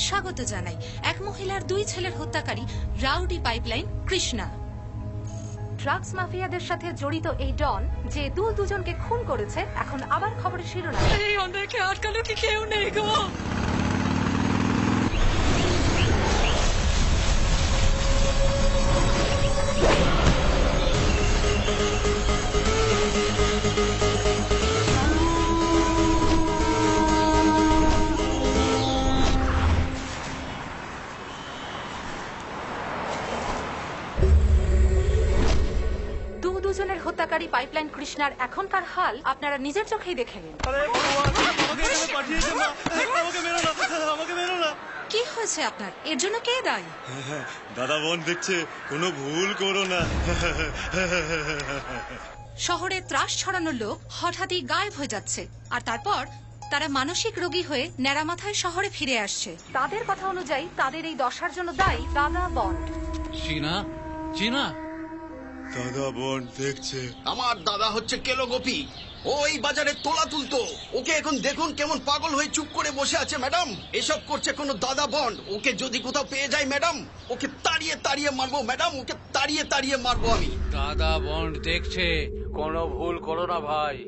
স্বাগত জানাই এক মহিলার দুই ছেলের হত্যাকারী রাউডি পাইপলাইন কৃষ্ণা। ড্রাগস মাফিয়াদের সাথে জড়িত এই ডন যে দুজনকে খুন করেছে এখন আবার খবরের শিরোনাম। এই ওদেরকে আটকানো কি কেউ নেই গো? দুজনের হত্যাকারী পাইপলাইন কৃষ্ণার এখনকার হাল আপনারা নিজের চোখেই দেখে নিন। কি হয়েছে আপনার? এর জন্য কে দায়ী? দাদা বোন দেখছে, কোনো ভুল করো না। শহরে ত্রাস ছড়ানোর লোক হঠাৎই গায়েব হয়ে যাচ্ছে, আর তারপর তারা মানসিক রোগী হয়ে ন্যাড়া মাথায় শহরে ফিরে আসছে। তাদের কথা অনুযায়ী তাদের এই দশার জন্য দায়ী দাদা বন্ড। চীনা দাদা বোন দেখছে। আমার দাদা হচ্ছে কেলো গোপী, ওই বাজারে তোলা তুলতো। ওকে এখন দেখুন কেমন পাগল হয়ে চুপ করে বসে আছে। ম্যাডাম, এসব করছে কোনো দাদা বন্ড। ওকে যদি কোথাও পেয়ে যায় ম্যাডাম, ওকে তাড়িয়ে তাড়িয়ে মারবো ম্যাডাম, ওকে তাড়িয়ে তাড়িয়ে মারবো আমি। দাদা বন্ড দেখছে, কোনো ভুল করো না ভাই।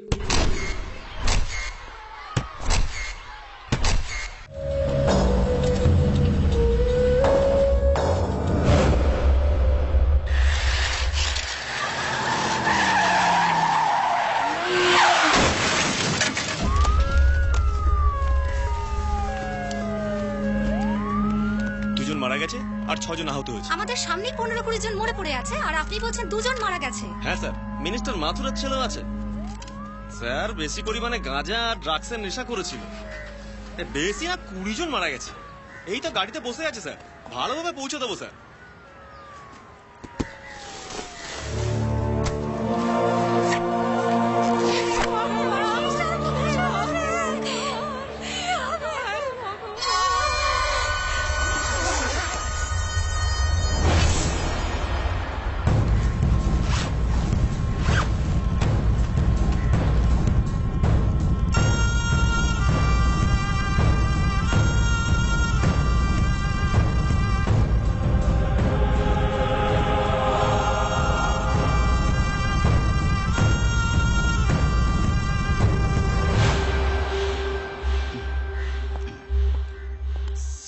মারা গেছে আর 6 জন আহত হয়েছে। আমাদের সামনে 15-20 জন মরে পড়ে আছে আর আপনি বলছেন 2 জন মারা গেছে। হ্যাঁ স্যার, মিনিস্টার মাথুরের ছেলেও আছে স্যার। বেশি পরিমাণে গাঁজা আর ড্রাগসের নেশা করেছিল। বেশি না 20 জন মারা গেছে। এই তো গাড়িতে বসে আছে স্যার, ভালোভাবে পৌঁছে দেবো স্যার।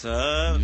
স্যার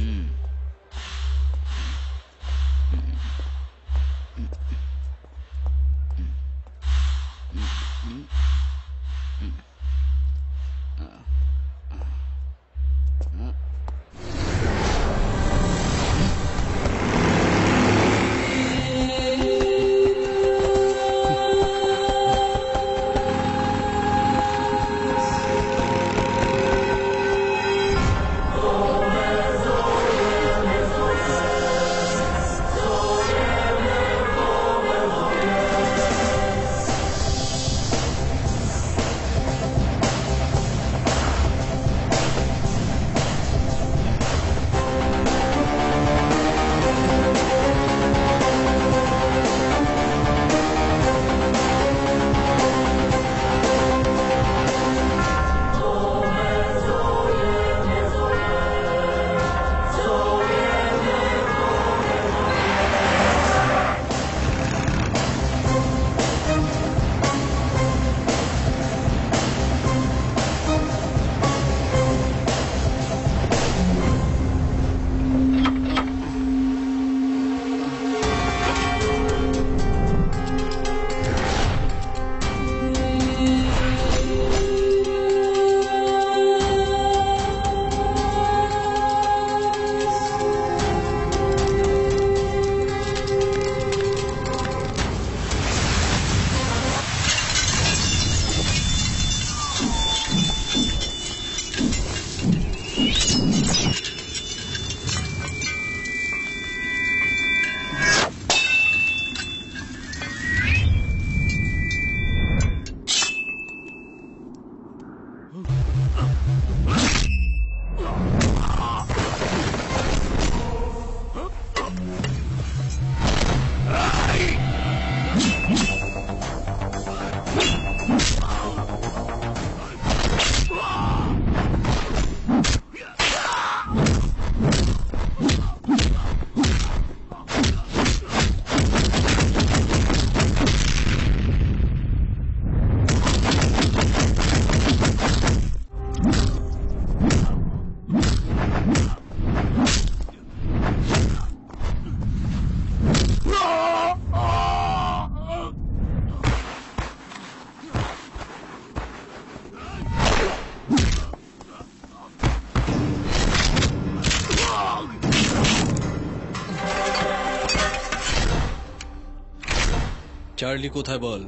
চার্লি কোথায় বল?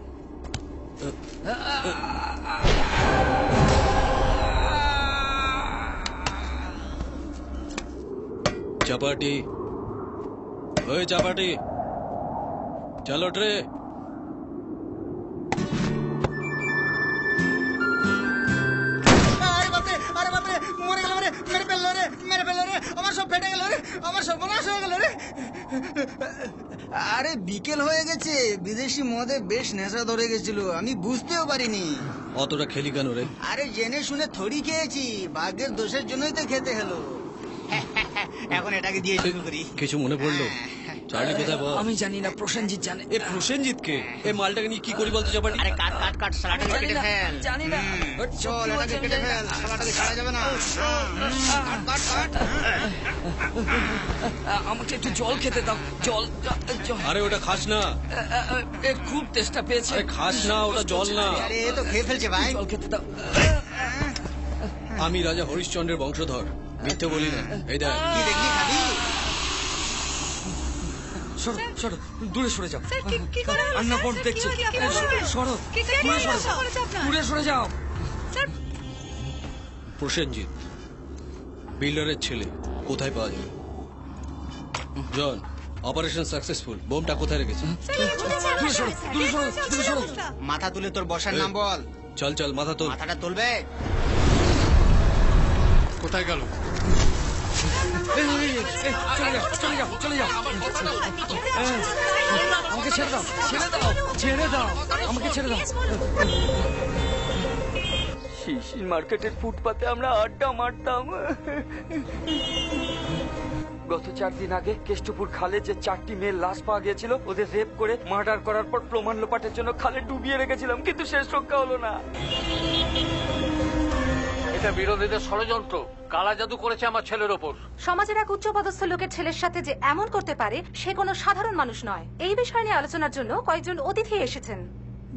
চাপাটি, ওই চাপাটি, চলো ট্রে। আরে বাপরে মরে গেল রে, মেরে ফেললো রে, আমার সব ফেটে গেল রে, আমার সর্বনাশ হয়ে গেল রে। আরে বিকেল হয়ে গেছে, বিদেশি মদে বেশ নেশা ধরে গেছিল, আমি বুঝতেও পারিনি। অতটা খেলি কেন রে? আরে জেনে শুনে থরি খেয়েছি, ভাগ্যের দোষের জন্যই তো খেতে হলো। এখন এটাকে দিয়ে শুরু করি। কিছু মনে পড়লো? চার্লি কোথায় বল? আমি জানি না, প্রসেনজিৎ জানে। এ প্রসেনজিৎ কে? এই মালটাকে নিয়ে কি করি বলতো চাপাটি? আরে কাট সালাটাকে কেটে ফেল। জানি না। চল এটাকে কেটে ফেল, সালাটাকে ছাড়া যাবে না। কাট। আমাকে একটু জল খেতে দাও। জল। আরে ওটা খাস না। খুব তেষ্টা পেয়েছে। আরে খাস না, ওটা জল না। আরে এ তো খেয়ে ফেলছে ভাই। জল খেতে দাও। আমি রাজা হরিশ্চন্দ্রের বংশধর, মিথ্যে বলি না। এই দেখ। কি দেখলি খাবি? সরো দূরে সরে যাও। কি করে হলো, আন্না স্যার? বন্ড স্যার, দেখছে। কি হলো? সরো কি করে দূরে হলো? সরো। করেছে আপনার? দূরে সরে যাও। প্রসেনজিৎ বিল্ডারের ছেলে, কোথায় পাওয়া যাবে? জন, অপারেশন সাকসেসফুল। বোমটা কোথায় রেখেছে? দূরে সরো। মাথা তুলে তোর বসার নাম বল। চল মাথা তোল। মাথাটা তুলবে। কোথায় গেল? চলে যাও। আমাকে ছেড়ে দাও। আমাকে ছেড়ে দাও। শিশির মার্কেটের ফুটপাতে আমরা আড্ডা মারতাম। গত 4 দিন আগে কেষ্টপুর খালে যে 4টি মেয়ের লাশ পাওয়া গিয়েছিল, ওদের রেপ করে মার্ডার করার পর প্রমাণ লোপাটের জন্য খালে ডুবিয়ে রেখেছিলাম, কিন্তু শেষ রক্ষা হলো না। এটা বিরোধীদের ষড়যন্ত্র। কালা জাদু করেছে আমার ছেলের ওপর। সমাজের এক উচ্চপদস্থ লোকের ছেলের সাথে যে এমন করতে পারে, সে কোনো সাধারণ মানুষ নয়। এই বিষয় নিয়ে আলোচনার জন্য কয়েকজন অতিথি এসেছেন।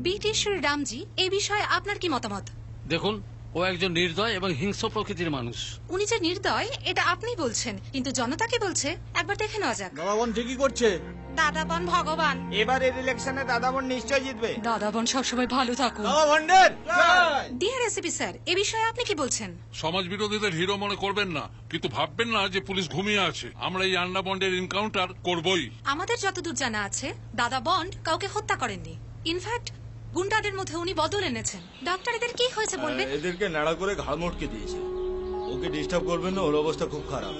ব্রিটিশ রামজি, এই বিষয়ে আপনার কি মতামত? দেখুন, ও একজন নির্দয় এবং হিংস্র প্রকৃতির মানুষ। উনি যে নির্দয় এটা আপনি বলছেন, কিন্তু জনতা কি বলছে একবার দেখে নেওয়া যাক। দাদাবন ঠিকই করছে। দাদাবন ভগবান। এবারের ইলেকশনে দাদাবন নিশ্চয় জিতবে। দাদাবন সবসময় ভালো থাকুন। দাদাবনের ডিয়ার এসিপি স্যার, এই বিষয়ে আপনি কি বলছেন? সমাজ বিরোধীদের হিরো মনে করবেন না, কিন্তু ভাববেন না যে পুলিশ ঘুমিয়ে আছে। আমরা এই আন্না বন্ডের এনকাউন্টার করবই। আমাদের যতদূর জানা আছে, দাদা বন্ড কাউকে হত্যা করেননি। ইনফ্যাক্ট গুন্ডাদের মধ্যে উনি বদল এনেছেন। ডক্টর, এদের কি হয়েছে বলবেন? এদেরকে নাড়া করে ঘাড় মটকে দিয়েছে। ওকে ডিস্টার্ব করবেন না, ওর অবস্থা খুব খারাপ।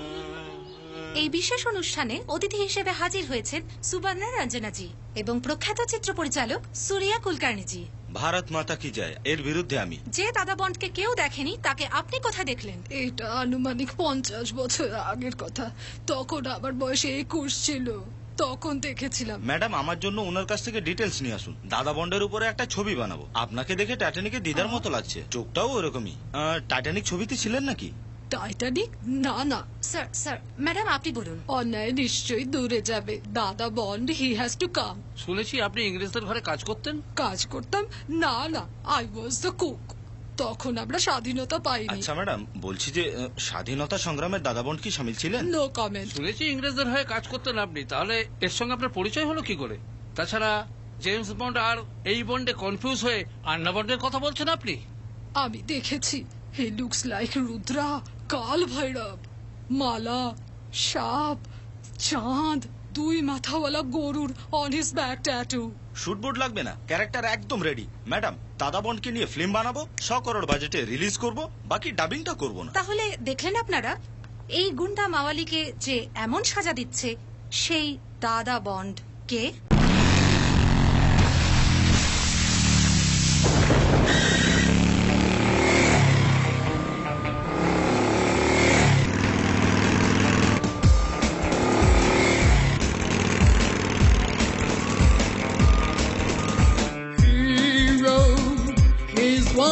এই বিশেষ অনুষ্ঠানে অতিথি হিসেবে হাজির হয়েছেন সুবর্ণা রঞ্জনাজি এবং প্রখ্যাত চিত্র পরিচালক সুরিয়া কুলকার্নিজি। ভারত মাতা কি যায় এর বিরুদ্ধে আমি। যে দাদা বন্ডকে কেউ দেখেনি, তাকে আপনি কোথায় দেখলেন? এটা আনুমানিক 50 বছর আগের কথা। তখন আমার বয়স 21 ছিল, তখন দেখেছিলাম। ম্যাডাম, আমার জন্য ওনার কাছ থেকে ডিটেলস নিয়ে আসুন। দাদা বন্ডের উপরে একটা ছবি বানাবো। আপনাকে দেখে টাইটানিকের দিদার মতো লাগছে, চোখটাও ওরকমই। টাইটানিক ছবিতে ছিলেন নাকি? টাইটানিক? না। স্যার ম্যাডাম আপনি বলুন। অন্যায় নিশ্চয়ই দূরে যাবে। দাদা Bond, he has to come. শুনেছি আপনি ইংরেজদের ঘরে কাজ করতেন। কাজ করতাম? না, আই ওয়াজ দ্য কুক। তখন আমরা স্বাধীনতা পাইনি। আচ্ছা ম্যাডাম, বলছি যে স্বাধীনতা সংগ্রামের দাদা বন্ড কি সামিল ছিলেন? No comment. শুনেছি ইংরেজদের হয়ে কাজ করতেন আপনি। তাহলে এর সঙ্গে আপনার পরিচয় হলো কি করে? তাছাড়া জেমস বন্ড আর এই বন্ডে কনফিউজ হয়ে আন্না বন্ডের কথা বলছেন আপনি। আমি দেখেছি, হি লুকস লাইক রুদ্রা, কাল ভৈরব, মালা, সাপ, চাঁদ, 2 মাথাওয়ালা গরুর অন হিজ ব্যাক ট্যাটু। শুটবোর্ড লাগবে না, ক্যারেক্টার একদম রেডি। ম্যাডাম, দাদা বন্ডকে নিয়ে ফিল্ম বানাবো, 100 করোড় বাজেটে রিলিজ করব, বাকি ডাবিংটা করব না। তাহলে দেখলেন আপনারা, এই গুন্ডা মাওয়ালিকে যে এমন সাজা দিচ্ছে, সেই দাদা bond K?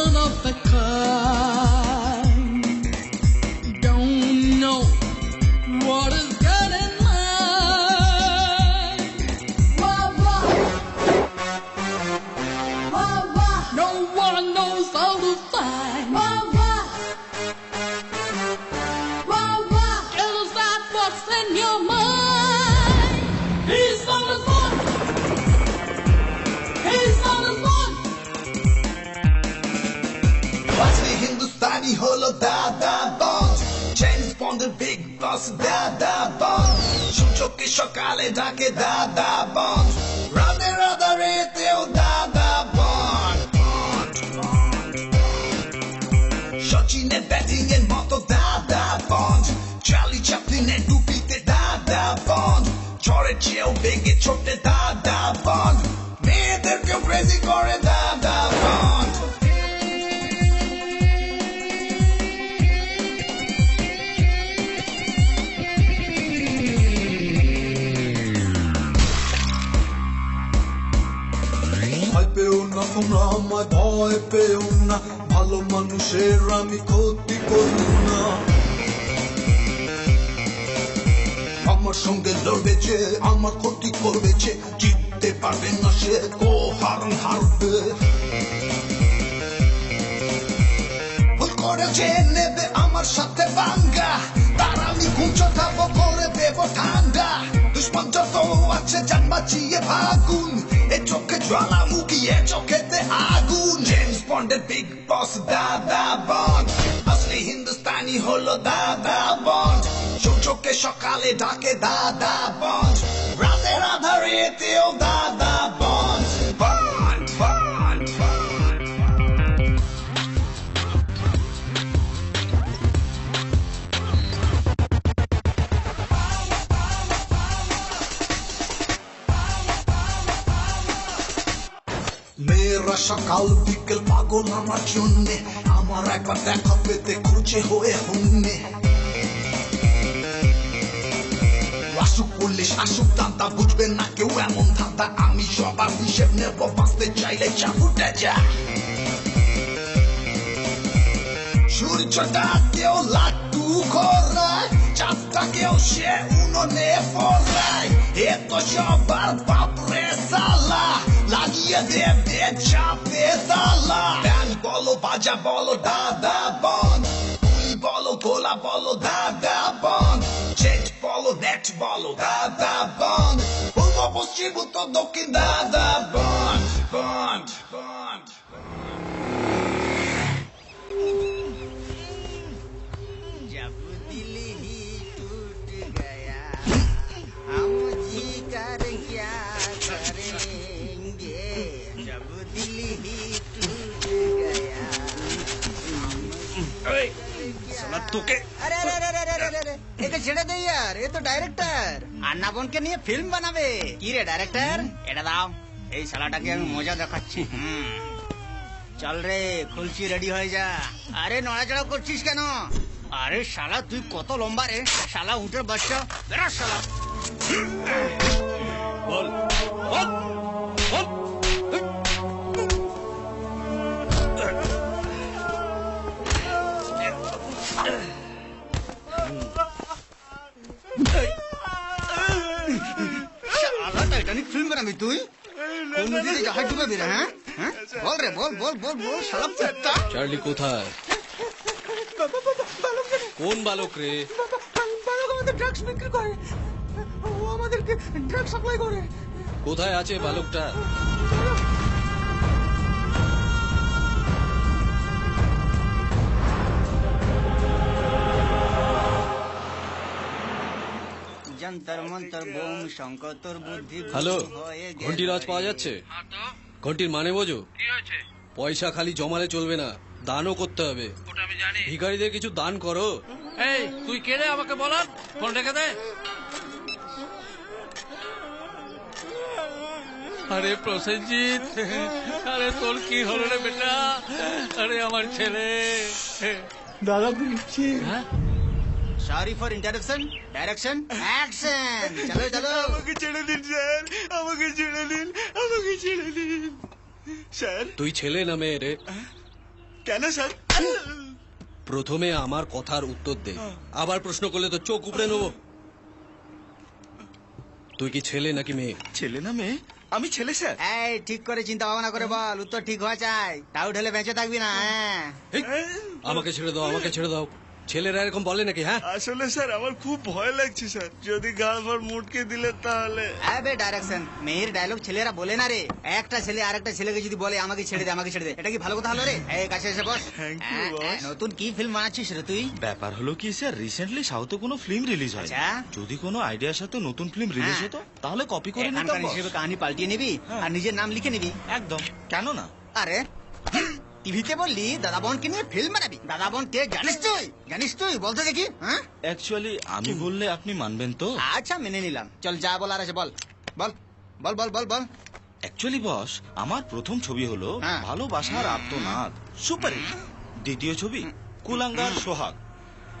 One of a kind. Don't know what is getting mine. Why স্থানীয় হলো দাদা বন্ড জেমস বন্ডের বিগ বস দাদা বন্ড সূচকে সকালে ডাকে দাদা বন্ড রাতের আধারেতেও দাদা বন্ড সচিনের ব্যাটিং এর মতো দাদা বন্ড চার্লি চ্যাপলিনের টুপিতে দাদা বন্ড ঝড়ের চেয়েও বেগে ছোটে দাদা বন্ড মেয়েদেরকেও ক্রেজি করে দাদা বন্ড ভয় পেও না তোমরা আমায় ভয় পেও না ভালো মানুষের আমি ক্ষতি করব না আমার সঙ্গে লড়বে যে আমার ক্ষতি করবে যে জিততে পারবে না সে গো হারন হারবে ভুল করে যে নেবে আমার সাথে বাঙ্গা তার আমি কুঞ্চতাবো করে দেব ঠান্ডা দুশ্মন যত আছে জান বাঁচিয়ে ভাগুন এ চোখে জ্বালামুখী এ চোখেতে আগুন জেমস বন্ডের বিগ বস দাদা বন্ড আসলে হিন্দুস্তানি হলো দাদা বন্ড সূর্যকে সকালে ডাকে দাদা বন্ড রাতের আধারেতেও দাদা বন্ড বন্ড বন্ড মেয়েরা সকাল বিকেল পাগল আমার জন্যে আমার একবার দেখা পেতে খুঁজে হয়ে হন্যে আসুক পুলিশ আসুক দাদা বুঝবে না কেউ এমন ধান্দা আমি সবার হিসেব নেব বাঁচতে চাইলে চাপুটা যা সূর্যটাকেও লাট্টু ঘোরায় চাঁদটাকেও সে উনুনে ফোরায় এ তো সবার বাপরে সালা লাগিয়ে দেবে চাপে তালা ব্যান্ড বলো বাজা বলো দাদা বন্ড গুলি বলো গোলা বলো দাদা বন্ড জেট বলো নেট বলো দাদা বন্ড পূর্ব পশ্চিম উত্তর দক্ষিণ দাদা বন্ড বন্ড বন্ড जब दिल ही टूट गया हम जी कर क्या करेंगे जब दिल ही टूट गया তোকে अरे अरे अरे अरे अरे अरे একে ছেড়ে দে यार এ তো ডাইরেক্টর আন্না বোনকে নিয়ে ফিল্ম বানাবে কি রে ডাইরেক্টর এটা দাও এই শালাটাকে আমি মজা দেখাচ্ছি চল রে খুলছি রেডি হয়ে যা আরে নড়াচড়া করছিস কেন আরে শালা তুই কত লম্বা রে শালা উঠের বাচ্চা বেরা শালা বল বল বল শালা টাইটানিক ফিল্ম বানাবি তুই কোন নদীতে জাহাজ ডুবাবি রে হ্যাঁ হ্যাঁ? বল রে বল বল বল বল শালা পেটটা চার্লি কোথায় কোন বালক রে বালক আমাদের ড্রাগস বিক্রি করে ও আমাদেরকে ড্রাগস সাপ্লাই করে কোথায় আছে বালকটা যন্তর মন্তর বোম শঙ্কর তোর বুদ্ধি হ্যালো ঘন্টির আওয়াজ পাওয়া যাচ্ছে ঘন্টির মানে বোঝো কি হয়েছে পয়সা খালি জমালে চলবে না দানও করতে হবে ওটা আমি জানি ভিখারিদের কিছু দান করো এই তুই কে রে আমাকে বলার ফোন রেখে দে আরে প্রসেনজিৎ আরে তোর কি হলো রে বেটা আরে আমার ছেলে দাদা বলছি হ্যাঁ sorry for interruption direction action চলো চলো আমাকে ছেড়ে দিন স্যার আমাকে ছেড়ে দিন আমাকে ছেড়ে দিন স্যার তুই ছেলে না মেয়ে রে কেন স্যার প্রথমে আমার কথার উত্তর দে আবার প্রশ্ন করলে তো চোখ উপড়ে নেবো তুই কি ছেলে নাকি মেয়ে ছেলে না মেয়ে আমি ছেলে স্যার এই ঠিক করে চিন্তা ভাবনা করে বল উত্তর ঠিক হওয়া চাই ডাউট হলে বেঁচে থাকবি না হ্যাঁ এই, আমাকে ছেড়ে দাও আমাকে ছেড়ে দাও ছেলেরা এরকম বলে নাকি? হ্যাঁ, আসলে স্যার আমার খুব ভয় লাগছে স্যার, যদি গাল ভর মুটকে দিলে তাহলে। আবে ডাইরেকশন মেয়ের ডায়লগ ছেলেরা বলে না রে। একটা ছেলে আরেকটা ছেলেকে যদি বলে আমাকে ছেড়ে দে আমাকে ছেড়ে দে, এটা কি ভালো কথা হলো রে? এই কাছে এসে বস। Thank you, boss. নতুন কি ফিল্ম বানাচ্ছিস রে তুই? ব্যাপার হলো কি স্যার, রিসেন্টলি সাউথে কোনো ফিল্ম রিলিজ হয়, আচ্ছা। যদি কোনো আইডিয়ার সাথে নতুন ফিল্ম রিলিজ হ্যাঁ। হতো তাহলে কপি করে নিতাম এখানকার boss। হিসেবে কাহিনী পাল্টিয়ে নিবি আর নিজের নাম লিখে নিবি। একদম, কেন না? আরে টিভিতে বললি দাদা বোনকে নিয়ে ফিল্ম বানাবি। দাদা বোন কে জানিস তুই? জানিস তুই? বলতে দেখি। হ্যাঁ, অ্যাকচুয়ালি আমি বললে আপনি মানবেন তো? আচ্ছা মেনে নিলাম। চল যা বলার আছে বল বল বল বল বল বল। অ্যাকচুয়ালি বস, আমার প্রথম ছবি হলো হ্যাঁ। ভালোবাসার আর্তনাদ, সুপার হিট। দ্বিতীয় ছবি কুলাঙ্গার সোহাগ,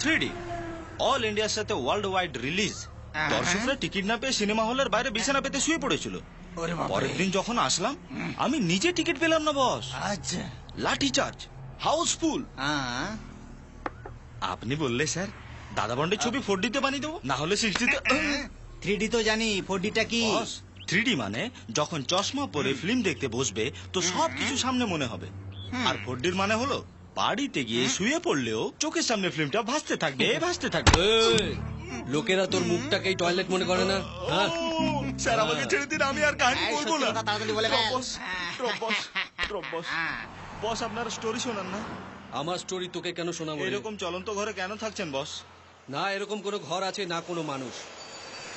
3D, অল ইন্ডিয়ার সাথে ওয়ার্ল্ড ওয়াইড রিলিজ। হ্যাঁ। দর্শকরা টিকিট না পেয়ে সিনেমা হলের বাইরে বিছানা পেতে শুয়ে পড়েছিল। ওরে বাবা। পরের দিন যখন আসলাম আমি নিজে টিকিট পেলাম না বস, আচ্ছা। লাঠি চার্জ, হাউসফুল। হ্যাঁ। আপনি বললে স্যার দাদা বন্ডের ছবি 4D তে বানিয়ে দেবো, না হলে 60 তে। 3D তো জানি, 4D টা কি? বস, 3D মানে যখন চশমা পরে ফিল্ম দেখতে বসবে তো সবকিছু সামনে মনে হবে। আর 4D মানে হলো বাড়িতে গিয়ে শুয়ে পড়লেও চোখের সামনে ফিল্মটা ভাসতে থাকবে ভাসতে থাকবে। এই, লোকেরা তোর মুখটাকেই টয়লেট মনে করে না? হ্যাঁ, স্যার আমাকে ছেড়ে দিন, আমি আর কাহিনী এই, বলবো সত্যি না। কথা তাড়াতাড়ি বলে ফেল। বস, বস, বস, বস আপনার স্টোরি শোনান না। আমার স্টোরি তোকে কেন শোনাবো রে? এরকম চলন্ত ঘরে কেন থাকছেন বস? না এরকম কোনো ঘর আছে না কোনো মানুষ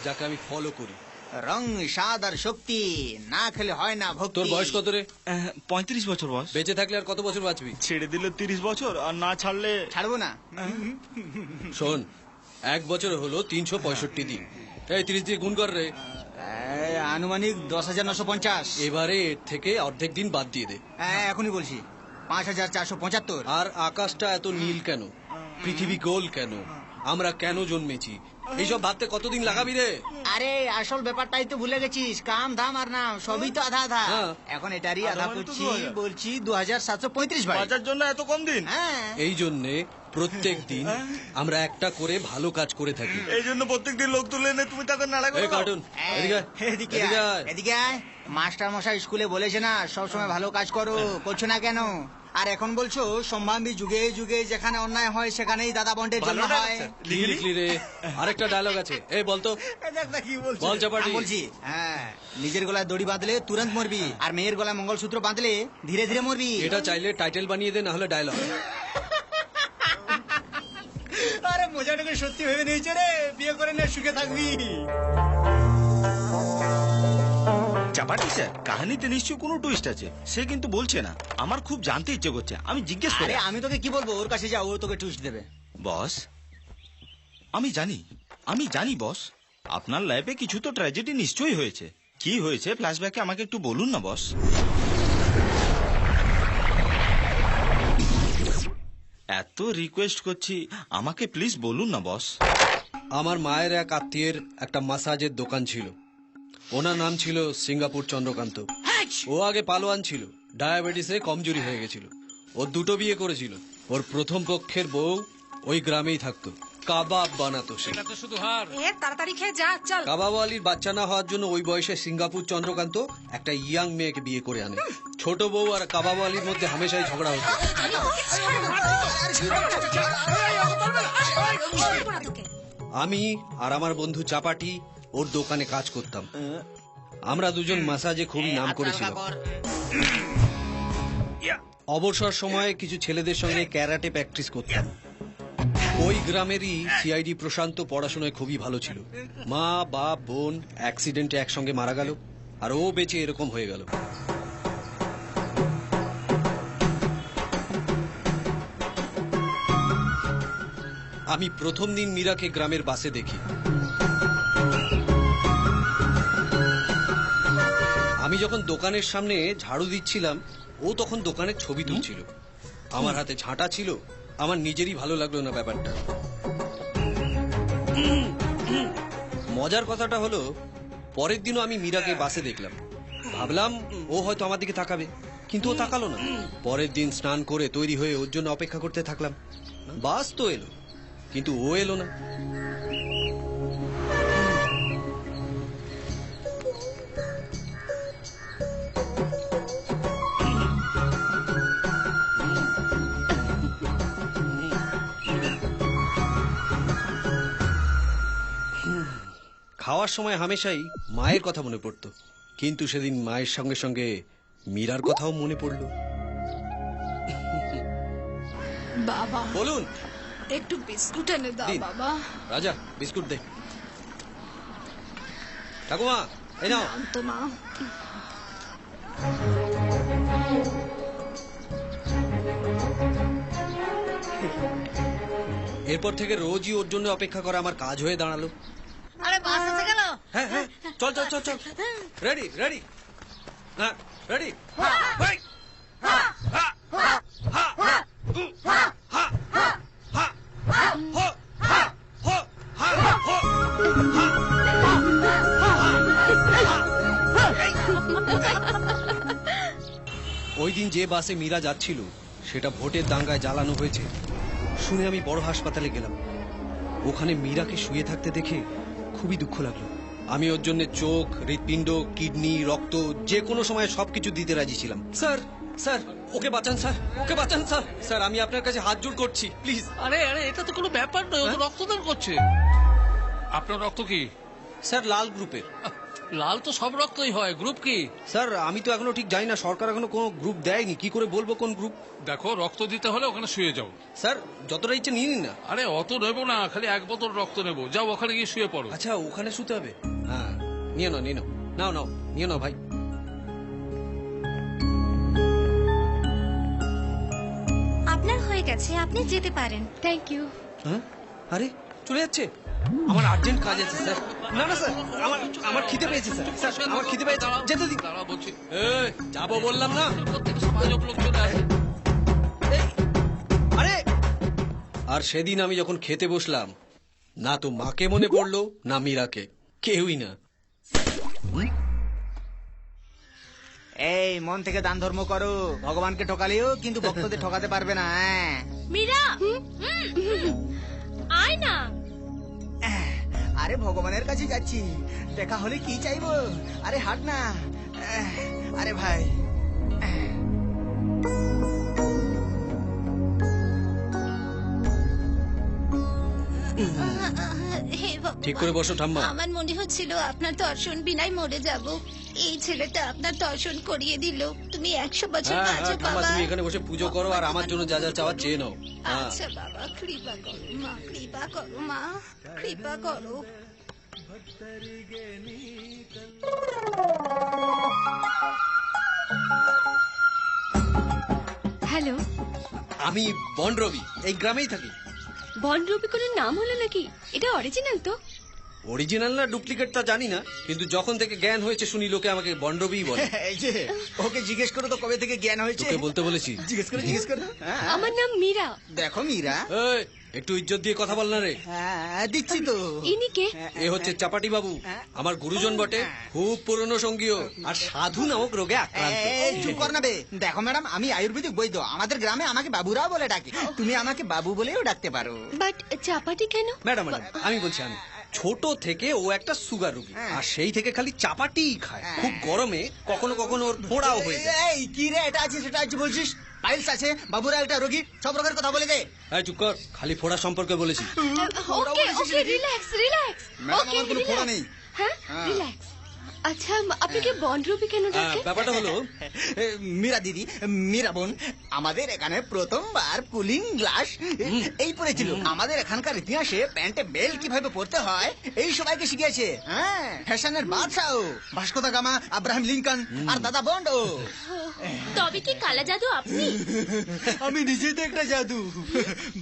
যাকে আমি ফলো করি। রং স্বাদ আর শক্তি না খেলে হয় না ভক্তি। তোর বয়স কত রে? 35 বছর বস। বেঁচে থাকলে আর কত বছর বাঁচবি? ছেড়ে দিলে 30 বছর, আর না ছাড়লে ছাড়বো না। শোন, এক বছর হলো 365 দিন। এই 30 দিয়ে গুণ কর রে। এই, আনুমানিক 10,950। এবারে এর থেকে অর্ধেক দিন বাদ দিয়ে দে। এখনই বলছি 5,475। আর আকাশটা এত নীল কেন? পৃথিবী গোল কেন? আমরা কেন জন্মেছি? এইসব ভাবতে কতদিন লাগাবি রে? আরে আসল ব্যাপারটাই তো ভুলে গেছিস। কাম ধাম আর নাম সবই তো আধা আধা। হ্যাঁ। এখন এটারই আধা আধা মানে তো করছি, 2000। বলছি 2,735 ভাই। বাঁচার জন্য এত কম দিন? হ্যাঁ। এই জন্যে প্রত্যেক দিন আমরা একটা করে ভালো কাজ করে থাকি। এই জন্য প্রত্যেকদিন লোক তুলে এনে তুমি তাদের নাড়া করে এই কার্টুন, এদিকে আয়, এদিকে এদিকে আয়, আয়। এদিকে আয়। মাস্টার মশাই স্কুলে বলেছে না সবসময় ভালো কাজ করো, করছো না কেন? আর এখন বলছো সম্ভাবী যুগে যুগে যেখানে অন্যায় হয় সেখানেই দাদা বন্ডের জন্য ভালো হয়। ডায়লগ, কি লিখলি রে? আরেকটা ডায়লগ আছে, এই বলতো। কি বলছো? বল চাপাটি। আমি বলছি, হ্যাঁ, নিজের গলায় দড়ি বাঁধলে তুরন্ত মরবি, আর মেয়ের গলায় মঙ্গলসূত্র বাঁধলে ধীরে ধীরে মরবি। এটা চাইলে টাইটেল বানিয়ে দে, না হলে ডায়লগ। আরে মজাটাকে সত্যি ভেবে নিয়েছে রে, বিয়ে করে নে সুখে থাকবি। চাপাটি স্যার, কাহিনীতে নিশ্চয়ই কোনো টুইস্ট আছে, সে কিন্তু বলছে না। আমার খুব জানতে ইচ্ছে করছে, আমি জিজ্ঞেস করি। আরে আমি তোকে কি বলবো, ওর কাছে যা, ও তোকে টুইস্ট দেবে। বস, আমি জানি বস, আপনার লাইফে কিছু তো ট্র্যাজেডি নিশ্চয়ই হয়েছে। কি হয়েছে ফ্ল্যাশব্যাকে আমাকে একটু বলুন না বস। এত রিকোয়েস্ট করছি, আমাকে প্লিজ বলুন না বস। আমার মায়ের এক আত্মীয়ের একটা মাসাজের দোকান ছিল। ওনার নাম ছিল সিঙ্গাপুর চন্দ্রকান্ত। ও আগে পালোয়ান ছিল, ডায়াবেটিসে কমজোরি হয়ে গেছিল। ও দুটো বিয়ে করেছিল। ওর প্রথম পক্ষের বউ ওই গ্রামেই থাকতো, কাবাব বানাতো সে। এটা তো শুধু হার। তাড়াতাড়ি খেয়ে যা, চল। কাবাব আলীর বাচ্চা না হওয়ার জন্য ওই বয়সে সিঙ্গাপুর চন্দ্রকান্ত একটা ইয়াং মেয়েকে বিয়ে করে আনে। ছোট বউ আর কাবাব আলীর মধ্যে হামেশাই ঝগড়া হতো। আমি আর আমার বন্ধু চাপাটি ওর দোকানে কাজ করতাম। আমরা দুজন মাসাজে খুবই নাম করেছিলাম। অবসর সময়ে কিছু ছেলেদের সঙ্গে ক্যারাটে প্র্যাকটিস করতাম। ওই গ্রামেরই সিআইডি প্রশান্ত পড়াশোনায় খুবই ভালো ছিল। মা বাপ বোন অ্যাক্সিডেন্টে একসঙ্গে মারা গেল, আর ও বেঁচে এরকম হয়ে গেল। আমি প্রথম দিন মীরাকে গ্রামের বাসে দেখি। আমি যখন দোকানের সামনে ঝাড়ু দিচ্ছিলাম, ও তখন দোকানের ছবি তুলছিল। আমার হাতে ঝাঁটা ছিল, আমার নিজেরই ভালো লাগলো না ব্যাপারটা। মজার কথাটা হলো, পরের দিনও আমি মীরাকে বাসে দেখলাম। ভাবলাম ও হয়তো আমার দিকে তাকাবে, কিন্তু ও তাকালো না। পরের দিন স্নান করে তৈরি হয়ে ওর জন্য অপেক্ষা করতে থাকলাম। বাস তো এলো, কিন্তু ও এলো না। খাওয়ার সময় হামেশাই মায়ের কথা মনে পড়তো, কিন্তু সেদিন মায়ের সঙ্গে সঙ্গে মীরার কথাও মনে পড়লো। বাবা বলুন একটু বিস্কুট এনে দাও দিন। বাবা। রাজা বিস্কুট দে। ঠাকুমা এই নাও। নাম তো মা। এরপর থেকে রোজই ওর জন্য অপেক্ষা করা আমার কাজ হয়ে দাঁড়ালো। আরে বাস এসে গেল। হ্যাঁ হ্যাঁ, চল চল চল চল। রেডি রেডি, হ্যাঁ রেডি। ওই দিন যে বাসে মীরা যাচ্ছিল সেটা ভোটের দাঙ্গায় জ্বালানো হয়েছে শুনে আমি বড় হাসপাতালে গেলাম। ওখানে মীরাকে শুয়ে থাকতে দেখে খুবই দুঃখ লাগলো। আমি ওর জন্য চোখ, হৃৎপিণ্ড, কিডনি, রক্ত যে কোনো সময় সবকিছু দিতে রাজি ছিলাম। স্যার স্যার ওকে বাঁচান স্যার, ওকে বাঁচান স্যার। স্যার আমি আপনার কাছে হাত জোড় করছি, প্লিজ। আরে আরে এটা তো কোনো ব্যাপার নয়, ও তো রক্তদান করছে। আপনার রক্ত কি? স্যার লাল গ্রুপের। লাল তো সব রক্তই হয়, গ্রুপ কি? স্যার আমি তো এখনো ঠিক জানি না, সরকার এখনো কোনো গ্রুপ দেয়নি, কি করে বলবো কোন গ্রুপ। দেখো রক্ত দিতে হলে ওখানে শুয়ে যাও। স্যার যতটা ইচ্ছে নিয়ে নিন না। আরে অত নেবো না, খালি 1 বোতল রক্ত নেবো। যাও ওখানে গিয়ে শুয়ে পড়ো। আচ্ছা ওখানে শুতে হবে? হ্যাঁ নিয়ে নাও নিয়ে নাও, নাও নাও নিয়ে নাও ভাই। আপনার হয়ে গেছে, আপনি যেতে পারেন। Thank you. হ্যাঁ আরে চলে যাচ্ছে? আমার আর্জেন্ট কাজ আছে স্যার। না না স্যার, আমার খিদে পেয়েছে স্যার। স্যার আমার খিদে পেয়েছে, যেতে দিন। দাঁড়া বলছি, এই, যাবো বললাম না। প্রত্যেক সমাজ লোক চলে আসে। আরে আর সেদিন আমি যখন খেতে বসলাম, না তো মাকে মনে পড়লো না মীরাকে, কেউই না। এই মন থেকে দান ধর্ম করো, ভগবানকে ঠকালেও কিন্তু ভক্তদের ঠকাতে পারবে না। হ্যাঁ মীরা আয় না। আরে ভগবানের কাছে যাচ্ছি, দেখা হলে কি চাইবো? আরে হাট না। আরে ভাই ঠিক করে বসো ঠাম্মা। আমার মনে হচ্ছিল আপনার দর্শন বিনাই মরে যাব। এই ছেলেটা আপনার দর্শন করিয়ে দিল। তুমি 100 বছর হ্যাঁ বাঁচো হ্যাঁ ঠাম্মা, বাবা। তুমি এখানে বসে পুজো করো আর আমার জন্য যা যা চাওয়া চেয়ে নাও। হ্যাঁ আচ্ছা বাবা, কৃপা করো মা, কৃপা করো মা, কৃপা করো। হ্যালো, আমি বন রবি, এই গ্রামেই থাকি। বন রবি কোনো নাম হলো নাকি? এটা অরিজিনাল তো? অরিজিনাল না ডুপ্লিকেট তা জানি না, কিন্তু যখন থেকে জ্ঞান হয়েছে শুনি লোকে আমাকে বন রবিই বলে। এই যে ওকে জিজ্ঞেস করো তো কবে থেকে জ্ঞান হয়েছে। তোকে বলতে বলেছি। জিজ্ঞেস করো জিজ্ঞেস করো। আমার নাম মীরা। দেখো মীরা, এই, একটু ইজ্জত দিয়ে কথা বল না রে। হ্যাঁ দিচ্ছি তো। ইনি কে? এ হচ্ছে চাপাটি বাবু, আমার গুরুজন বটে, খুব পুরনো সঙ্গীয় আর সাধু নামক রোগে আক্রান্ত। এই, চুপ কর না বে। দেখো ম্যাডাম, আমি আয়ুর্বেদিক বৈদ্য। আমাদের গ্রামে আমাকে বাবুরাও বলে ডাকে। তুমি আমাকে বাবু বলেও ডাকতে পারো। বাট চাপাটি কেন? ম্যাডাম আমি বলছি, আমি ছোট থেকে ও একটা সুগার রোগী, আর সেই থেকে খালি চাপাটিই খায়। খুব গরমে কখনো কখনো ওর ফোড়াও হয়ে যায়। এই কি রে, এটা আছে সেটা আছে বলছিস? পাইলস আছে, বাবুরা একটা রোগী, সব রোগের কথা বলে দে। এই চুপ কর, খালি ফোড়া সম্পর্কে বলেছি। ওকে ওকে, রিল্যাক্স রিল্যাক্স। ম্যাডাম, আমার কোনো ফোড়া নেই। হ্যাঁ রিল্যাক্স। আচ্ছা আপনি কি বন রবি কেন ডাকেন? ব্যাপারটা হলো, মীরা দিদি, মীরা বোন, আমাদের এখানে প্রথমবার কুলিং গ্লাস এই পড়েছিল। আমাদের এখানকার ইতিহাসে প্যান্টে বেল্ট কিভাবে পরতে হয় এই সবাইকে শিখিয়েছে। হ্যাঁ, ফ্যাশনের বাদশাহ Vasco da Gama, Abraham Lincoln আর দাদা বন্ড। তবে কি কালা জাদু আপনি? আমি নিজেই তো একটা জাদু,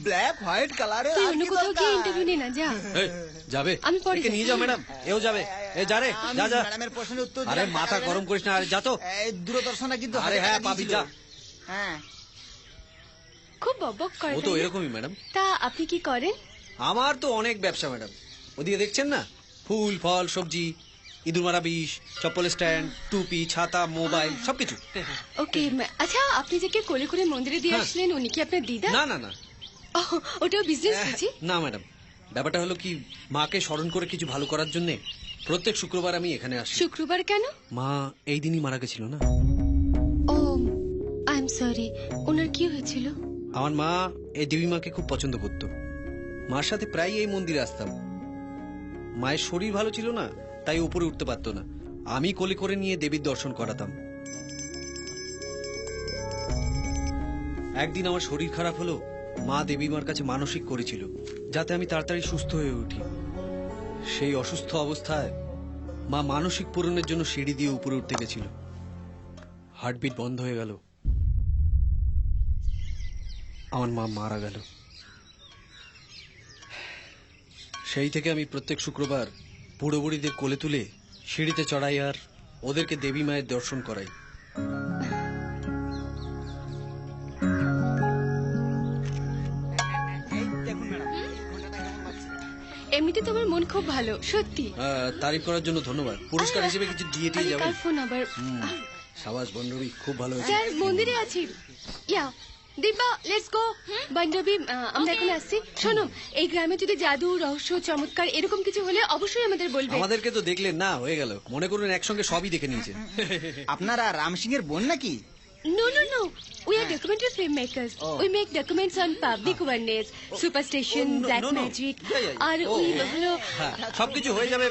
ব্ল্যাক হোয়াইট কালারে। তুই অন্য কোথাও গিয়ে ইন্টারভিউ নে না, যা। এই, যাবে? আমি পরে একে নিয়ে যাও ম্যাডাম, এও যাবে। এ যা রে, যা যা। ম্যাডামের প্রশ্নের উত্তর আরে মাথা গরম করিস না, আরে যা তো। দূরদর্শনে কিন্তু আরে হ্যাঁ পাবি, যা। হ্যাঁ, খুব বকবক করে। ও তো তাই না? এরকমই ম্যাডাম। তা আপনি কি করেন? আমার তো অনেক ব্যবসা ম্যাডাম, ওদিকে দেখছেন না, ফুল ফল সবজি, ইঁদুর মারা বিষ, চপ্পল স্ট্যান্ড, টুপি, ছাতা, মোবাইল সবকিছু। ওকে, আচ্ছা আপনি যে কে কোলে করে মন্দিরে দিয়ে হ্যাঁ। আসলেন, উনি কি আপনার দিদা? না না না ওহ, ওটাও বিজনেস বুঝি? না ম্যাডাম, ব্যাপারটা হলো কি, মাকে স্মরণ করে কিছু ভালো করার জন্য প্রত্যেক শুক্রবার আমি এখানে আসি। শুক্রবার কেন? মা এই দিনই মারা গেছিল না। ও আই এম সরি। ওনার কি হয়েছিল? আমার মা এই দেবী মাকে খুব পছন্দ করত, মার সাথে প্রায় এই মন্দিরে আসতাম। মায়ের শরীর ভালো ছিল না, তাই উপরে উঠতে পারতো না। আমি কোলে করে নিয়ে দেবীর দর্শন করাতাম। একদিন আমার শরীর খারাপ হলো, মা দেবী মার কাছে মানসিক করেছিল যাতে আমি তাড়াতাড়ি সুস্থ হয়ে উঠি। সেই অসুস্থ অবস্থায় মা মানসিক পূরণের জন্য সিঁড়ি দিয়ে উপরে উঠতে গেছিল। হার্টবিট বন্ধ হয়ে গেল, আমার মা মারা গেল। সেই থেকে আমি প্রত্যেক শুক্রবার বুড়ো বুড়িদের কোলে তুলে সিঁড়িতে চড়াই আর ওদেরকে দেবী মায়ের দর্শন করাই। এমনিতে তোমার মন খুব ভালো, সত্যি। তারিফ করার জন্য ধন্যবাদ। পুরস্কার হিসেবে কিছু দিয়ে দিয়ে যাবেন? কার ফোন আবার? সাবাস বন্ধবী, খুব ভালো হয়েছে। স্যার মন্দিরে আছি। ইয়া দিব্যা, লেটস গো। বন্ধবী, আমরা এখন আসছি। শোনো, এই গ্রামে যদি জাদু, রহস্য, চমৎকার এরকম কিছু হলে অবশ্যই আমাদের বলবে। আমাদেরকে তো দেখলেন না, হয়ে গেল। মনে করুন একসঙ্গে সবই দেখে নিয়েছেন। আপনারা রাম সিং এর বোন নাকি? No, no, no. We are documentary filmmakers. We make documents on public awareness, superstition, black magic. আর ওই হলো সবকিছু হয়ে যাবে,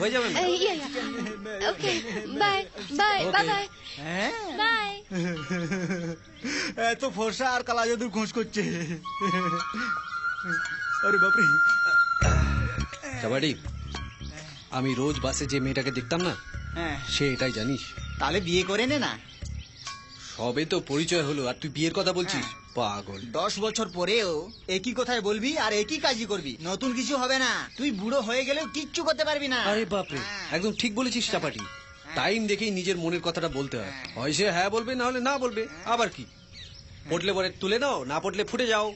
হয়ে যাবে। Okay, bye bye bye bye bye. এত ফর্সা আর কালা জাদুর খোঁজ করছে। আরে বাপরে। চাবাড়ি, আমি রোজ বাসে যে মেয়েটাকে দেখতাম না, সে এটাই জানিস? তাহলে বিয়ে করে নে না। সবে তো পরিচয় হলো আর তুই বিয়ের কথা বলছিস? পাগল। 10 বছর পরেও একই কথাই বলবি আর একই কাজই করবি, নতুন কিছু হবে না। তুই বুড়ো হয়ে গেলেও কিচ্ছু করতে পারবি না। আরে বাপরে, একদম ঠিক বলেছিস চাপাটি। টাইম দেখেই নিজের মনের কথাটা বলতে হয়। হয় সে হ্যাঁ বলবে, না হলে না বলবে। আবার কি, পটলে পরে তুলে নাও, না পটলে ফুটে যাও।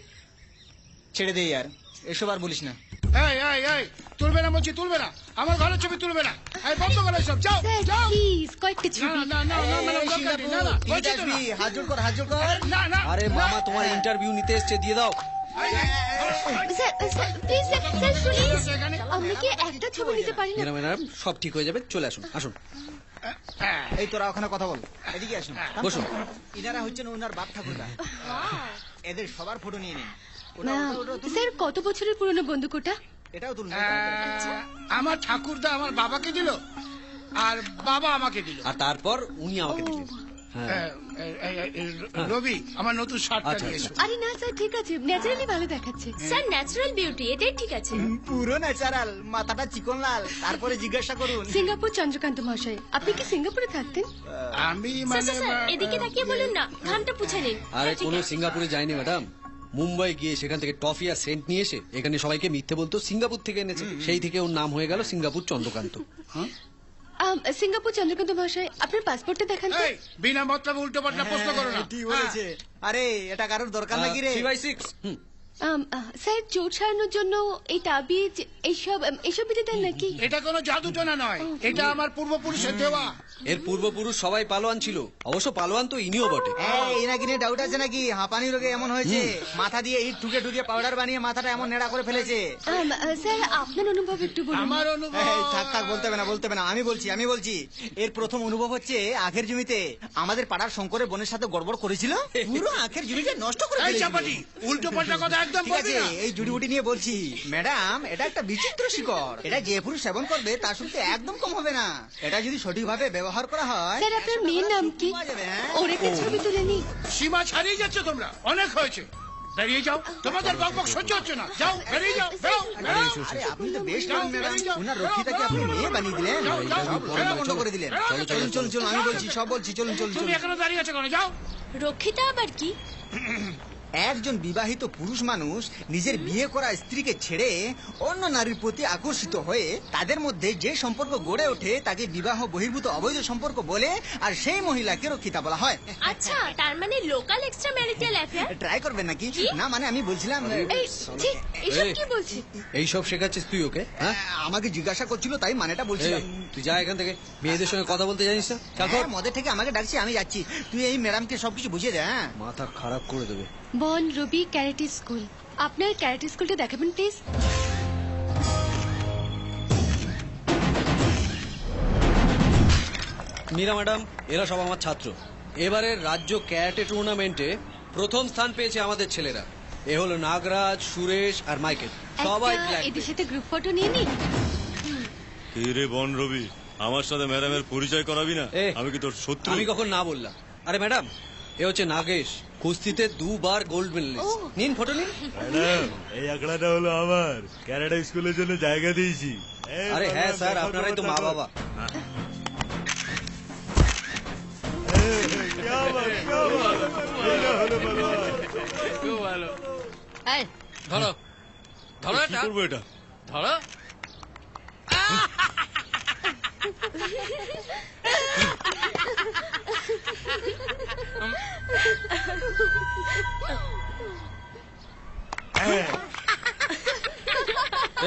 ছেড়ে দে ইয়ার, এসব আর বলিস না। তুলবে না বলছি, তুলবে না। আমার ঘরের ছবি তুলবে না। বন্ধ করে সব, যাও যাও। প্লিজ কয়েকটা ছবি। হাত জোড় কর, হাত জোড় কর। আরে মামা তোমার ইন্টারভিউ নিতে এসছে, দিয়ে দাও। আমরা কি একটা ছবি নিতে পারি না? ম্যাডাম সব ঠিক হয়ে যাবে, চলে আসুন। আসুন, এই তোরা ওখানে কথা বল, এদিকে আসুন। বসুন। ইনারা হচ্ছেন ওনার বাপ ঠাকুরদা। এদের সবার ফটো নিয়ে নিন। স্যার, কত বছরের পুরনো বন্দুক ওটা? এটাও তুলুন। আমার ঠাকুরদা আমার বাবাকে দিল আর বাবা আমাকে দিল, আর তারপর উনি আমাকে দিলেন। রবি আমার নতুন শার্টটা নিয়ে এসো। আরে না স্যার, ঠিক আছে, ন্যাচারালি ভালো দেখাচ্ছে। স্যার, ন্যাচারাল বিউটি, এটাই ঠিক আছে। পুরো ন্যাচারাল, মাথাটা চিকন লাল। তারপরে জিজ্ঞাসা করুন। সিঙ্গাপুর চন্দ্রকান্ত মহাশয়, আপনি কি সিঙ্গাপুরে থাকতেন? আমি মানে এদিকে তাকিয়ে বলুন না, ঘামটা পুছে নিন। আরে কোনো সিঙ্গাপুরে যায়নি ম্যাডাম, মুম্বাই গিয়ে সেখান থেকে টফি আর সেন্ট নিয়ে এসে এখানে সবাইকে মিথ্যে বলতো সিঙ্গাপুর থেকে এনেছে। সেই থেকে ওর নাম হয়ে গেল সিঙ্গাপুর চন্দ্রকান্ত। সিঙ্গাপুর চন্দ্রকান্ত মহাশয়, আপনার পাসপোর্টটা দেখান তো। বিনা মতলবে উল্টো পাল্টা প্রশ্ন করো না। ঠিক বলেছে। আরে এটা কারোর দরকার নাকি রে? 3/6। স্যার, চোট সারানোর জন্য এই তাবিজ এইসব বিধি দেন নাকি? এটা কোনো জাদু টোনা নয়, এটা আমার পূর্বপুরুষের দেওয়া। এর পূর্বপুরুষ সবাই পালোয়ান ছিল, অবশ্য পালোয়ান তো ইনিও বটে। এই নাকি নিয়ে ডাউট আছে নাকি? হাঁপানি রোগে এমন হয়েছে, মাথা দিয়ে ইট ঠুকে ঠুকে পাউডার বানিয়ে মাথাটা এমন নেড়া করে ফেলেছে। স্যার, আপনার অনুভব একটু বলুন। আমার অনুভব। থাক থাক, বলতে হবে না। আমি বলছি এর প্রথম অনুভব হচ্ছে আখের জমিতে আমাদের পাড়ার শঙ্করের বোনের সাথে গড়বড় করেছিল, পুরো আখের জমিটা নষ্ট করে ফেলেছিল। উল্টো পাল্টা কথা একদম বলবি না। এই জুড়িবুটি নিয়ে বলছি ম্যাডাম, এটা একটা বিচিত্র শিকড়। এটা যে পুরুষ সেবন করবে তার শুনতে একদম কম হবে না। এটা যদি সঠিকভাবে ব্যবহার করা হয়। স্যার, আপনার মেয়ের নাম কি? ওর একটা ছবি তুলে নি। সীমা ছাড়িয়ে যাচ্ছে তোমরা, অনেক হয়েছে। বেরিয়ে যাও, তোমাদের বকবক সহ্য হচ্ছে না। যাও, বেরিয়ে যাও। আরে আপনি তো বেশ ম্যাডাম, ওনার রক্ষিতাকে আপনি মেয়ে বানিয়ে দিলেন, বন্ধ করে দিলেন। চলুন, আমি বলছি, সব বলছি, চলুন। তুমি এখনো দাঁড়িয়ে আছো কেন? যাও। রক্ষিতা আবার কি? একজন বিবাহিত পুরুষ মানুষ নিজের বিয়ে করা স্ত্রীকে ছেড়ে অন্য নারীর প্রতি আকর্ষিত হয়ে তাদের মধ্যে যে সম্পর্ক গড়ে ওঠে তাকে বিবাহ বহির্ভূত অবৈধ সম্পর্ক বলে, আর সেই মহিলাকে রক্ষিতা বলা হয়। আচ্ছা, তার মানে local extra marital affair. Try করবেন নাকি? না মানে আমি বলছিলাম এইসব কি বলছিস? এইসব শেখাচ্ছিস তুই ওকে? আমাকে জিজ্ঞাসা করছিল তাই মানেটা বলছিলাম। তুই যা এখান থেকে, মেয়েদের সঙ্গে কথা বলতে জানিস না? মদের থেকে আমাকে ডাকছি, আমি যাচ্ছি। তুই এই ম্যাডামকে সবকিছু বুঝিয়ে দে। মাথা খারাপ করে দেবে। বন রবি ক্যারাটে স্কুল, আপনার ক্যারাটে স্কুলটা দেখাবেন প্লিজ। মীরা ম্যাডাম, এরা সব আমার ছাত্র। এবারের রাজ্য ক্যারাটে টুর্নামেন্টে প্রথম স্থান পেয়েছে আমাদের ছেলেরা। এ হলো নাগরাজ, সুরেশ আর মাইকেল, সবাই এদের সাথে গ্রুপ ফটো নিয়ে নি। রে বন রবি, আমার সাথে ম্যাডামের পরিচয় করাবি না? আমি কি তোর শত্রু? আমি কখন না বললাম? আরে ম্যাডাম, এ হচ্ছে নাগেশ, কুস্তিতে 2 বার গোল্ড মেডেলিস্ট। নিন ফটো নিন। ম্যাডাম, এই আঁকড়াটা হলো আমার, ক্যানাডা স্কুলের জন্য জায়গা দিয়েছি। আরে হ্যাঁ স্যার, আপনারাই তো মা বাবা। খুব ভালো। ধরো ধরো, এটা করবো এটা ধরো।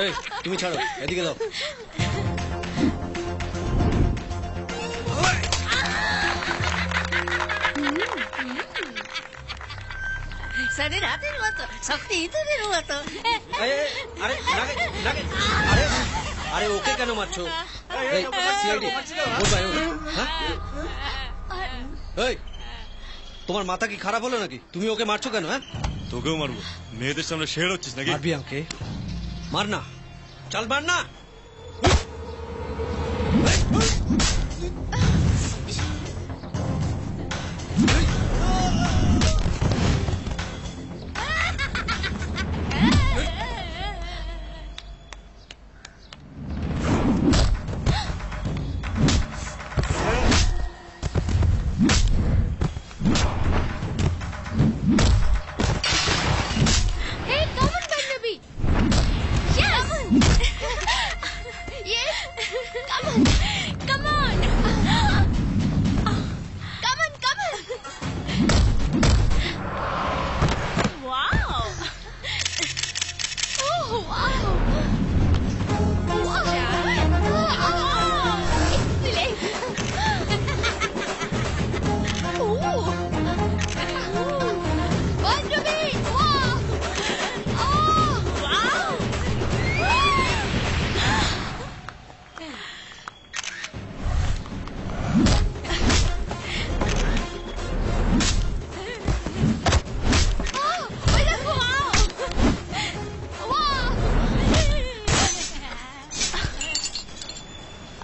এই, তুমি ছাড়ো, এদিকে দাও। স্যারের হাতের মতো শক্তি ইঁদুরের মতো। আরে আরে আরে ওকে কেন মারছো? এই সিআইডি ওর ভাই ও। হ্যাঁ এই, তোমার মাথা কি খারাপ হলো নাকি? তুমি ওকে মারছো কেন? হ্যাঁ, তোকেও মারবো। মেয়েদের সামনে শের হচ্ছিস নাকি? মারবি আমাকে? মার না, চল মার না। Hey, come on, Bandabi. Yes. Yes. Come on. Come on. Come on, come on. Wow. Oh, wow. Wow. Excellent. Oh. Bandabi. Wow. Oh, wow.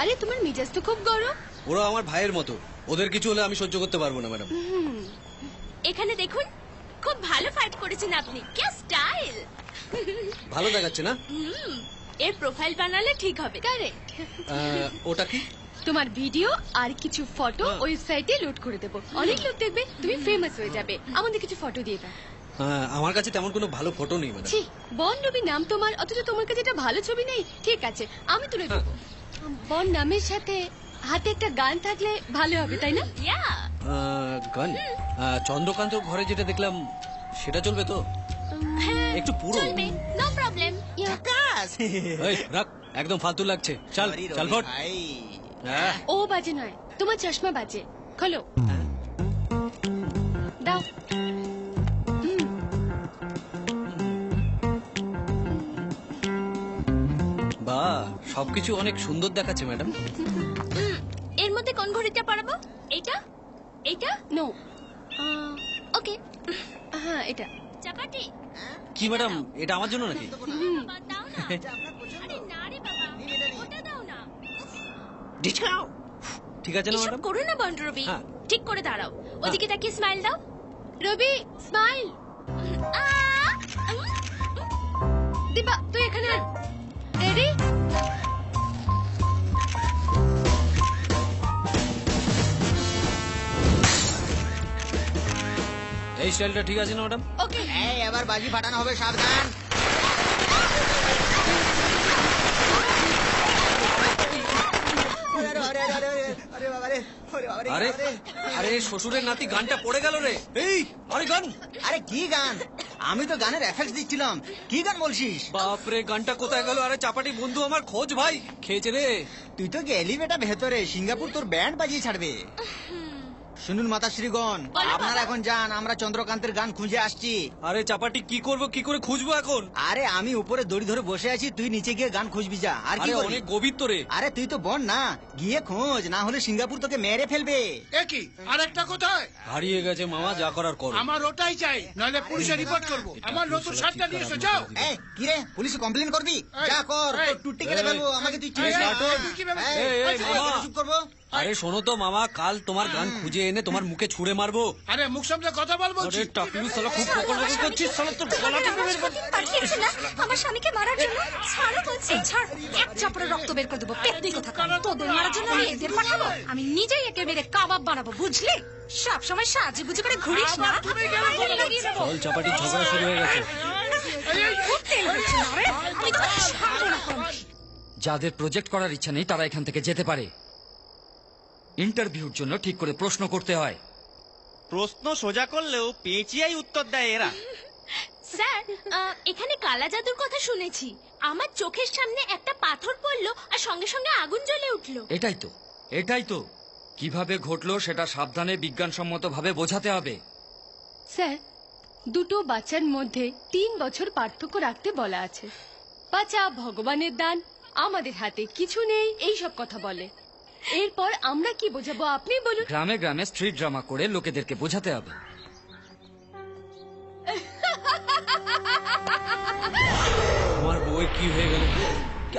আরে তোমার মেজাজ তো খুব গরম। ওরা আমার ভাইয়ের মতো, ওদের কিছু হলে আমি সহ্য করতে পারবো না ম্যাডাম। এখানে দেখুন, খুব ভালো ফাইট করেছেন আপনি। কি স্টাইল! ভালো দেখাচ্ছে না? এর প্রোফাইল বানালে ঠিক হবে। কারেক্ট। ওটা কি? তোমার ভিডিও আর কিছু ফটো ওয়েবসাইটে লোড করে দেবো। অনেক লোক দেখবে, তুমি ফেমাস হয়ে যাবে। আমাদের কিছু ফটো দিয়ে দাও। আমার কাছে তেমন কোনো ভালো ফটো নেই ম্যাডাম। ছি, বন রবি নাম তোমার, অথচ তোমার কাছে একটা ভালো ছবি নেই। ঠিক আছে, আমি তুলে দেবো। বন নামের সাথে হাতে একটা গান থাকলে ভালো হবে, তাই না? গান? চন্দ্রকান্তর ঘরে যেটা দেখলাম সেটা চলবে তো? একটু পুরো। No problem. এই রাখ, একদম ফালতু লাগছে। চল চল ফট। ও বাজে নয়, তোমার চশমা বাজে। খোলো, দাও। বাহ, সবকিছু অনেক সুন্দর দেখাচ্ছে ম্যাডাম। এর মধ্যে কোন ঘড়িটা পরাবো? এটা? এটা? নো। ওকে, হ্যাঁ এটা। চাপাটি? কি ম্যাডাম, এটা আমার জন্য নাকি? ঠিক আছে না ম্যাডাম? করো না বন রবি, ঠিক করে দাঁড়াও। ওদিকে তাকিয়ে স্মাইল দাও। রবি, স্মাইল। দিবা, তুই এখানে রেডি? এই স্টাইলটা ঠিক আছে না ম্যাডাম? ওকে। এই এবার বাজি ফাটানো হবে, সাবধান। আরে আরে শ্বশুরের নাতি গানটা পড়ে গেল রে। এই আরে গান! আরে কি গান? আমি তো গানের এফেক্টস দিচ্ছিলাম। কি গান বলছিস? বাপরে, গানটা কোথায় গেল? আরে চাপাটি বন্ধু আমার খোঁজ ভাই, খেয়েছে রে। তুই তো গেলি বেটা ভেতরে, সিঙ্গাপুর তোর ব্যান্ড বাজিয়ে ছাড়বে। শুনুন মাতাশ্রীগণ, আপনারা এখন যান, আমরা চন্দ্রকান্তের গান খুঁজে আসছি। আরে চাপাটি কি করব, কি করে খুঁজবো এখন? আরে আমি উপরে দড়ি ধরে বসে আছি, তুই নিচে গিয়ে গান খুঁজবি যা। আর কি আরে করবি? অনেক গভীর তো রে। আরে তুই তো বল না, গিয়ে খোঁজ, না হলে সিঙ্গাপুর তোকে মেরে ফেলবে। একই আরেকটা কোথায়? হারিয়ে গেছে মামা, যা করার করো। আমার ওটাই চাই, নইলে পুলিশে রিপোর্ট করবো। আমার নতুন শার্টটা নিয়ে এসো, যাও। এই কি রে, পুলিশে কমপ্লেন করবি? যা কর, এই, তোর টুটি কেটে ফেলবো। আমাকে তুই চিনিস না? তুই কি ভেবেছিস? এই, মামা। চুপ করবো। আরে শোনো তো মামা, কাল তোমার গান খুঁজে এনে তোমার মুখে ছুঁড়ে মারবো। আরে মুখ সামনে কথা বল বলছি। আরে টাকলু শালা খুব বকর বকর করছিস, শালা তোর গলা টিপে বের কর। পাঠিয়েছে না আমার স্বামীকে মারার জন্য। ছাড়ো বলছি, ছাড়। এক চাপড়ে রক্ত বের করে দেবো, পেতনি কথা। তোদের মারার জন্য আমি এদের পাঠাবো? আমি নিজেই একে মেরে কাবাব বানাবো, বুঝলি? সব সময় সাজি বুঝি করে ঘুরিস না। চল চাপাটি, ঝগড়া শুরু হয়ে গেছে। খুব তেল হচ্ছে না রে, আমি তোকে ছাড়বো না কোন। যাদের প্রজেক্ট করার ইচ্ছা নেই তারা এখান থেকে যেতে পারে। ইন্টারভিউর জন্য ঠিক করে প্রশ্ন করতে হয়। প্রশ্ন সোজা করলেও পেঁচিয়াই উত্তর দেয় এরা। স্যার, এখানে কালা জাদুর কথা শুনেছি। আমার চোখের সামনে একটা পাথর পড়লো আর সঙ্গে সঙ্গে আগুন জ্বলে উঠলো। এটাই তো কিভাবে ঘটলো সেটা সাবধানে বিজ্ঞানসম্মতভাবে বোঝাতে হবে। স্যার, দুটো বাচ্চার মধ্যে 3 বছর পার্থক্য রাখতে বলা আছে। বাচ্চা ভগবানের দান, আমাদের হাতে কিছু নেই, এই সব কথা বলে। এরপর আমরা কি বোঝাবো আপনি বলুন। গ্রামে গ্রামে স্ট্রিট ড্রামা করে লোকেদেরকে বোঝাতে হবে। আমার বউয়ের কি হয়ে গেল?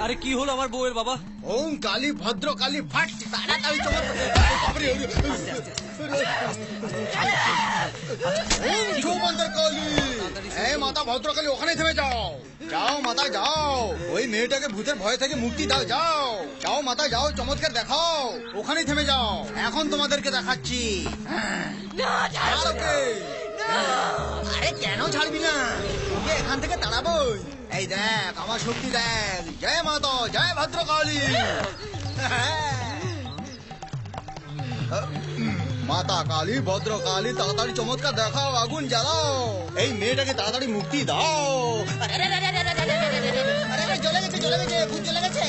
আরে কি হলো আমার বউয়ের বাবা? ওম কালী ভদ্র কালী ফাট, তাড়াতাড়ি চমৎ। ওম চৌবন্দর কালী, এই মাতা ভদ্রকালী, ওখানে থেমে যাও। যাও মাতা যাও, ওই মেয়েটাকে ভূতের ভয় থেকে মুক্তি দাও। যাও যাও মাতা যাও, চমৎকার দেখাও। ওখানেই থেমে যাও, এখন তোমাদেরকে দেখাচ্ছি। আরে কেন ছাড়বি না? ওকে এখান থেকে তাড়াবোই। এই দেখ আমার শক্তি দেখ। জয় মাতা, জয় ভদ্রকালী। মাতা কালী, ভদ্রকালী, তাড়াতাড়ি চমৎকার দেখাও, আগুন জ্বালাও, এই মেয়েটাকে তাড়াতাড়ি মুক্তি দাও। আরে জ্বলে গেছে, জ্বলে গেছে, ভূত জ্বলে গেছে।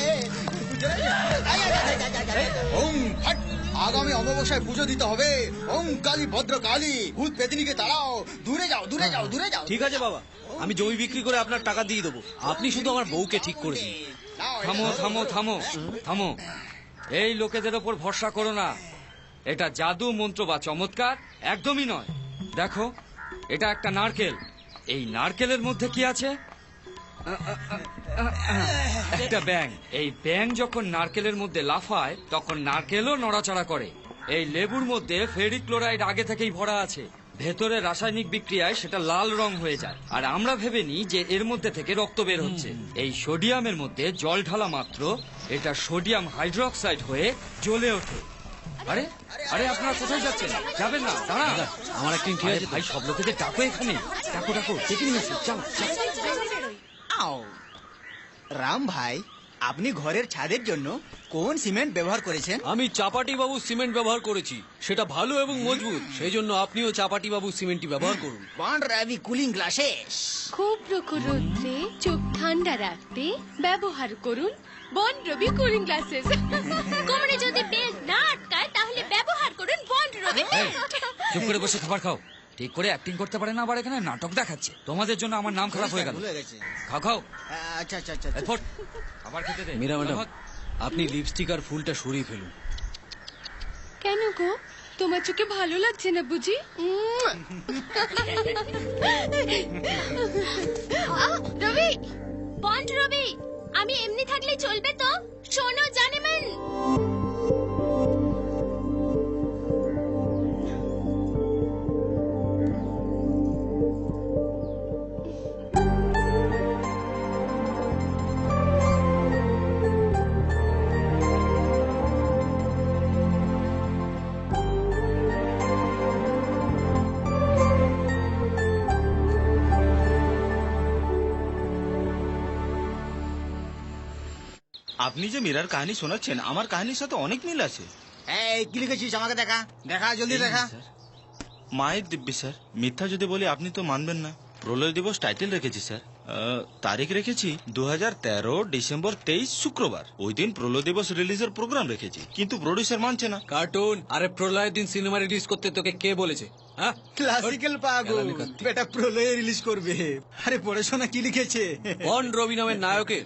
ওম ফট, আগামী অমাবস্যায় পুজো দিতে হবে। ওম কালী ভদ্রকালী, ভূত পেতনিকে তাড়াও। দূরে যাও, দূরে যাও, দূরে যাও। ঠিক আছে বাবা, আমি জমি বিক্রি করে আপনার টাকা দিয়ে দেবো। আপনি শুধু আমার বউকে ঠিক করে দিন। থামো থামো থামো থামো, এই লোকেদের ওপর ভরসা করো না। এটা জাদু মন্ত্র বা চমৎকার একদমই নয়। দেখো, এটা একটা নারকেল। এই নারকেলের মধ্যে কি আছে? একটা ব্যাঙ। এই ব্যাঙ যখন নারকেলের মধ্যে লাফায় তখন নারকেলও নড়াচড়া করে। এই লেবুর মধ্যে ফেরিক ক্লোরাইড আগে থেকেই ভরা আছে। ভেতরে রাসায়নিক বিক্রিয়ায় সেটা লাল রং হয়ে যায়, আর আমরা ভেবে নিই যে এর মধ্যে থেকে রক্ত বের হচ্ছে। এই সোডিয়ামের মধ্যে জল ঢালা মাত্র এটা সোডিয়াম হাইড্রোক্সাইড হয়ে জ্বলে ওঠে। আরে আরে আপনারা কোথায় যাচ্ছেন? যাবেন না, দাঁড়া। আমার একদিন ঠিক আছে ভাই, সব লোকেদের ডাকো এখানে, ডাকো ডাকো, ডেকে নিয়ে আসো, চলো। রাম ভাই, আপনি ঘরের ছাদের জন্য কোন সিমেন্ট ব্যবহার করেছেন? আমি চাপাটি বাবু সিমেন্ট ব্যবহার করেছি, সেটা ভালো এবং মজবুত। সেই জন্য আপনিও চাপাটি বাবু সিমেন্টই ব্যবহার করুন। বন্ড রাবি কুলিং গ্লাসেস। খুব প্রখর রৌদ্রে চোখ ঠান্ডা রাখতে ব্যবহার করুন বন্ড রবি কুলিং গ্লাসেস। কোমরে যদি বেল না আটকায় তাহলে ব্যবহার করুন বন্ড রবি। চুপ করে বসে খাবার খাও। ঠিক করে অ্যাক্টিং করতে পারে না, আবার এখানে নাটক দেখাচ্ছে। তোমাদের জন্য আমার নাম খারাপ হয়ে গেল। খাও খাও। আচ্ছা আচ্ছা আচ্ছা, খাবার খেতে দে। মীরা ম্যাডাম, আপনি লিপস্টিক আর ফুলটা সরিয়ে ফেলুন। কেন গো, তোমার চোখে ভালো লাগছে না বুঝি? রবি, বন্ড রবি, আমি এমনি থাকলে চলবে তো? শোনো জানেমান, আপনি যে মীরার কাহিনী শোনাচ্ছেন, আমার কাহিনীর সাথে অনেক মিল আছে। এই কি লিখেছিস আমাকে দেখা, দেখা জলদি দেখা। মায়ের দিব্যি স্যার, মিথ্যা যদি বলি আপনি তো মানবেন না। প্রলয় দিবস টাইটেল রেখেছি স্যার। তারিখ রেখেছি 2013 ডিসেম্বর 23 শুক্রবার। ওই দিন প্রলয় দিবস রিলিজের প্রোগ্রাম রেখেছি, কিন্তু প্রডিউসার মানছে না। কার্টুন, আরে প্রলয়ের দিন সিনেমা রিলিজ করতে তোকে কে বলেছে? হ্যাঁ, ক্লাসিক্যাল পাগল বেটা প্রলয়ে রিলিজ করবে। আরে পড়াশোনা কি লিখেছে? বন রবি নামের নায়কের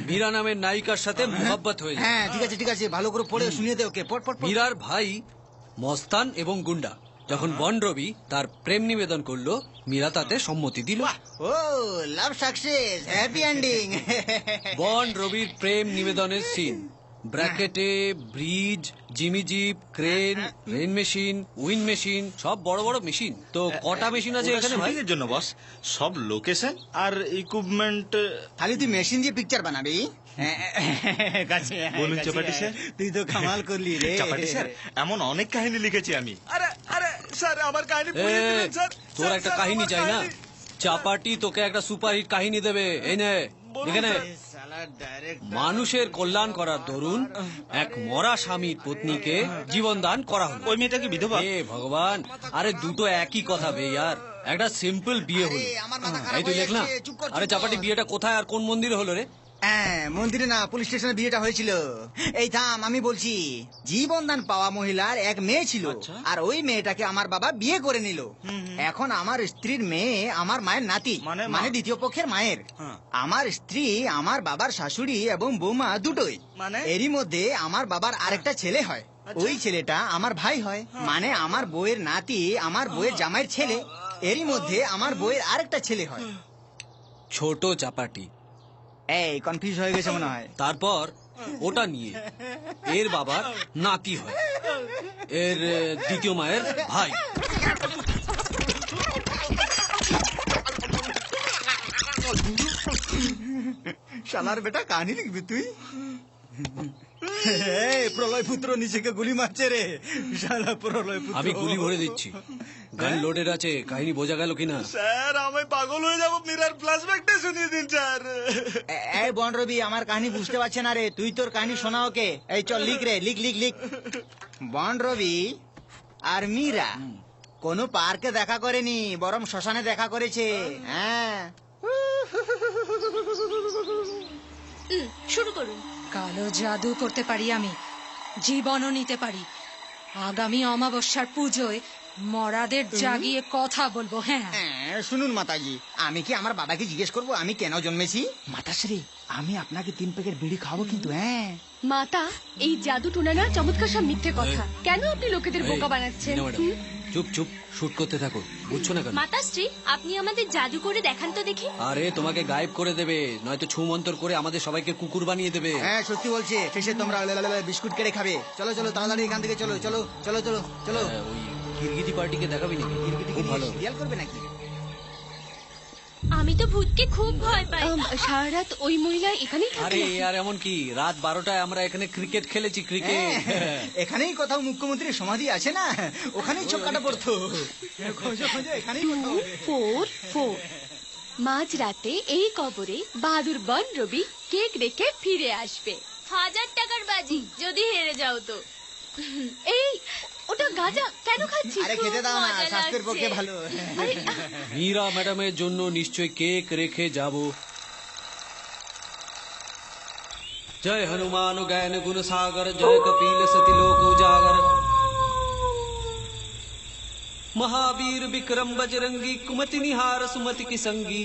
মীরা নামের নায়িকার সাথে মোহাব্বত হয়ে যায়। হ্যাঁ ঠিক আছে ভালো করে পড়ে শুনিয়ে দে ওকে। পড় পড় পড়। মীরার ভাই মস্তান এবং গুন্ডা যখন বন রবি তার প্রেম নিবেদন করলো, মীরা তাতে সম্মতি দিল। ও লাভ সাকসেস, হ্যাপি এন্ডিং। বন রবির প্রেম নিবেদনের সিন, ব্র্যাকেটে bridge, Jimmy jib, crane, rain machine, wind machine, সব বড় বড় মেশিন। তো কটা মেশিন আছে এখানে ভাই? শুটিংয়ের জন্য বস, সব লোকেশন আর ইকুইপমেন্ট। খালি তুই মেশিন দিয়ে পিকচার বানাবি? বলুন চাপাটি স্যার, তুই তো কামাল করলি রে। চাপাটি স্যার, এমন অনেক কাহিনী লিখেছি আমি। আরে আরে স্যার, আমার কাহিনী পড়িয়ে দিলেন স্যার। তোর একটা কাহিনী চাই না? চাপাটি তোকে একটা সুপারহিট কাহিনী দেবে। এই নে, এখানে মানুষের কল্যাণ করার দরুন এক মরা স্বামীর পত্নীকে জীবন দান করা হলো। ওই মেয়েটাকে বিধবা? এ ভগবান, আরে দুটো একই কথা বে ইয়ার। একটা সিম্পল বিয়ে হলো। এই তুই লেখ না। আরে চাপাটি, বিয়েটা কোথায় আর কোন মন্দিরে হলো রে? মন্দিরে না, পুলিশ স্টেশনে বিয়েটা হয়েছিল। এই থাম, আমি বলছি। জীবনদান পাওয়া মহিলার এক মেয়ে ছিল, আর ওই মেয়েটাকে আমার বাবা বিয়ে করে নিল। এখন আমার স্ত্রীর মেয়ে আমার মায়ের নাতি, মানে দ্বিতীয় পক্ষের মায়ের। আমার স্ত্রী আমার বাবার শাশুড়ি এবং বৌমা দুটোই। এরই মধ্যে আমার বাবার আরেকটা ছেলে হয়। ওই ছেলেটা আমার ভাই হয়, মানে আমার বউয়ের নাতি আমার বউয়ের জামাইয়ের ছেলে। এরই মধ্যে আমার বউয়ের আরেকটা ছেলে হয়। ছোট চাপাটি, এই কনফিউজ হয়ে গেছে মনে হয়। তারপর ওটা নিয়ে এর বাবার নাতি হয়, এর দ্বিতীয় মায়ের ভাই। শালার বেটা কাহিনী লিখবি তুই? প্রলয় পুত্র নিজেকে গুলি মারছে রে, শালা প্রলয় পুত্র। আমি গুলি ভরে দিচ্ছি, গান লোডেড আছে। কাহিনী বোঝা গেল কিনা? স্যার, আমি পাগল হয়ে যাবো। মীরার ফ্ল্যাশব্যাকটা শুনিয়ে দিন স্যার। এই বন রবি, আমার কাহিনী বুঝতে পারছে না রে। তুই তোর কাহিনী শোনা ওকে। এই চল লিখ রে, লিখ লিখ লিখ। বন রবি আর মীরা কোনো পার্কে দেখা করেনি, বরং শ্মশানে দেখা করেছে। হ্যাঁ, শুরু করুন। কালো জাদু করতে পারি আমি, জীবনও নিতে পারি। আগামী অমাবস্যার পুজোয় মরাদের জাগিয়ে কথা বলবো। হ্যাঁ, শুনুন মাতাজি, আমি কি আমার বাবাকে জিজ্ঞেস করবো আমি কেন জন্মেছি? মাতাশ্রী, আমি আপনাকে 3 প্যাকেট বিড়ি খাবো কিন্তু। হ্যাঁ মাতা, এই জাদু টুনা না চমৎকার সব মিথ্যে কথা। কেন আপনি লোকেদের বোকা বানাচ্ছেন? চুপ চুপ, শুট করতে থাকো। বুঝছো না কেন? মাতাশ্রী, আপনি আমাদের জাদু করে দেখান তো দেখি। আরে তোমাকে গায়েব করে দেবে, নয়তো ছুমন্তর করে আমাদের সবাইকে কুকুর বানিয়ে দেবে। হ্যাঁ সত্যি বলছে। শেষে তোমরা বিস্কুট কেটে খাবে। চলো চলো তাড়াতাড়ি এখান থেকে চলো চলো চলো চলো চলো। ওই গিরগিটি পার্টিকে দেখাবি নাকি? খুব ভালো। সিরিয়াল করবে নাকি? আমি তো ভূতকে খুব ভয় পাই। সারা রাত ওই মহিলা এখানেই থাকে। আরে আর এমন কি, রাত 12টায় আমরা এখানে ক্রিকেট খেলেছি। ক্রিকেট এখানেই কোথাও মুখ্যমন্ত্রীর সমাধি আছে না, ওখানেই ছক্কাটা পড়তো। এখানেই 4-4 মাঝ রাতে এই কবরে বাহাদুর বন রবি কেক রেখে ফিরে আসবে। 1000 টাকার বাজি, যদি হেরে যাও তো। এই ওটা গাঁজা কেন খাচ্ছিস? আরে খেতে দাও না, স্বাস্থ্যের পক্ষে ভালো। মীরা ম্যাডামের জন্য নিশ্চয় কেক রেখে যাব। জয় হনুমান জ্ঞান গুণ সাগর, জয় কপিল সতি লোক উজাগর, মহাবীর বিক্রম বজরঙ্গী, কুমতি নিহার সুমতি কি সঙ্গী।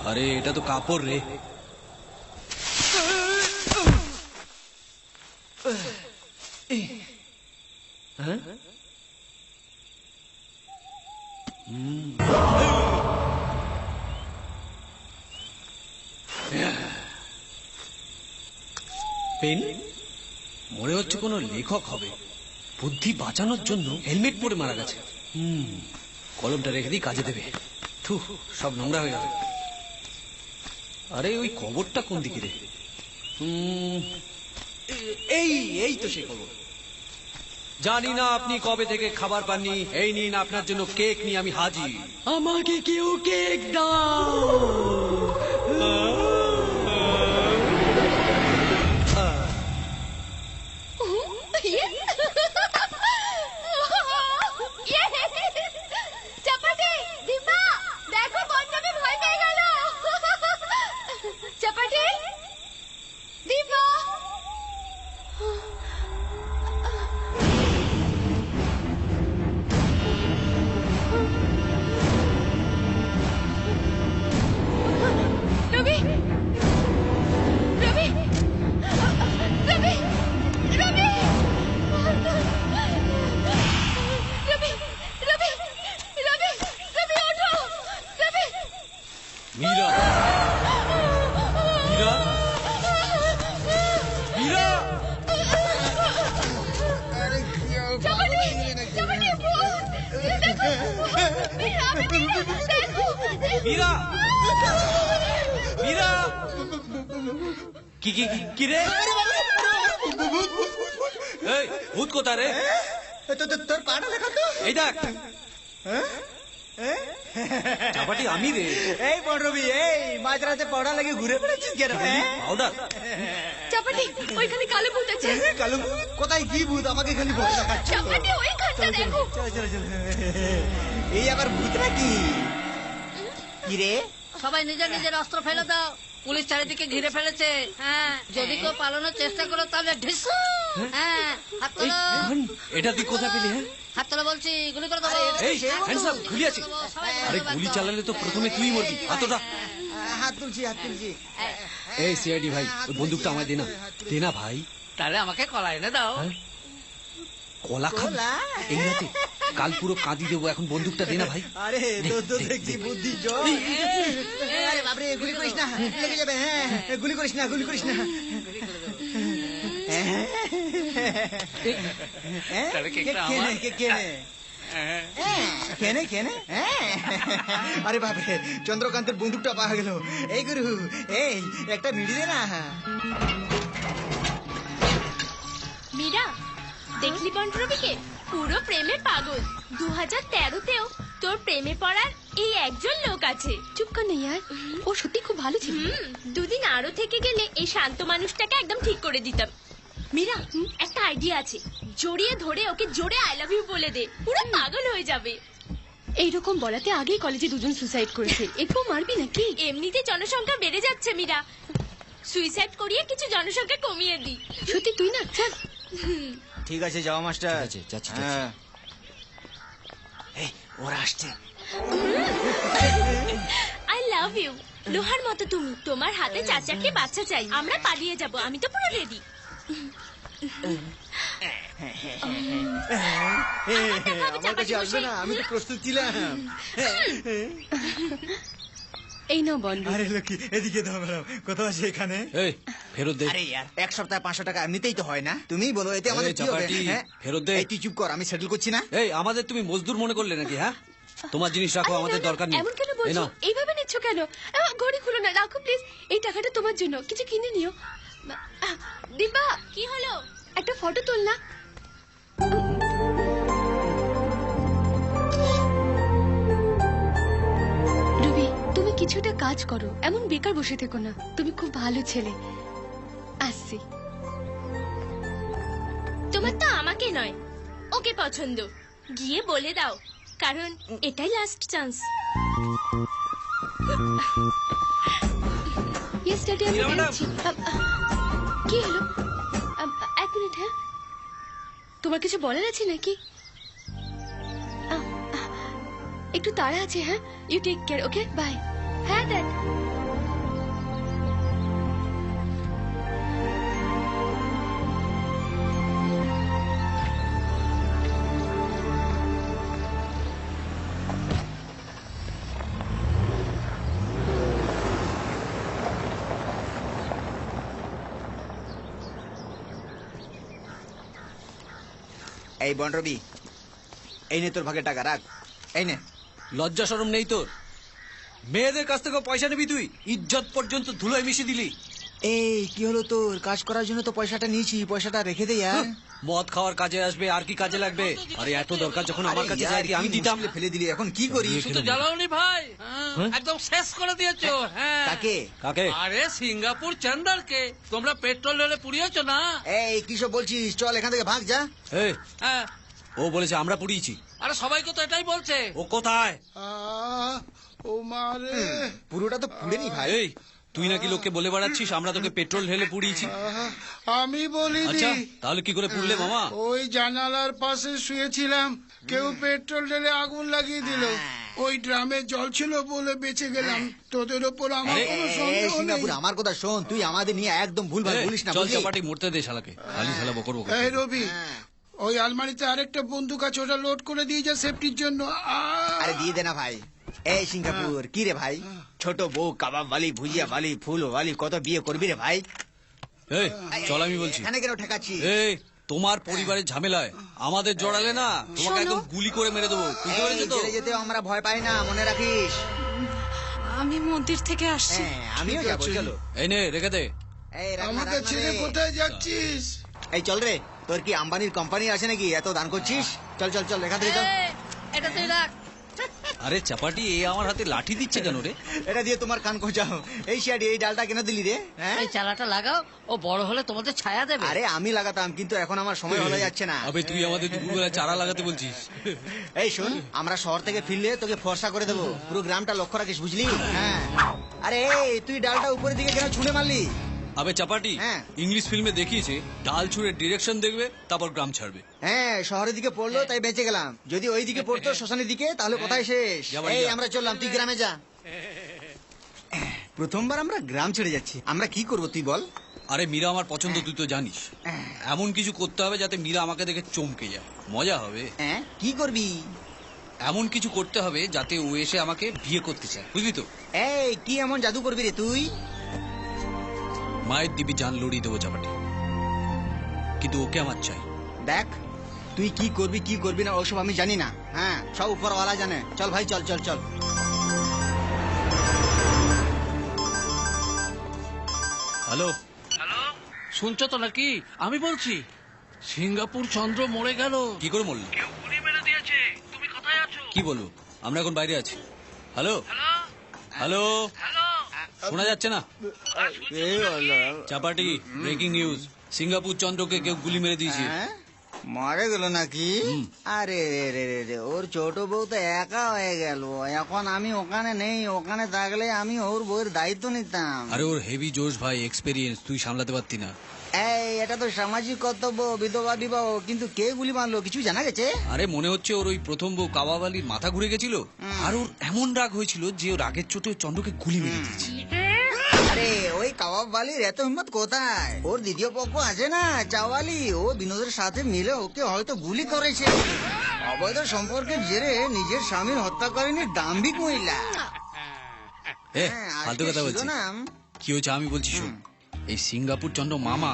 আরে এটা তো কাপড় রে। হ্যাঁ, পেন মনে হচ্ছে কোনো লেখক হবে, বুদ্ধি বাঁচানোর জন্য হেলমেট পরে মারা গেছে। কলমটা রেখে দিই, কাজে দেবে। থু, সব নোংরা হয়ে যাবে। আরে ওই কবরটা কোন দিকে রে? এই তো সেই খবর। জানি না আপনি কবে থেকে খাবার পাননি, এই নিন আপনার জন্য কেক নিয়ে আমি হাজির। আমাকে কেউ কেক দাও। মীরা মীরা মীরা মীরা কি কি কি রে এই ভূত কোথা রে তোর পাটা দেখা তো এই দেখ চাপাটি আমি রে এই পড়রবি এই মাঝরাতে পড়া লাগে ঘুরে বেড়াচ্ছিস কেন পাউডার চাপাটি ওইখানে কালো ভূত আছে। কালো ভূত? কোথায় কি ভূত আমাকে খালি ভয় দেখাচ্ছে। চাপাটি ওই ঘরটা দেখো। চল এই আবার ভূত নাকি কি রে? সবাই নিজের নিজের অস্ত্র ফেলে দাও, পুলিশ চারিদিকে ঘিরে ফেলেছে। হ্যাঁ, যদি কেউ পালানোর চেষ্টা করো তাহলে ঢিস। হ্যাঁ, হাত তোলো। এটা তুই কোথায় পেলি? হ্যাঁ হাত তোলো বলছি, গুলি করে দেবো। এই হ্যান্ডস আপ, গুলি আছে। আরে গুলি চালালে তো প্রথমে তুই মরবি। হাতটা হাত তুলছি হাত তুলছি। এই সিআইডি ভাই, ওই বন্দুকটা আমায় দে না, দে না ভাই। তাহলে আমাকে কলা এনে দাও। কলা খাবি এই রাতে? কাল পুরো কাঁদি দেবো, এখন বন্দুকটা দে না ভাই। আরে তোর তো দেখছি বুদ্ধি জোর। আরে বাপরে, গুলি করিস না, লেগে যাবে। হ্যাঁ, গুলি করিস না, গুলি করিস না। কেনে কেনে? আরে বাপরে, চন্দ্রকান্তের বন্দুকটা পাওয়া গেল। এই গুরু, এই একটা বিড়ি দে না। মীরা, দেখলি বন্টরবিকে? পুরো প্রেমে পাগল। 2013তেও তোর প্রেমে পড়ার এই একজন লোক আছে। চুপ কর না ইয়ার, ও সত্যি খুব ভালো ছিল। দুদিন আরো থেকে গেলে এই শান্ত মানুষটাকে একদম ঠিক করে দিতাম। মীরা, একটা আইডিয়া আছে, জড়িয়ে ধরে ওকে জোরে আই লাভ ইউ বলে দে, পুরো পাগল হয়ে যাবে। এইরকম বলাতে আগেই কলেজে দুজন সুসাইড করেছে, একটু মারবি নাকি? এমনিতে জনসংখ্যা বেড়ে যাচ্ছে মীরা, সুইসাইড করিয়ে কিছু জনসংখ্যা কমিয়ে দি। সত্যি তুই না? চল। ঠিক আছে, যাও মাস্টার। যাচ্ছি। ওরা আসছে। I love you. লোহার মতো তুমি, তোমার হাতে চাচাকে বাচ্চা চাই। আমরা পালিয়ে যাব, আমি তো পুরো রেডি। আমার কাছে আসবে না, আমি তো প্রস্তুত ছিলাম। এই নাও বন্ধু। আরে লক্ষ্মী, এদিকে দাও ম্যাডাম। কোথাও আছে এখানে? এই ফেরত দে। আরে ইয়ার, এক সপ্তাহে 500 টাকা এমনিতেই তো হয় না? তুমি বলো এতে আমাদের কি হবে? হ্যাঁ, ফেরত দে। এই তুই চুপ কর, আমি সেটেল করছি না। এই আমাদের তুমি মজদুর মনে করলে নাকি? হ্যাঁ, তোমার জিনিস রাখো, আমাদের দরকার নেই। এমন কেন বলছো? এইভাবে নিচ্ছ কেন? ঘড়ি খুলো না, রাখো প্লিজ। এই টাকাটা তোমার জন্য, কিছু কিনে নিও। দিবা, কি হলো? একটা ফটো তোল না। রুবি, তুমি কিছুটা কাজ করো, এমন বেকার বসে থেকো না। তুমি খুব ভালো ছেলে। আসছি। তোমার তো আমাকে নয়, ওকে পছন্দ। গিয়ে বলে দাও, কারণ এটাই লাস্ট চান্স। ইয়েস্টারডে আমি পেয়েছি। কি হলো? এক মিনিট। হ্যাঁ, তোমার কিছু বলার আছে নাকি? একটু তাড়া আছে। হ্যাঁ, you take care. Okay, bye. হ্যাঁ দ্যাট। এই বনরবি, এই নে তোর ভাগে টাকা, রাখ। এই নে। লজ্জা শরম নেই তোর? মেয়েদের কাছ থেকে পয়সা নিবি তুই? ইজ্জত পর্যন্ত ধুলোয় মিশিয়ে দিলি। এই কি হলো তোর? কাজ করার জন্য তো পয়সাটা নিয়েছি, পয়সাটা রেখে দে। মদ খাওয়ার কাজে আসবে, আর কি কাজে লাগবে? আরে এত দরকার যখন আমার কাছে চাইতি, আমি দিতাম। ফেলে দিলি, এখন কি করি? শুধু জ্বালাওনি ভাই, একদম শেষ করে দিয়েছো। হ্যাঁ, কাকে? কাকে? আরে সিঙ্গাপুর চন্দরকে তোমরা পেট্রোল ঢেলে পুড়িয়েছো না? এই কিসব বলছিস? চল এখান থেকে ভাগ যা। হ্যাঁ, ও বলেছে আমরা পুড়িয়েছি। আরে সবাইকে তো এটাই বলছে। ও কোথায়? ও মারে, পুরোটা তো পুড়েনি ভাই। এই তুই নাকি লোককে বলে বেড়াচ্ছিস আমরা তোকে পেট্রোল ঢেলে পুড়িয়েছি? আমি বলিনি। আচ্ছা, তাহলে কি করে পুড়লে মামা? ওই জানালার পাশে শুয়েছিলাম, কেউ পেট্রোল ঢেলে আগুন লাগিয়ে দিল। ওই ড্রামে জল ছিল বলে বেঁচে গেলাম। তোদের ওপর আমার কোনো সন্দেহ নেই। আমার কথা শোন, তুই আমাদের নিয়ে একদম ভুলভাল বলিস না। চল চাপাটি মরতে দে শালাকে, খালি শালা বকর বকর। এই রবি, ওই আলমারিতে আরেকটা বন্দুক আছে, ওটা লোড করে দিয়ে যা সেফটির জন্য। আরে দিয়ে দে না ভাই। এই সিঙ্গাপুর কি রে ভাই, ছোট বউ, কাবাব বালি, ভুজিয়া বালি, ফুল বালি, কত বিয়ে করবি রে ভাই? এই চল, আমি বলছি। এখানে কেন ঠেকাচ্ছি? এই তোমার পরিবারের ঝামেলায় আমাদের জড়ালে না, তোমাকে একদম গুলি করে মেরে দেবো, বুঝতে পেরেছো তো? জেলে যেতে আমরা ভয় পাই না, মনে রাখিস। আমি মন্দির থেকে আসছি। আমিও যাবো, চলো। এই নে, রেখে দে। আমাকে ছেড়ে কোথায় যাচ্ছিস? এই চল রে, তোর কি আম্বানির কোম্পানি আছে নাকি এত দান করছিস? চল চল চল, এখান থেকে চল। এটা তুই রাখ। আরে চাপাটি, এ আমার হাতে লাঠি দিচ্ছে কেন রে? এটা দিয়ে তোমার কান খোঁচাও। এই শিয়াডি, এই ডালটা কেন দিলি রে? এই চালাটা লাগাও, ও বড় হলে তোমাদের ছায়া দেবে। আরে আমি লাগাতাম, কিন্তু এখন আমার সময় হলে যাচ্ছে না। আবে তুই আমাদের দুপুরবেলা চারা লাগাতে বলছিস? এই শোন, আমরা শহর থেকে ফিরলে তোকে ফর্সা করে দেবো, পুরো গ্রামটা লক্ষ্য রাখিস, বুঝলি? হ্যাঁ। আরে এই, তুই ডালটা উপরের দিকে কেন ছুঁড়ে মারলি? আবে চাপাটি, ইংলিশ ফিল্মে দেখিয়েছে ডাল ছুঁড়ে ডিরেকশন দেখবে, তারপর গ্রাম ছাড়বে। হ্যাঁ, শহরের দিকে পড়লো তাই বেঁচে গেলাম। যদি ওই দিকে পড়তো শ্মশানের দিকে, তাহলে কোথায় শেষ? এই আমরা চললাম, তুই গ্রামে যা। প্রথমবার আমরা গ্রাম ছেড়ে যাচ্ছি, আমরা কি করব তুই বল? আরে মীরা আমার পছন্দ, তুই তো জানিস। এমন কিছু করতে হবে যাতে মীরা আমাকে দেখে চমকে যায়, মজা হবে। কি করবি? এমন কিছু করতে হবে যাতে ও এসে আমাকে বিয়ে করতে চায়, বুঝলি তো? এই কি এমন জাদু করবি রে তুই? মায়ের দিবি জান লড়িয়ে দেবো চাপাটি, কিন্তু ওকে আমার চাই। দেখ, তুই কি করবি কি করবি না ওসব আমি জানি না। হ্যাঁ, সব উপরওয়ালা জানে। চল ভাই, চল চল চল। হ্যালো হ্যালো, শুনছো তো নাকি? আমি বলছি সিঙ্গাপুর চন্দ্র মরে গেল। কি করে মরলো? কেউ গুলি মেরে দিয়েছে। তুমি কোথায় আছো? কি বলো? আমরা এখন বাইরে আছি। হ্যালো হ্যালো, শোনা যাচ্ছে না? চাপাটি, ব্রেকিং নিউজ, সিঙ্গাপুর চন্দ্রকে কেউ গুলি মেরে দিয়েছে। মারা গেল নাকি? আরে রে রে রে রে, ওর ছোট বউ তো একা হয়ে গেল। এখন আমি ওখানে নেই, ওখানে থাকলে আমি ওর বউয়ের দায়িত্ব নিতাম। আরে ওর হেভি জোশ ভাই, এক্সপেরিয়েন্স, তুই সামলাতে পারতি না। এই, এটা তো সামাজিক কর্তব্য, বিধবা বিবাহ, কিন্তু কে গুলি মারলো কিছু জানা গেছে? আরে মনে হচ্ছে ওর ওই প্রথম বউ কাবাব আলীর মাথা ঘুরে গেছিল, আর ওর এমন রাগ হয়েছিল যে ওর রাগের চোটে চন্দ্রকে গুলি মেরে দিয়েছে। আরে ওই কাবাব বালির এত হিম্মত কোথায়? ওর দ্বিতীয় পক্ষ আছে না, চাওয়ালি, ও বিনোদের সাথে মিলে ওকে হয়তো গুলি করেছে। অবৈধ সম্পর্কের জেরে নিজের স্বামীর হত্যা করেনি দাম্ভিক মহিলা। ফালতু কথা বলছি, কি হয়েছে আমি বলছি শোন। এই সিঙ্গাপুর চন্দ্র মামা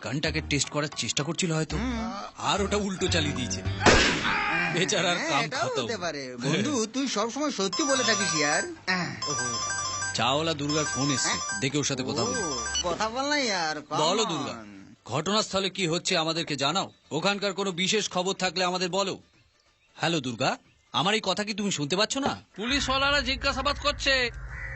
গানটাকে টেস্ট করার চেষ্টা করছিল হয়তো, আর ওটা উল্টো চালিয়ে দিয়েছে। বেচারার কাম খতম। হতে পারে বন্ধু, তুই সবসময় সত্যি বলে থাকিস ইয়ার। চাওলা দুর্গার ফোন এসছে, দেখে ওর সাথে কথা বলি। কথা বল না ইয়ার। বলো দুর্গা, ঘটনাস্থলে কি হচ্ছে আমাদেরকে জানাও। ওখানকার কোনো বিশেষ খবর থাকলে আমাদের বলো। হ্যালো দুর্গা, আমার এই কথা কি তুমি শুনতে পাচ্ছ না? পুলিশওয়ালারা জিজ্ঞাসাবাদ করছে,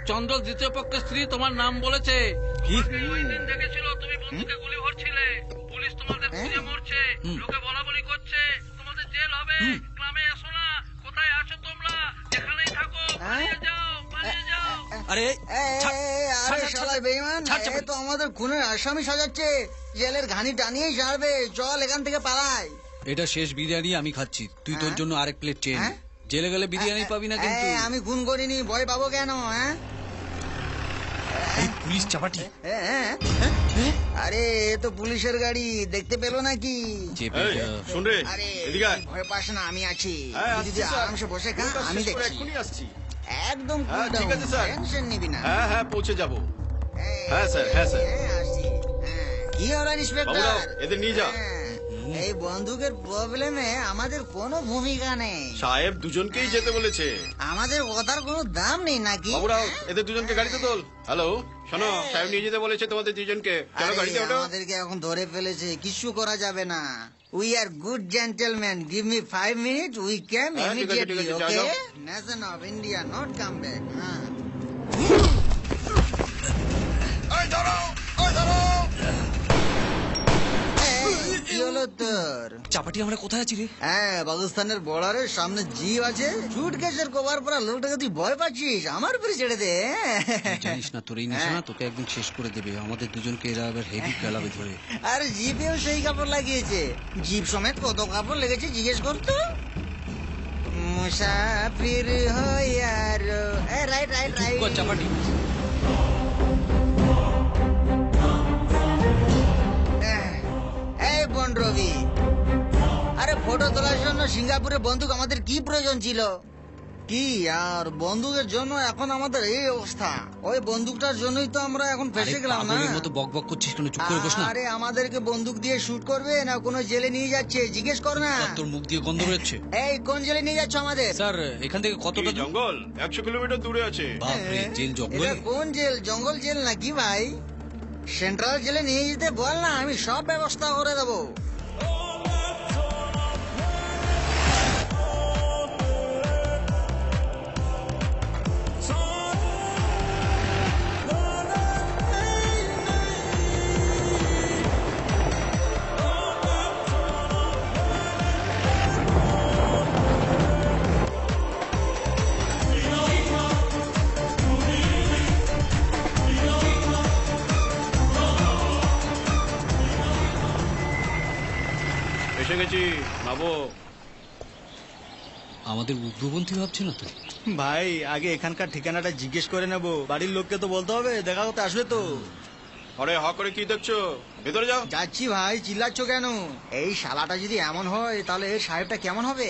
চন্দ্র দ্বিতীয় পক্ষের স্ত্রী তোমার নাম বলেছে। কি? ওই দিন দেখেছিল তুমি বন্ধুকে গুলি ভরছিলে। পুলিশ তোমাদের খুঁজে মরছে, লোকে বলা বলি করছে তোমাদের জেল হবে। গ্রামে এসো না, কোথায় আছো তোমরা? যেখানেই থাকো পালিয়ে যাও, পালিয়ে যাও। আরে আরে শালা বেঈমান, এ তো আমাদের খুনের আসামি সাজাচ্ছে। জেলের ঘানি টানিয়েই ছাড়বে। চল এখান থেকে পালাই। এটা শেষ বিরিয়ানি আমি খাচ্ছি, তুই তোর জন্য আরেক প্লেট চেয়ে নে। জেলে গেলে বিরিয়ানি পাবি না কিন্তু। আমি খুন করিনি, ভয় পাবো কেন? পুলিশ চাপাটি। আরে এ তো পুলিশের গাড়ি, দেখতে পেলো নাকি? শোন রে, এদিকে আয়। ভয় পাস না, আমি আছি। হ্যাঁ, তুই যদি আরামসে বসে খা, আমি দেখছি। এক্ষুনি আসছি। একদম হ্যাঁ, ঠিক আছে স্যার। টেনশন নিবি না। হ্যাঁ হ্যাঁ, পৌঁছে যাবো। হ্যাঁ স্যার, হ্যাঁ স্যার। কি হলো ইন্সপেক্টর? বাবুরাও, এদের নিয়ে যা। এই বন্দুকের প্রবলেমে আমাদের কোনো ভূমিকা নেই। সাহেব দুজনকেই যেতে বলেছে। আমাদের কথার কোনো দাম নেই নাকি? বাবুরাও, এদের দুজনকে গাড়িতে তোল। হ্যালো, শোনো, সাহেব নিয়ে যেতে বলেছে তোমাদের দুজনকে। চলো গাড়িতে ওঠো। আমাদেরকে এখন ধরে ফেলেছে, কিছু করা যাবে না। We are good gentleman, give me 5 minute, we came immediately. Okay, nation of India not come back. এই ধরো, ওই ধরো। কি হলো তোর? চাপাটি, আমরা কোথায় আছি রে? হ্যাঁ, পাকিস্তানের বর্ডারের সামনে জিপ আছে, সুটকেসের কভার পরা লোকটাকে তুই ভয় পাচ্ছিস? আমার উপরে ছেড়ে দে। জানিস না তোর এই নিশানা তোকে একদিন শেষ করে দেবে। আমাদের দুজনকে এরা আবার হেভি খেলাবে ধরে। আর জিপেও সেই কাপড় লাগিয়েছে। জিপ সমেত কত কাপড় লেগেছে জিজ্ঞেস করতো। মুসাফির হইয়ার। Right right right. চাপাটি, এই বন রবি, আরে ফটো তোলার জন্য সিঙ্গাপুরে বন্দুক আমাদের কি প্রয়োজন ছিল? কি আর বন্দুকের জন্য এখন আমাদের এই অবস্থা। ওই বন্দুকটার জন্যই তো আমরা এখন ফেসে গেলাম না। পাগলের মতো বকবক করছিস কেন? চুপ করে বস না। আরে আমাদেরকে বন্দুক দিয়ে শুট করবে না কোনো জেলে নিয়ে যাচ্ছে জিজ্ঞেস কর না। তোর মুখ দিয়ে গন্ধ বেরোচ্ছে। এই কোন জেলে নিয়ে যাচ্ছ আমাদের? স্যার এখান থেকে কতটা জঙ্গল 100 কিলোমিটার দূরে আছে। বাপরে, জেল জঙ্গল? এটা কোন জেল? জঙ্গল জেল নাকি ভাই? সেন্ট্রাল জেলে নিয়ে যেতে বল না, আমি সব ব্যবস্থা করে দেবো। এসে গেছি, নাবো। আমাদের উগ্রপন্থী ভাবছি না তো? ভাই আগে এখানকার ঠিকানাটা জিজ্ঞেস করে নেব, বাড়ির লোককে তো বলতে হবে, দেখা করতে আসলে তো। আরে হ করে কি দেখছো? ভেতরে যাও। যাচ্ছি ভাই, চিল্লাচ্ছ কেন? এই শালাটা যদি এমন হয় তাহলে এর সাহেবটা কেমন হবে?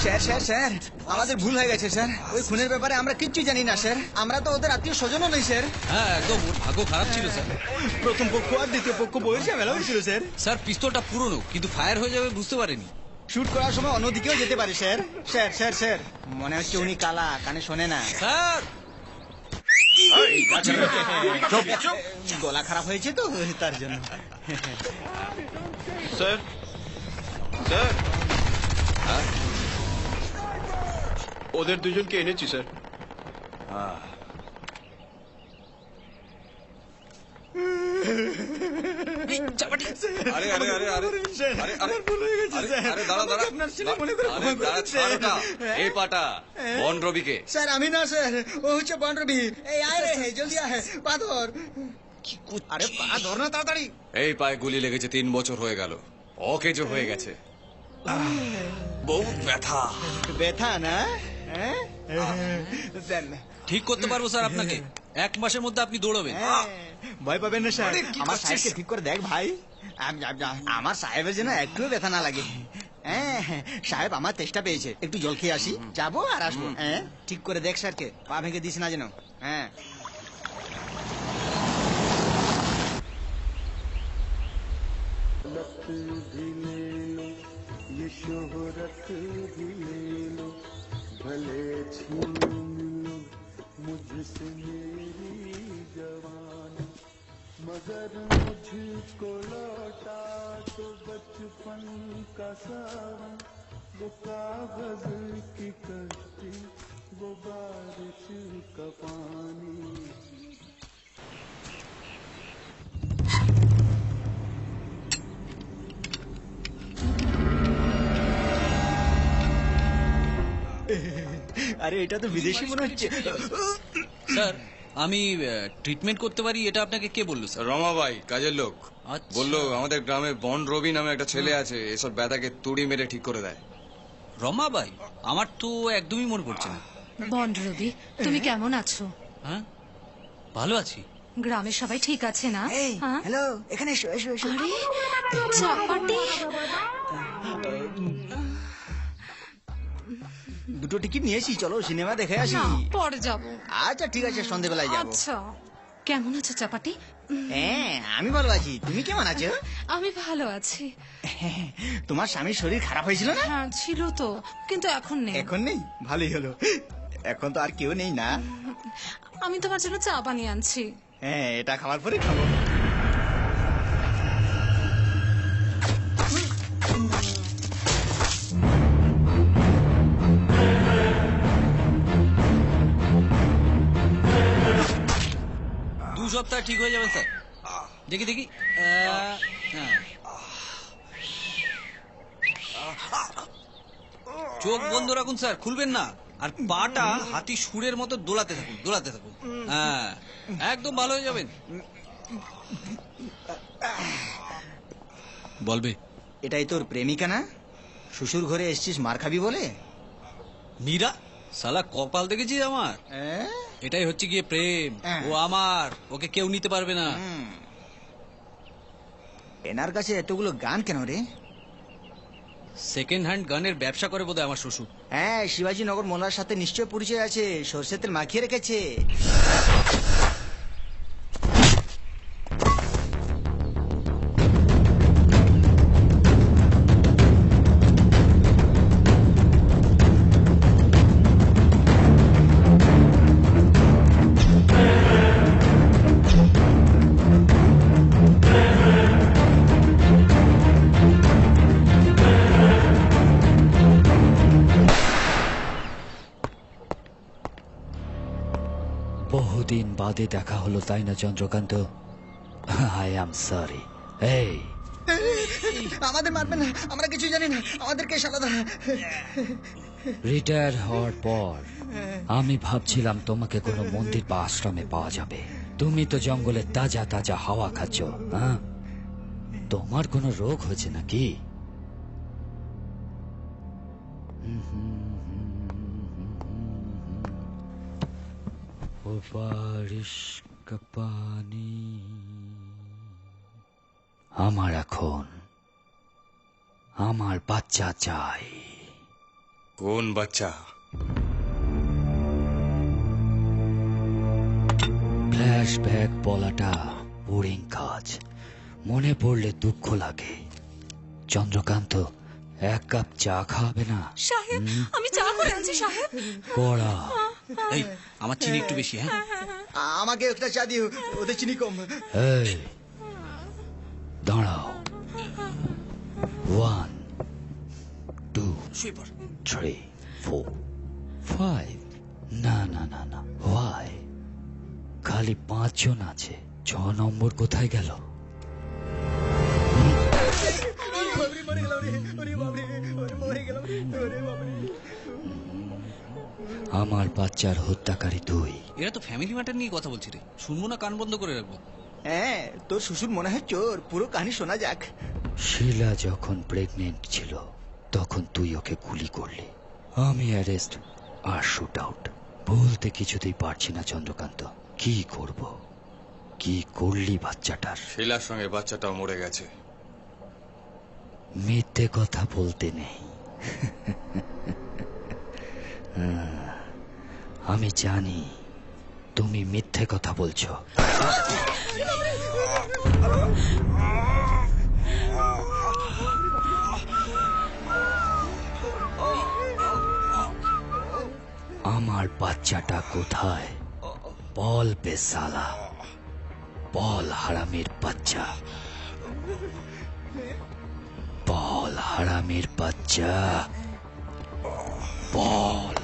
স্যার স্যার স্যার আমাদের ভুল হয়ে গেছে স্যার। ওই খুনের ব্যাপারে আমরা কিচ্ছু জানি না স্যার। আমরা তো ওদের আত্মীয় স্বজনও নেই স্যার। হ্যাঁ একদম, ওর ভাগ্য খারাপ ছিল স্যার। প্রথম পক্ষ আর দ্বিতীয় পক্ষ বইয়ের ঝামেলা হয়েছিল স্যার। স্যার পিস্তলটা পুরনো, কিন্তু ফায়ার হয়ে যাবে বুঝতে পারেনি। শুট করার সময় অন্যদিকেও যেতে পারে স্যার। স্যার স্যার স্যার মনে হচ্ছে উনি কালা, কানে শোনে না। স্যার গলা খারাপ হয়েছে তো তার জন্য। স্যার স্যার ওদের দুজনকে এনেছি স্যার। আরে আরে আরে আরে আরে আরে ভুল হয়ে গেছে স্যার। আরে দাঁড়া দাঁড়া, আপনার ছেলে মনে করে দাঁড়া, ছাড়ো না এই পাটা। বন রবিকে? স্যার আমি না স্যার, ও হচ্ছে বন রবি। এই আয় রে, জলদি আয়, পা ধর। আরে পা ধর না তাড়াতাড়ি। এই পায়ে গুলি লেগেছে, 3 বছর হয়ে গেল, অকেজো হয়ে গেছে, বহুত ব্যথা। ব্যথা না? ঠিক করতে পারবো স্যার আপনাকে, 1 মাসের মধ্যে আপনি দৌড়বেন। ভয় পাবেন না স্যার, আমার সাহেবকে ঠিক করে দেখ ভাই। আমার সাহেবের যেন একটু ব্যথা না লাগে। সাহেব আমার তেষ্টা পেয়েছে, একটু জল খেয়ে আসি, যাবো আর আসবো। ঠিক করে দেখ স্যারকে, পা ভেঙে দিস না যেন। হ্যাঁ मगर मुझको लौटा तो बचपन का सावन, वो कागज की कश्ती, वो बारिश का पानी। আরে এটা তো বিদেশি মনে হচ্ছে। স্যার আমি ট্রিটমেন্ট করতে পারি, এটা আপনাকে কে বললো স্যার? রমাবাই, কাজের লোক, আচ্ছা। বললো আমাদের গ্রামে বন রবি নামে একটা ছেলে আছে, এসব ব্যথাকে তুড়ি মেরে ঠিক করে দেয়। রমাবাই? আমার তো একদমই মনে পড়ছে না। বন রবি, তুমি কেমন আছো? হ্যাঁ ভালো আছি। গ্রামে সবাই ঠিক আছে না? হ্যাঁ? হ্যালো, এখানে এসো এসো এসো। আরে চাপাটি, দুটো টিকিট নিয়েছি, চলো সিনেমা দেখে আসি। না, পরে যাব। আচ্ছা ঠিক আছে, সন্ধ্যেবেলায় যাবো। আচ্ছা, কেমন আছো চাপাটি? হ্যাঁ আমি ভালো আছি, তুমি কেমন আছো? আমি ভালো আছি। তোমার স্বামীর শরীর খারাপ হয়েছিল না? হ্যাঁ ছিল তো, কিন্তু এখন নেই। এখন নেই? ভালোই হলো, এখন তো আর কেউ নেই না। আমি তোমার জন্য চা বানিয়ে আনছি। হ্যাঁ এটা খাওয়ার পরে খাবো। সপ্তাহে ঠিক হয়ে যাবে স্যার। দেখি দেখি, চোখ বন্ধ রাখুন স্যার, খুলবেন না। আর পাটা হাতি সুরের মতো দোলাতে থাকুন, দোলাতে থাকুন। হ্যাঁ একদম ভালো হয়ে যাবেন। বলবে এটাই তোর প্রেমিকা না? শ্বশুর ঘরে এসছিস মার খাবি বলে? মীরা সালা কপাল দেখেছিস আমার? এটাই হচ্ছে গিয়ে প্রেম। ও আমার, ওকে কেউ নিতে পারবে না। এনার কাছে এতগুলো গান কেন রে? সেকেন্ড হ্যান্ড গানের ব্যবসা করে বোধহয় আমার শ্বশুর। হ্যাঁ, শিবাজীনগর মোলার সাথে নিশ্চয় পরিচয় আছে, সর্ষের তেল মাখিয়ে রেখেছে। বহুদিন বাদে দেখা হলো, তাই না চন্দ্রকান্ত? I am sorry. এই আমাদের মারবেন না, আমরা কিছু জানি না, আমাদেরকে সালা দাও। রিটায়ার হওয়ার পর আমি ভাবছিলাম তোমাকে কোনো মন্দির বা আশ্রমে পাওয়া যাবে। তুমি তো জঙ্গলে তাজা তাজা হাওয়া খাচ্ছ। হ্যাঁ, তোমার কোনো রোগ হয়েছে নাকি? বারিশ কা পানি। আমার এখন আমার বাচ্চা চাই। কোন বাচ্চা? ফ্ল্যাশব্যাক বলাটা বোরিং কাজ, মনে পড়লে দুঃখ লাগে। চন্দ্রকান্ত, এক কাপ চা খাবে না? সাহেব, আমি চা করে আনছি সাহেব। কড়া। এই, আমার চিনি একটু বেশি। হ্যাঁ, আমাকে একটা চা দিও, ওদের চিনি কম। এই দাঁড়াও। 1 2 3 4 5। না না না না, ওয়াই? খালি 5 জন আছে, 6 নম্বর কোথায় গেল? আমার বাচ্চার হত্যাকারী তুই। এরা তো ফ্যামিলি ম্যাটার নিয়ে কথা বলছি রে, শুনবো না কান বন্ধ করে রাখবো? হ্যাঁ, তোর শ্বশুর মনে হয় চোর, পুরো কাহিনী শোনা যাক। শিলা যখন প্রেগনেন্ট ছিল তখন তুই ওকে গুলি করলি, আমি অ্যারেস্ট আর শুট আউট। বলতে কিছুতেই পারছি না চন্দ্রকান্ত, কি করব? কি করলি বাচ্চাটার? শিলার সঙ্গে বাচ্চাটাও মরে গেছে। মিথ্যে কথা বলতে নেই। আমি জানি তুমি মিথ্যে কথা বলছো। আমার বাচ্চাটা কোথায়? বল বেসালা, বল হারামির বাচ্চা, বল হারামির বাচ্চা, বল।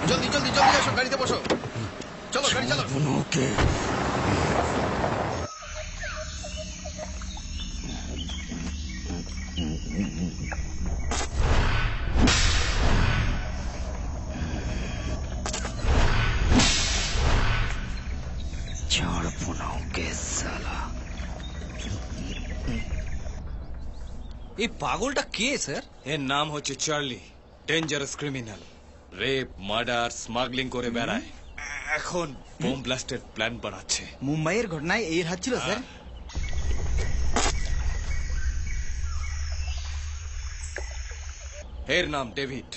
জলদি জলদি জলদি আসো, গাড়িতে বসো, চলো গাড়ি চালো। ছাড়বো না ওকে সালা। এই পাগলটা কে স্যার? এর নাম হচ্ছে Charlie, dangerous criminal. Rape, murder, smuggling করে বেড়ায়। এখন বোম ব্লাস্টের প্ল্যান বানাচ্ছে। মুম্বাইয়ের ঘটনায় এর হাত ছিল স্যার? এর নাম ডেভিড।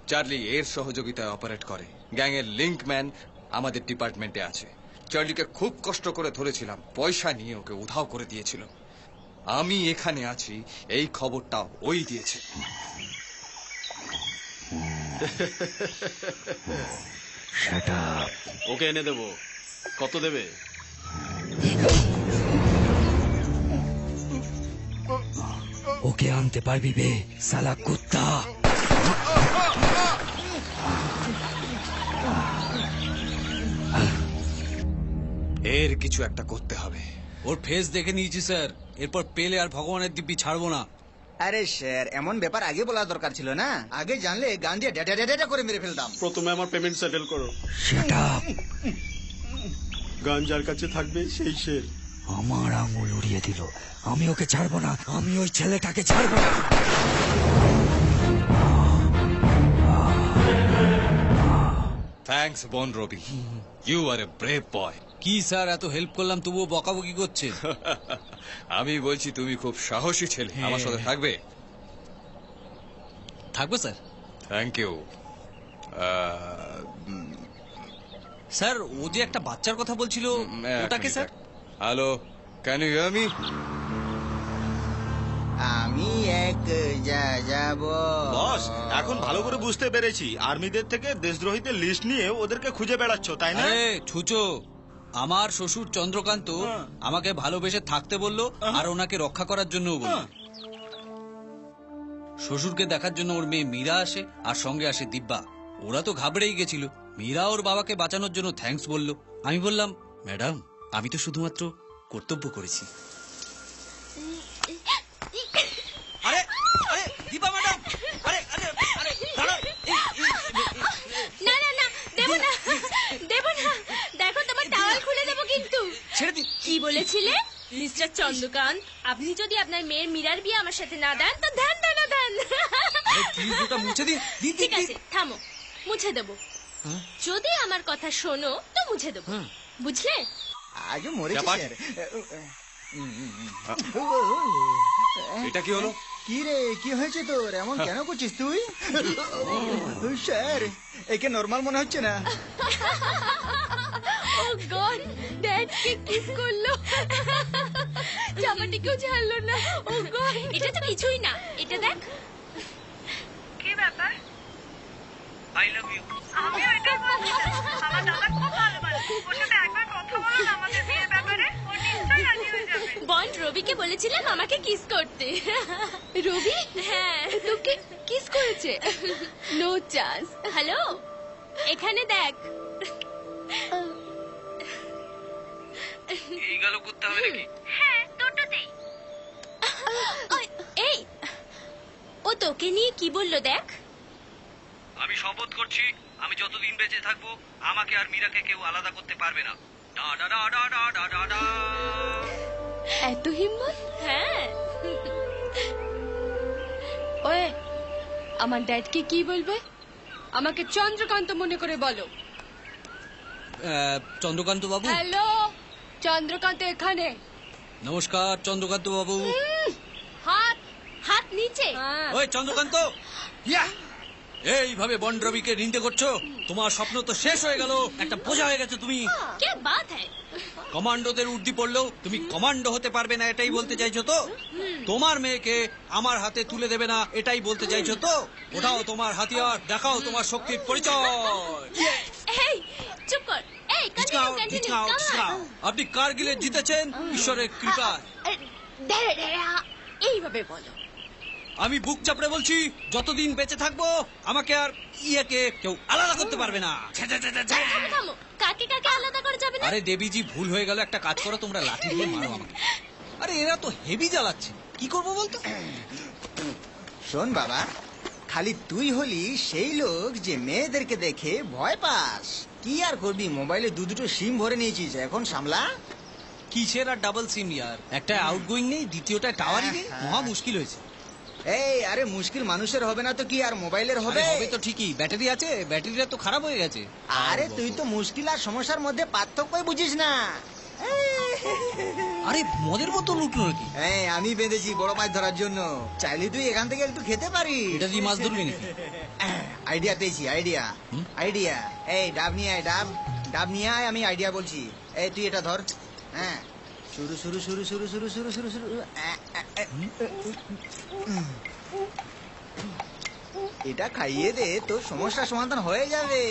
চার্লি এর সহযোগিতায় অপারেট করে। গ্যাংয়ের লিঙ্কম্যান আমাদের ডিপার্টমেন্টে আছে। চার্লিকে খুব কষ্ট করে ধরেছিলাম, পয়সা নিয়ে ওকে উধাও করে দিয়েছিল। আমি এখানে আছি এই খবরটা ওই দিয়েছে। ওকে এনে দেবো। কত দেবে? ওকে আনতে পারবি বে সালা কুত্তা। এর কিছু একটা করতে হবে। ওর ফেস দেখে নিয়েছি স্যার, এরপর পেলে আর ভগবানের দিব্যি ছাড়বো না। আরে স্যার, এমন ব্যাপার আগে বলা দরকার ছিল না। আগে জানলে গান দিয়ে ডেটা ডেটা করে মেরে ফেলতাম। প্রথমে আমার পেমেন্ট সেটেল করো। গান যার কাছে থাকবে সেই শের। আমার আঙুল উড়িয়ে দিল। আমি ওকে ছাড়বো না, আমি ওই ছেলেটাকে ছাড়বো না। থ্যাঙ্কস বন রবি, ইউ আর এ ব্রেভ বয়। কি স্যার, এত হেল্প করলাম তবুও বকাবকি করছে। আমি বলছি তুমি খুব সাহসী ছেলে, আমার সাথে থাকবে? থাকবো স্যার। Thank you. স্যার, ও যে একটা বাচ্চার কথা বলছিল, ওটাকে sir? Hello, can you hear me? আমি এক যাব। বস, এখন ভালো করে বুঝতে পেরেছি আর্মিদের থেকে দেশদ্রোহীদের লিস্ট নিয়ে ওদেরকে খুঁজে বেড়াচ্ছ, তাই না? আরে ছুচো, আমার শ্বশুর চন্দ্রকান্ত আমাকে ভালোবেসে থাকতে বললো আর ওনাকে রক্ষা করার জন্য বললো। শ্বশুরকে দেখার জন্য ওর মেয়ে মীরা আসে আর সঙ্গে আসে দিব্যা। ওরা তো ঘাবড়েই গেছিল। মীরা ওর বাবাকে বাঁচানোর জন্য থ্যাঙ্কস বলল। আমি বললাম, ম্যাডাম আমি তো শুধুমাত্র কর্তব্য করেছি। আরে আরে দিব্যা ম্যাডাম, আরে আরে আরে দাঁড়াও। না না না, দেব না, দেব না। দেখো তোমার টাওয়াল খুলে দেবো কিন্তু। ছেড়ে দিন। কি বলেছিলে মিস্টার চন্দ্রকান্ত? আপনি যদি আপনার মেয়ের মীরার বিয়ে আমার সাথে না দেন তো দেন দেন দেন। দুটো মুছে দিন। ঠিক আছে, থামো, মুছে দেবো। যদি আমার কথা শোনো তো মুছে দেবো, বুঝলে? আজও মরেছি স্যার। এটা কি হলো? কি রে, কি হয়েছে তোর? এমন কেন করছিস তুই? স্যার, একে নরমাল মনে হচ্ছে না। ও গড, ড্যাড কে কিস করলো, জামাটিকেও ছাড়লো না। ও গড, এটা তো কিছুই না। এটা দেখ। কি ব্যাপার? I love you. আমিও এটা বলছি। আমার দাদা খুব ভালো মানুষ। ওর সাথে একবার কথা বলো না আমাদের বিয়ের ব্যাপারে, ও নিশ্চয়ই রাজি হয়ে যাবে। বন্ড রবিকে বলেছিলাম আমাকে কিস করতে। রবি? হ্যাঁ, তোকে কিস করেছে? No chance. হ্যালো, এখানে দেখ। এই গেল করতে হবে নাকি? হ্যাঁ, দুটোতেই। এই, ও তোকে নিয়ে কি বললো দেখ। আমি শপথ করছি, আমি যতদিন বেঁচে থাকবো আমাকে আর মীরাকে কেউ আলাদা করতে পারবে না। ডা ডা ডা ডা ডা ডা ডা ডা। এত হিম্মত? হ্যাঁ। ওয়ে, আমার ড্যাডকে কি বলবে? আমাকে চন্দ্রকান্ত মনে করে বলো। চন্দ্রকান্ত বাবু। হ্যালো, চন্দ্রকান্ত এখানে। নমস্কার চন্দ্রকান্ত বাবু। হাত হাত নিচে। ওই চন্দ্রকান্ত, এইভাবে বন্ড রবিকে নিন্দে করছো? তোমার স্বপ্ন তো শেষ হয়ে গেল, একটা বোঝা হয়ে গেছে তুমি। কে বাত হ্যায়? কমান্ডোদের উর্দি পড়লেও তুমি কমান্ডো হতে পারবে না, এটাই বলতে চাইছো তো? তোমার মেয়েকে আমার হাতে তুলে দেবে না, এটাই বলতে চাইছো তো? ওটাও তোমার হাতিয়ার, দেখাও তোমার শক্তির পরিচয়। এই চুপ কর। এই কন্টিনিউ কন্টিনিউ, কাম অন। আপনি কারগিলে জিতেছেন ঈশ্বরের কৃপায়। এইভাবে বলো। আমি বুক চাপড়ে বলছি, যতদিন বেঁচে থাকবো আমাকে আর ইয়েকে কেউ আলাদা করতে পারবে না। থামো থামো, কাকে কাকে আলাদা করে যাবে না? আরে দেবীজি, ভুল হয়ে গেল, একটা কাজ করো, তোমরা লাঠি দিয়ে মারো আমাকে। আরে এরা তো হেভি জ্বালাচ্ছে, কি করবো বলতো? শোন বাবা, খালি তুই হলি সেই লোক যে মেয়েদেরকে দেখে ভয় পাস। কি আর করবি, মোবাইলে দুটো সিম ভরে নিয়েছিস, এখন সামলা। কিসের আর ডাবল সিম ইয়ার? একটা আউটগোয়িং নেই, দ্বিতীয়টা টাওয়ারই নেই, মহা মুশকিল হয়েছে। এই আরে মুশকিল মানুষের হবে না তো কি আর মোবাইলের হবে? হবে তো ঠিকই, ব্যাটারি আছে, ব্যাটারিটা তো খারাপ হয়ে গেছে। আরে তুই তো মুশকিল আর সমস্যার মধ্যে পার্থক্যই বুঝিস না। আরে মদের বোতল উঠলো নাকি? হ্যাঁ, আমি বেঁধেছি বড় মাছ ধরার জন্য। চাইলে তুই এখান থেকে একটু খেতে পারিস। এটা দিয়ে মাছ ধরবি নাকি? আইডিয়া পেয়েছি, আইডিয়া আইডিয়া। এই ডাব নিয়ে আয়, ডাব ডাব নিয়ে আয়, আমি আইডিয়া বলছি। এই তুই এটা ধর। হ্যাঁ, শুরু শুরু শুরু শুরু শুরু শুরু শুরু শুরু এটা খাইয়ে দে, তোর সমস্যার সমাধান হয়ে যাবে।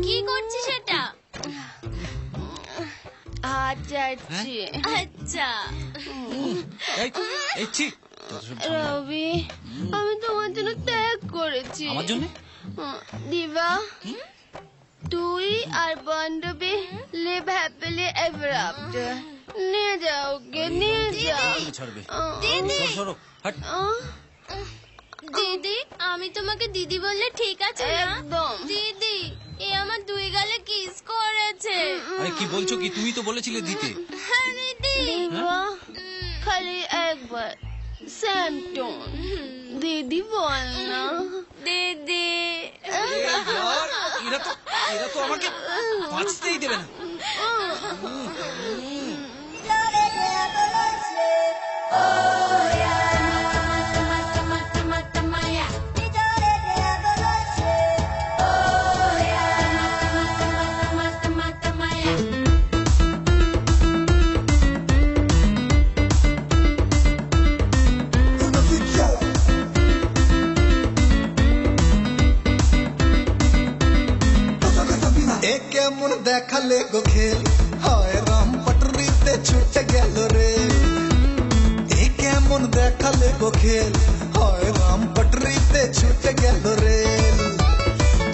কি করছিস এটা? আচ্ছা আচ্ছা রবি, আমি তোমার জন্য ত্যাগ করেছি। আমার জন্য? দিবা, তুই আর বান্ধবী লিভ হ্যাপিলি এভার আফটার। নিয়ে যাও ওকে, নিয়ে যাও। দিদি, আমি তোমাকে দিদি বললে ঠিক আছে না? একদম। দিদি, এ আমার 2 গালে কিস করেছে। আরে কি বলছো কি? তুমি তো বলেছিলে দিতে। দিবা, খালি একবার স্যামটন দিদি বল না। দিদি, এরা তো আমাকে বাঁচতেই দেবে না। কেমন দেখালে গো খেল, হয় রাম পটরিতে ছুটে গেল রে। এ কেমন দেখালে গো খেল, হয় রাম পটরিতে ছুটে গেল রে।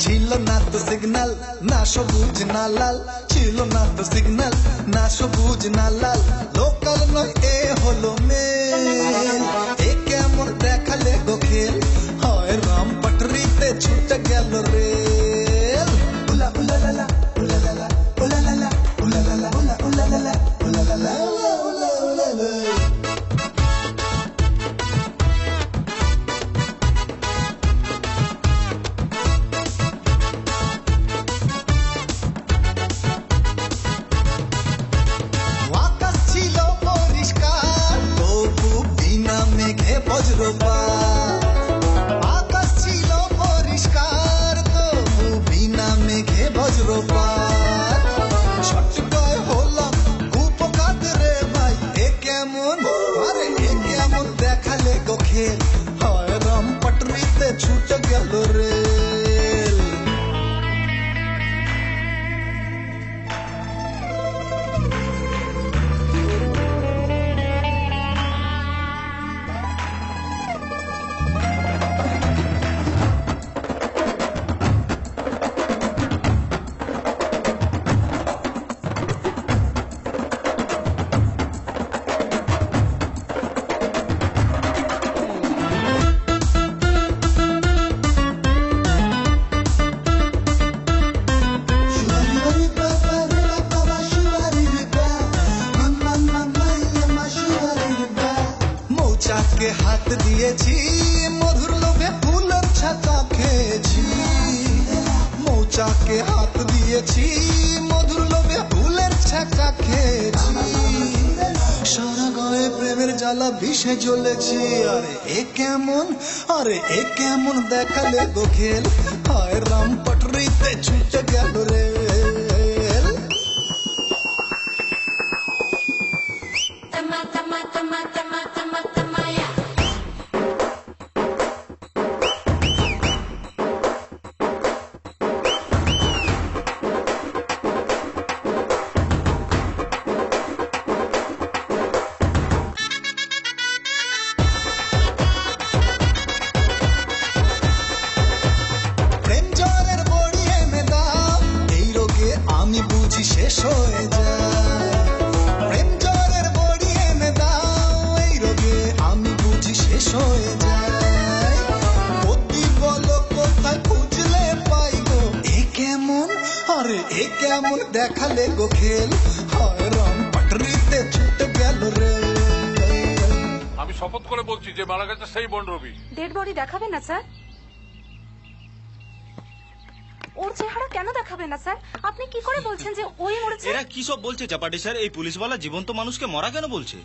ছিল না তো সিগন্যাল, না সবুজ না লাল, ছিল না তো সিগন্যাল, না সবুজ না লাল, লোকাল নয় এ হলো মেল। এ কেমন দেখালে গো খেল, হয় রাম পটরিতে ছুটে গেল রে। উলা উলা লা লা, উলা লা লা, উলা লা লা, উলা লা লা, উলা উলা লা লা, উলা লা লা, উলা উলা লা। আকাশ ছিল পরিষ্কার, তবু বিনা মেঘে বজ্রপাত। আকাশ ছিল পরিষ্কার, তবু বিনা মেঘে বজ্রপাত। ছটকায় হলাম কুপকাত রে ভাই, এ কেমন, আরে এ কেমন দেখালে গো খেল, হয় রাম পটরিতে ছুটে গেল রে। মৌচাকে হাত দিয়েছি, মধুর লোভে ফুলের ছাতা খেয়েছি। মৌচাকে হাত দিয়েছি, মধুর লোভে ফুলের ছাতা খেয়েছি। সারা গায়ে প্রেমের জ্বালা বিষে জ্বলেছি। আরে এ কেমন, আরে এ কেমন দেখালে গো খেল, হায় রাম পটরিতে ছুটে গেল রে। প্রেম জ্বরের বড়ি এনে দাও, এই রোগে আমি বুঝি শেষ হয়ে যায়। প্রেম জ্বরের বড়ি এনে দাও, এই রোগে আমি বুঝি শেষ হয়ে যায়। অতি বলো কোথায় খুঁজলে পাই গো, এ কেমন, আরে এ কেমন দেখালে গো খেল, হয় রাম পটরিতে ছুটে গেল রে। আমি শপথ করে বলছি যে মারা গেছে সেই বন রবি। ডেড বডি দেখাবেন না স্যার? ওর চেহারা কেন দেখাবেন না স্যার? আপনি কি করে বলছেন যে ওই মরেছে? এরা কি সব বলছে চাপাটি স্যার? এই পুলিশওয়ালা জীবন্ত মানুষকে মরা কেন বলছে?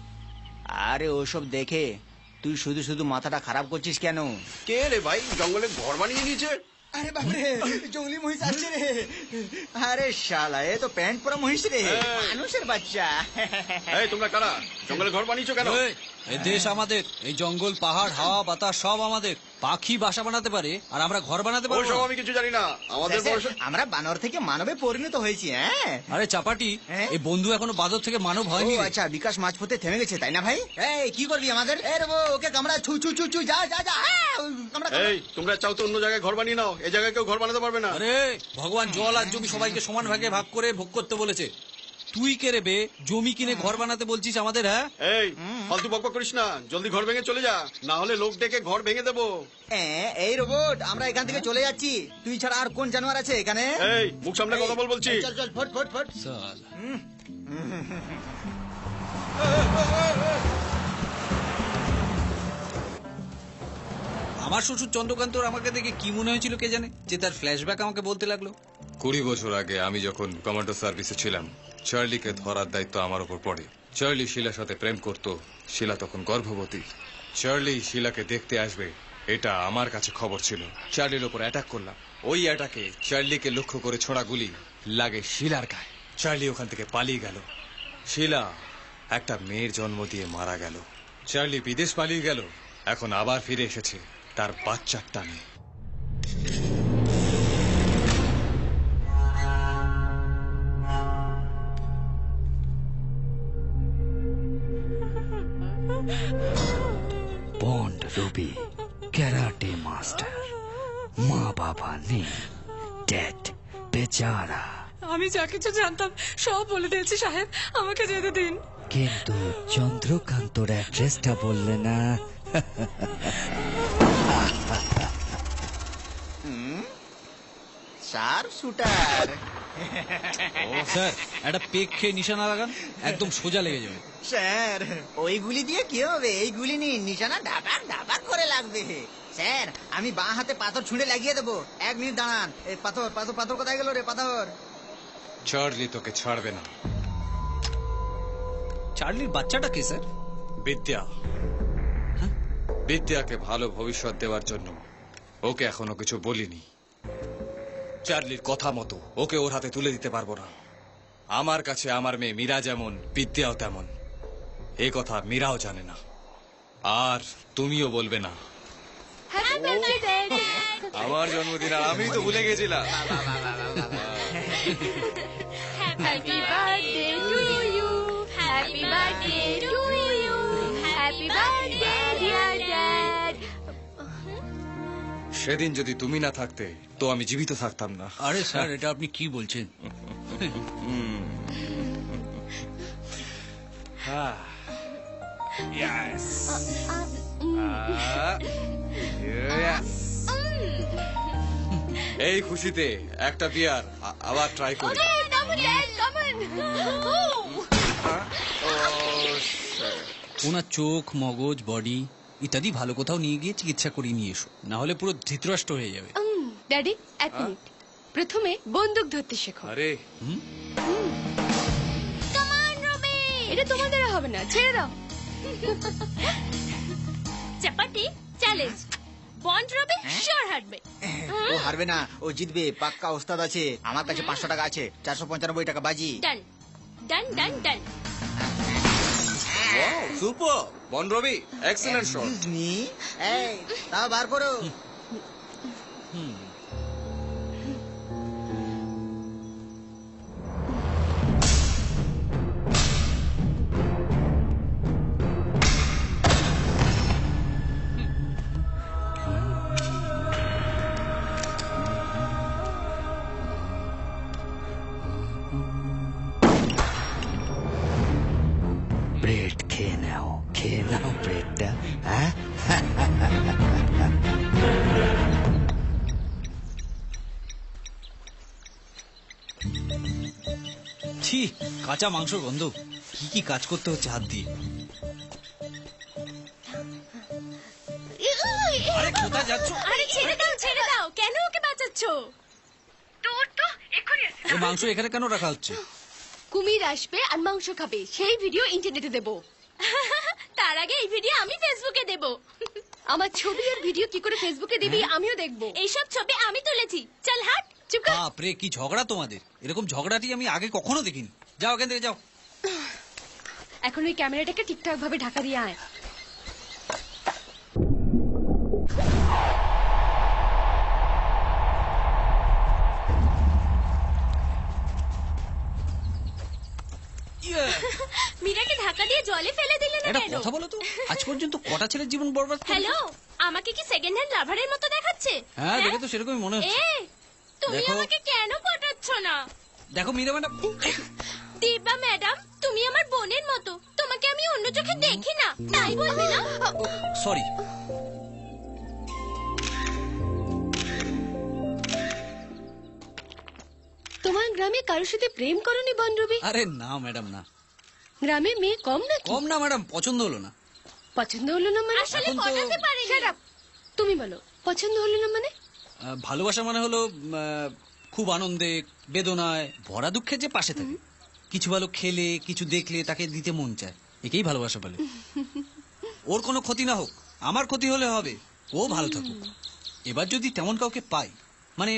আরে ওসব দেখে তুই শুধু শুধু মাথাটা খারাপ করছিস কেন? কে রে ভাই জঙ্গলে ঘর বানিয়ে নিয়েছে? আরে বাপরে, জঙ্গলি মহিষ আসছে রে। আরে শালা, এ তো প্যান্ট পরা মহিষ রে, মানুষের বাচ্চা। এই তোমরা কারা জঙ্গলে ঘর বানিয়েছো কেন? এই দেশ আমাদের, এই জঙ্গল পাহাড় হাওয়া বাতাস সব আমাদের। পাখি বাসা বানাতে পারে আর আমরা ঘর বানাতে পারবো ওসব না? আমি কিছু জানি না। আমাদের স্যার, বয়স- আমরা বানর থেকে মানবে পরিণত হয়েছি। হ্যাঁ আরে চাপাটি, এই বন্ধু এখনো বাদর থেকে মানব হয়নি ও রে। আচ্ছা, বিকাশ মাঝপথে থেমে গেছে তাই না ভাই? এই কি করবি আমাদের? এ রে ওকে কামড়া, ছু ছু ছু ছু, যা যা যা। এই তোমরা চাও তো অন্য জায়গায় ঘর বানিয়ে নাও, এই জায়গায় কেউ ঘর বানাতে পারবে না। আরে ভগবান জল আর জমি সবাইকে সমান ভাগে ভাগ করে ভোগ করতে বলেছে। তুই কে রে বে, জমি কিনে ঘর বানাতে বলছিস আমাদের? হ্যাঁ এই ফালতু বকবক করিস না, জলদি ঘর ভেঙে চলে যা, না হলে লোক ডেকে ঘর ভেঙে দেবো। এই রোবট, আমরা এখান থেকে চলে যাচ্ছি। তুই ছাড়া আর কোন জানোয়ার আছে এখানে? এই মুখ সামনে কথা বল বলছি। চল চল, ফট ফট ফট। আমার শ্বশুর চন্দ্রকান্তর আমাকে দেখে কি মনে হয়েছিল কে জানে, যে তার ফ্ল্যাশব্যাক আমাকে বলতে লাগলো। 20 বছর আগে আমি যখন কমান্ডো সার্ভিসে ছিলাম, চার্লিকে ধরার দায়িত্ব আমার উপর পড়ে। চার্লি শিলার সাথে প্রেম করত, শিলা তখন গর্ভবতী। চার্লি শিলাকে দেখতে আসবে এটা আমার কাছে খবর ছিল। চার্লির ওপর অ্যাটাক করলাম। ওই অ্যাটাকে চার্লিকে লক্ষ্য করে ছোড়া গুলি লাগে শিলার গায়ে। চার্লি ওখান থেকে পালিয়ে গেল। শিলা একটা মেয়ের জন্ম দিয়ে মারা গেল। চার্লি বিদেশ পালিয়ে গেল, এখন আবার ফিরে এসেছে তার বাচ্চার টানে। বন্ড রবি ক্যারাটে মাস্টার, মা বাবা নেই, ডেড, বেচারা। আমি যা কিছু জানতাম সব বলে দিয়েছি সাহেব, আমাকে যেতে দিন। কিন্তু চন্দ্রকান্তর অ্যাড্রেসটা বললে না। Sharp shooter. স্যার একটা পেক খেয়ে নিশানা লাগান, একদম সোজা লেগে যাবে। স্যার ওই গুলি দিয়ে কি হবে? এই গুলি নিয়ে নিশানা ডাবাক ডাবাক করে লাগবে। স্যার আমি বাঁ হাতে পাথর ছুঁড়ে লাগিয়ে দেবো। 1 মিনিট দাঁড়ান। এই পাথর পাথর পাথর কোথায় গেল রে? পাথর। চার্লি তোকে ছাড়বে না। চার্লির বাচ্চাটা কে স্যার? বিদ্যা। বিদ্যাকে ভালো ভবিষ্যৎ দেওয়ার জন্য ওকে এখনো কিছু বলিনি। চার্লির কথা মতো ওকে ওর হাতে তুলে দিতে পারবো না। আমার কাছে আমার মেয়ে মীরা যেমন, বিদ্যাও তেমন। এই কথা মীরাও জানে না, আর তুমিও বলবে না। আমার জন্মদিন আর আমি তো ভুলে গেছিলাম। Happy birthday to you, happy birthday to you, happy birthday dear dad. সেদিন যদি তুমি না থাকতে তো আমি জীবিত থাকতাম না। আরে স্যার এটা আপনি কি বলছেন? এই খুশিতে একটা বিয়ার আবার ট্রাই করি। ওনার চোখ, মগজ, বডি ইত্যাদি ভালো কোথাও নিয়ে গিয়ে চিকিৎসা করিয়ে নিয়ে এসো, না হলে পুরো ধৃতরাষ্ট্র হয়ে যাবে। ড্যাডি 1 মিনিট, প্রথমে বন্দুক ধরতে শেখো। আরে এটা তোমার দ্বারা হবে না, ছেড়ে দাও। চাপাটি চ্যালেঞ্জ, বন্ড রবি শিওর হারবে। ও হারবে না, ও জিতবে, পাক্কা ওস্তাদ আছে। আমার কাছে 500 টাকা আছে, 495 টাকা বাজি। ডান ডান ডান ডান। ওয়াও সুপার বন রবি, এক্সেলেন্ট শট। এই তাও বার করো। ব্রেড খেয়ে নাও ব্রেডটা। হ্যাঁ ছি, কাঁচা মাংস গন্ধ। কি কি কাজ করতে হচ্ছে হাত দিয়ে। আরে কোথায় যাচ্ছ? আরে ছেড়ে দাও, কেন ওকে বাঁচাচ্ছ? তোর তো এক্ষুনি আসছে। এই মাংস এখানে কেন রাখা হচ্ছে? কুমির আসবে আর মাংস খাবে, সেই ভিডিও ইন্টারনেটে দেবো। তা তার আগে এই ভিডিও আমি ফেসবুকে দেব। আমার ছবি আর ভিডিও কি করে ফেসবুকে দিবি আমিও দেখবো। এইসব ছবি আমি তুলেছি। চল হাট, চুপ কর। বাপরে কি ঝগড়া তোমাদের, এরকম ঝগড়াটি আমি আগে কখনো দেখিনি। যাও এখান থেকে যাও। এখন ওই ক্যামেরাটাকে ঠিকঠাক ভাবে ঢাকা দিয়ে আয়। মীরাকে ঢাকা দিয়ে জলে ফেলে দিলে না এটা কেন? কথা বলো তো, আজ পর্যন্ত কটা ছেলের জীবন বরবাদ করেছো? হ্যালো, আমাকে কি সেকেন্ড হ্যান্ড লাভারের মতো দেখাচ্ছে? হ্যাঁ দেখে তো সেরকমই মনে হচ্ছে। তুমি দেখো। আমাকে কেন পটাচ্ছ না? দেখো মীরা ম্যাডাম। দিব্যা ম্যাডাম, তুমি আমার বোনের মতো, তোমাকে আমি অন্য চোখে দেখি না, তাই বলবে না? সরি। তোমার গ্রামে কারোর সাথে প্রেম করনি বনরবি? আরে না ম্যাডাম না। গ্রামে মেয়ে কম না? কম না ম্যাডাম, পছন্দ হলো না। পছন্দ হলো না মানে? আসলে এখন তো- পটাতে পারিনি। Shut up! তুমি বলো পছন্দ হলো না মানে? ভালোবাসা মানে হলো খুব আনন্দে বেদনায় ভরা দুঃখের যে পাশে থাকে, কিছু ভালো খেলে কিছু দেখলে তাকে দিতে মন চায়, একেই ভালোবাসা বলে। ওর কোনো ক্ষতি না হোক, আমার ক্ষতি হলে হবে, ও ভালো থাকুক। এবার যদি তেমন কাউকে পাই, মানে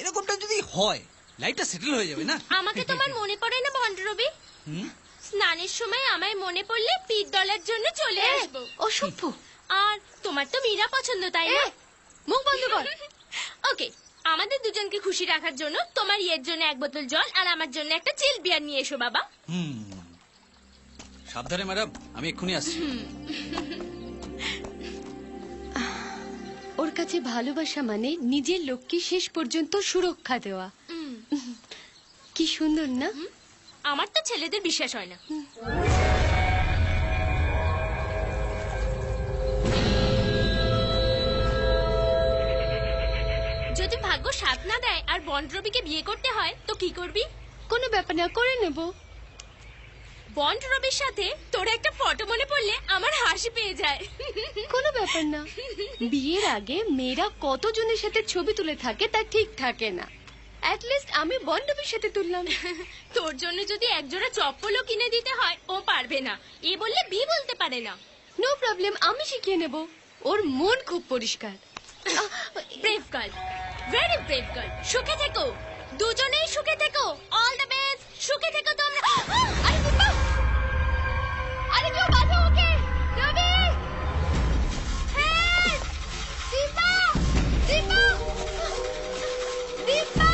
এরকমটা যদি হয়, লাইফটা সেটেল হয়ে যাবে না? আমাকে তোমার মনে পড়ে না ভণ্ডরবি? হুম? স্নানের সময় আমায় মনে পড়লে পিঠ ডলার জন্য চলে আসবো। অসভ্য। আর তোমার তো মীরা পছন্দ, তাই না? মুখ বন্ধ কর। ওকে, আমাদের দুজনকে খুশি রাখার জন্য তোমার ইয়ের জন্য এক বোতল জল আর আমার জন্য একটা চিল বিয়ার নিয়ে এসো বাবা। সাবধানে ম্যাডাম, আমি এক্ষুনি আসছি। ওর কাছে ভালোবাসা মানে নিজের লোককে শেষ পর্যন্ত সুরক্ষা দেওয়া। কি সুন্দর না? আমার তো ছেলেদের বিশ্বাস হয় না। যদি ভাগ্য সাথ না দেয় আর বন্ডরবিকে বিয়ে করতে হয় তো কি করবি? কোনো ব্যাপার না, করে নেব। বন্ডরবির সাথে তোর একটা ফটো মনে পড়লে আমার হাসি পেয়ে যায়। কোনো ব্যাপার না, বিয়ের আগে মেয়েরা কতজনের সাথে ছবি তুলে থাকে তা ঠিক থাকে না। অ্যাটলিস্ট আমি বন্ডবির সাথে তুললাম। তোর জন্য যদি একজোড়া চপ্পলও কিনে দিতে হয় ও পারবে না, এ বললে বি বলতে পারে না। নো প্রবলেম, আমি শিখিয়ে নেব। ওর মন খুব পরিষ্কার। Brave girl, very brave girl. সুখে থেকো, দুজনেই সুখে থেকো। অল দ্য বেস্ট, সুখে থেকো তোমরা। আরে দীপা, আরে কেউ বাঁচাও ওকে। রবি, হেল্প! দীপা, দীপা, দীপা,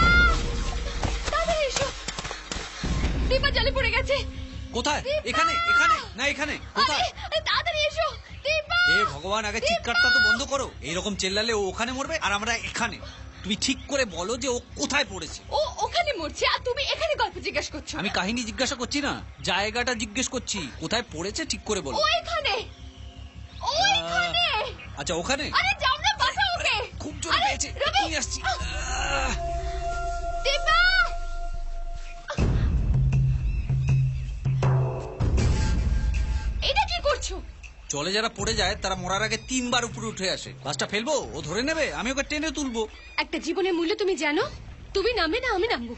তাড়াতাড়ি এসো। দীপা জলে পড়ে গেছে। কোথায়? এখানে? এখানে না এখানে? কোথায়? আরে তাড়াতাড়ি এসো। দীপা! এ ভগবান, আগে চিৎকারটা তো বন্ধ করো। এইরকম চেল্লালে ও ওখানে মরবে আর আমরা এখানে। তুমি ঠিক করে বলো যে ও কোথায় পড়েছে। ও ওখানে মরছে আর তুমি এখানে গল্প জিজ্ঞাসা করছো। আমি কাহিনী জিজ্ঞাসা করছি না, জায়গাটা জিজ্ঞেস করছি। কোথায় পড়েছে ঠিক করে বলো। ওইখানে, ওইখানে। আচ্ছা ওখানে? আরে যাও না, বাঁচাও ওকে। খুব জোরে পেয়েছে, এক্ষুনি আসছি। দীপা! এটা কি করছো? জলে যারা পড়ে যায় তারা মরার আগে 3 বার উপরে উঠে আসে। বাসটা ফেলবো, ও ধরে নেবে, আমি ওকে টেনে তুলবো। একটা জীবনের মূল্য তুমি জানো? তুমি নামবে না, আমি নামবো।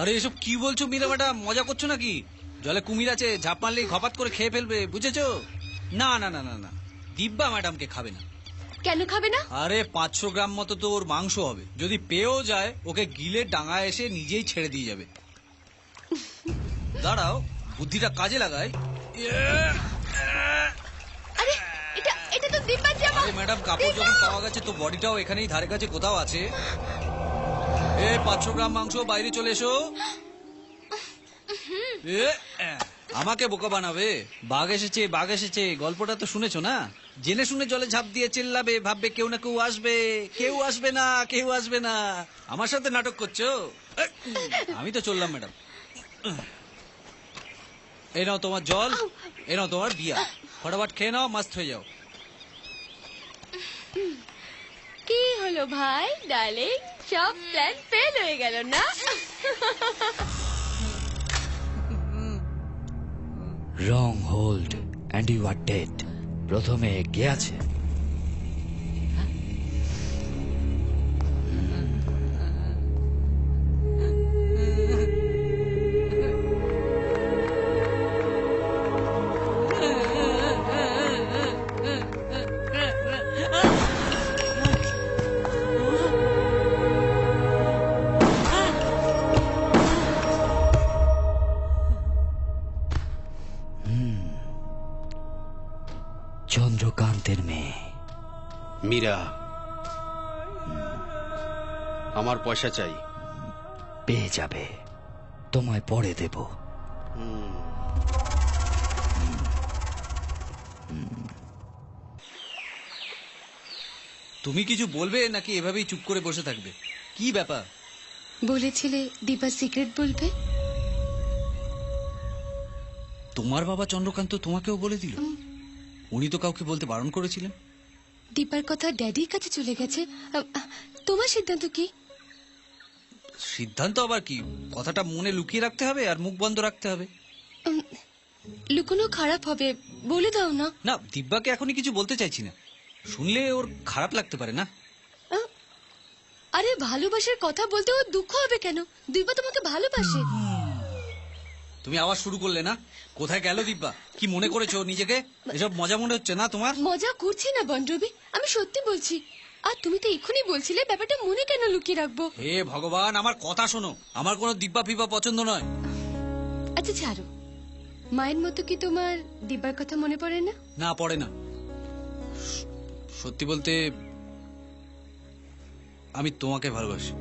আরে এসব কি বলছো মীরা ম্যাডাম, মজা করছো নাকি? জলে কুমির আছে, ঝাঁপ মারলেই ঘপাত করে খেয়ে ফেলবে, বুঝেছো? না না না না না, দিব্যা ম্যাডামকে খাবে না। কেন খাবে না? আরে 500 গ্রাম মতো তো ওর মাংস হবে। যদি পেয়েও যায় ওকে গিলে ডাঙায় এসে নিজেই ছেড়ে দিয়ে যাবে। দাঁড়াও, বুদ্ধিটা কাজে লাগাই। আরে এটা এটা তো দিব্যার জামা। আরে ম্যাডাম, কাপড় যখন পাওয়া গেছে তো বডিটাও এখানেই ধারে কাছে কোথাও আছে। 500 গ্রাম মাংস, বাইরে চলে এসো। আমাকে বোকা বানাবে? বাঘ এসেছে, বাঘ এসেছে, গল্পটা তো শুনেছো না? জেনে শুনে জলে ঝাঁপ দিয়ে চিল্লাবে, ভাববে কেউ না কেউ আসবে। কেউ আসবে না, কেউ আসবে না। আমার সাথে নাটক করছো? আমি তো চললাম ম্যাডাম। এই নাও তোমার জল, এই নাও তোমার বিয়া। ফটাফট খেয়ে নাও, মাস্ত হয়ে যাও। কি হলো ভাই ডার্লিং, সব প্ল্যান ফেল হয়ে গেল না? Wrong hold and you are dead. প্রথমে কে আছে? মীরা, আমার পয়সা চাই। পেয়ে যাবে, তোমায় পরে দেব। তুমি কিছু বলবে নাকি এভাবেই চুপ করে বসে থাকবে? কি ব্যাপার? বলেছিলে দীপা সিক্রেট বলবে। তোমার বাবা চন্দ্রকান্ত তোমাকেও বলে দিল? উনি তো কাউকে বলতে বারণ করেছিলেন। দীপার কথা ড্যাডির কাছে চলে গেছে। তোমার সিদ্ধান্ত কি? সিদ্ধান্ত আবার কি? কথাটা মনে লুকিয়ে রাখতে হবে আর মুখ বন্ধ রাখতে হবে। লুকোনো খারাপ হবে, বলে দাও না। না, দিব্যাকে এখনই কিছু বলতে চাইছি না, শুনলে ওর খারাপ লাগতে পারে না। আরে ভালোবাসার কথা বলতে ওর দুঃখ হবে কেন? দিব্যা তোমাকে ভালোবাসে। তুমি আবার শুরু করলে না? কোথায় গেল দিব্যা? কি মনে করেছো নিজেকে? এসব মজা মনে হচ্ছে না তোমার? মজা করছি না বনরবি, আমি সত্যি বলছি। আর তুমি তো এক্ষুনি বলছিলে ব্যাপারটা মনে কেন লুকিয়ে রাখবো। হে ভগবান, আমার কথা শোনো, আমার কোনো দিব্যা ফিব্বা পছন্দ নয়। আচ্ছা ছাড়ো, মায়ের মতো কি তোমার দিব্যার কথা মনে পড়ে না? না, পড়ে না। সত্যি বলতে আমি তোমাকে ভালোবাসি।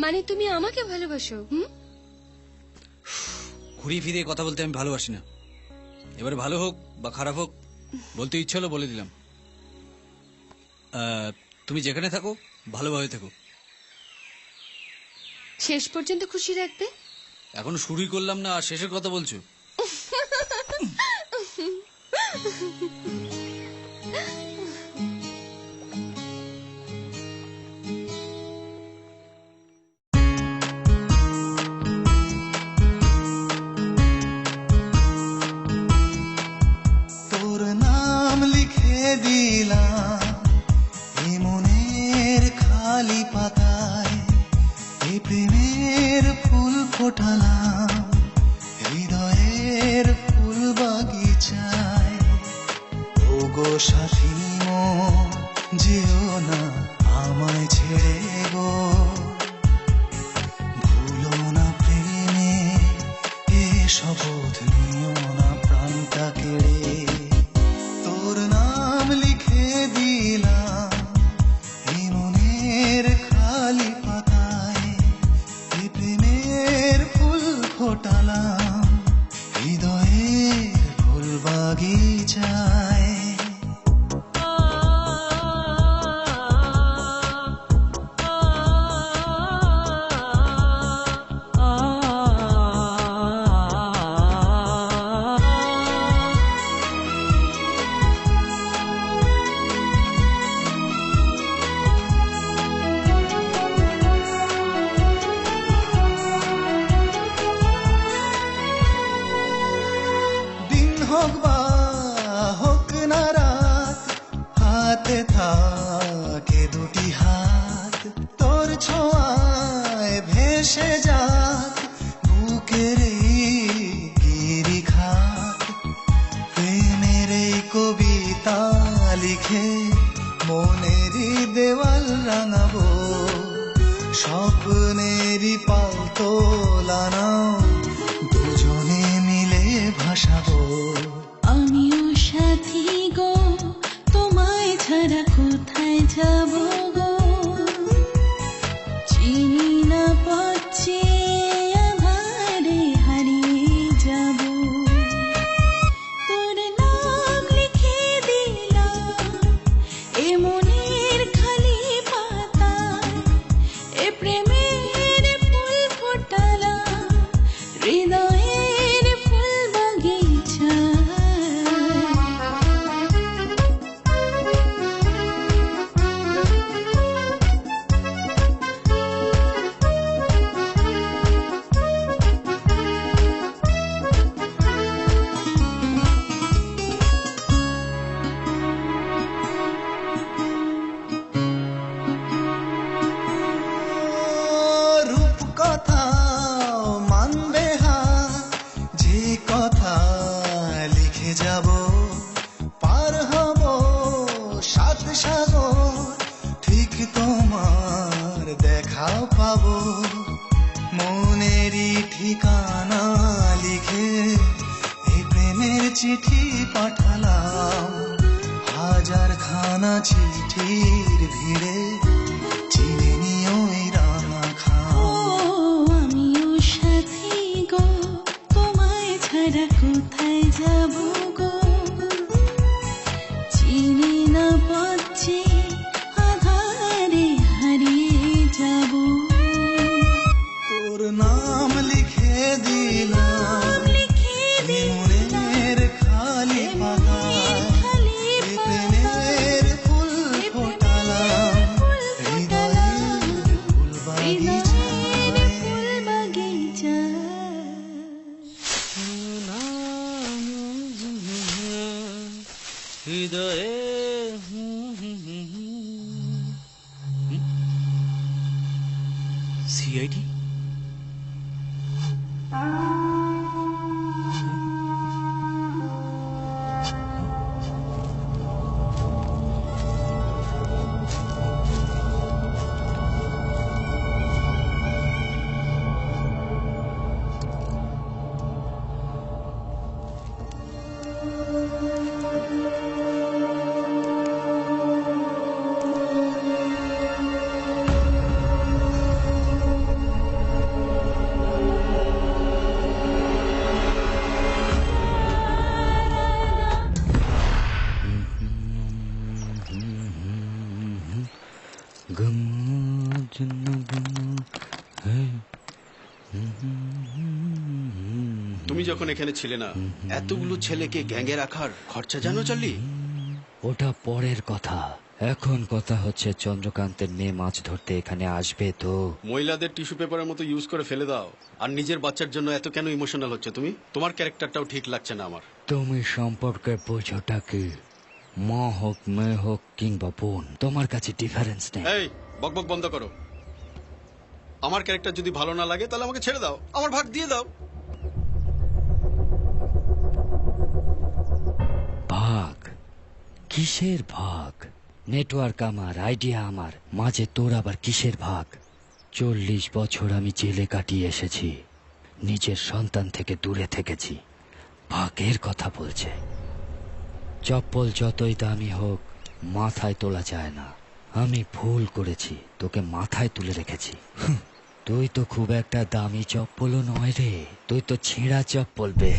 মানে তুমি আমাকে ভালোবাসো? ঘুরিয়ে ফিরে কথা বলতে আমি ভালোবাসি না। এবারে ভালো হোক বা খারাপ হোক, বলতে ইচ্ছে হলো বলে দিলাম। তুমি যেখানে থাকো ভালোভাবে থাকো। শেষ পর্যন্ত খুশি রাখবে? এখন শুরুই করলাম না, আর শেষের কথা বলছো? তোর নাম লিখে দিলাম এই মনের খালি পাতায়, এই প্রেমের ফুল ফোটালাম হৃদয়ের ফুল বাগিচায়। ওগো সাথী মন, যেও না আমায় ছেড়ে গো, ভুলো না প্রেমে এ শপথ নিও না প্রাণটা কেড়ে। তোর নাম লিখে দিলাম এই মনের খালি পাতায়, এই প্রেমের ফুল ফোটালাম হৃদয়ের ফুল বাগিচায়। দিন হোক বা হোক না রাত, হাতে থাকে দুটি হাত, তোর ছোঁয়ায় ভেসে যাক বুকের গিরিখাত। প্রেমের এই কবিতা লিখে মনেরই দেওয়াল রাঙাবো, স্বপ্নেরই পাল তোলানা দুজনে মিলে ভাসাবো। আমিও সাথী গো, তোমায় ছাড়া কোথায় যাব গো, চিনি না পাচ্ছি আধারে হারিয়ে যাব। তোর নাম লিখে দিলাম এ মনের খালি পাতায়, এ প্রেমের ফুল ফোটালাম হৃদয়ের ফুল বাগিচায়। রূপ কথা মানবে হাত, যে কথা লিখে যাব, পার হব সাত সাগর, ঠিক তোমার দেখা পাবো। মনেরই ঠিকানা লিখে এই প্রেমের চিঠি পাঠালাম, আজ হাজারখানা চিঠির ভিড়ে চিনে নিও এই রাঙা খাম। আমিও সাথী গো, তোমায় ছাড়া কোথায় যাব গো, চিনি না পথে আধারে হারিয়ে যাব। তোর নাম লিখে দিলাম মনের খালি পাতায়, প্রেমের ফুল ফোটালাম হৃদয়ের ফুল হৃদয়ে সিআইডি তুমি যখন এখানে ছিলে না, এতগুলো ছেলেকে গ্যাংয়ে রাখার খরচা জানো চার্লি? ওটা পরের কথা। এখন কথা হচ্ছে চন্দ্রকান্তের মেয়ে মাছ ধরতে এখানে আসবে তো। মহিলাদের টিস্যু পেপারের মতো ইউজ করে ফেলে দাও, আর নিজের বাচ্চার জন্য এত কেন ইমোশনাল হচ্ছে তুমি? তোমার ক্যারেক্টারটাও ঠিক লাগছে না আমার। তুমি সম্পর্কে বোঝোটা কি? মা হোক মেয়ে হোক কিংবা বোন, তোমার কাছে ডিফারেন্স নেই। এই বকবক বন্ধ করো। আমার ক্যারেক্টার যদি ভালো না লাগে তাহলে আমাকে ছেড়ে দাও, আমার ভাগ দিয়ে দাও। ভাগ? কিসের ভাগ? নেটওয়ার্ক আমার, আইডিয়া আমার, মাঝে তোর আবার কিসের ভাগ? 40 বছর আমি জেলে কাটিয়ে এসেছি, নিজের সন্তান থেকে দূরে থেকেছি, ভাগের কথা বলছে। চপ্পল যতই দামি হোক মাথায় তোলা যায় না। আমি ভুল করেছি, তোকে মাথায় তুলে রেখেছি। তুই তো খুব একটা দামি চপ্পলও নয় রে, তুই তো ছেঁড়া চপ্পল বে।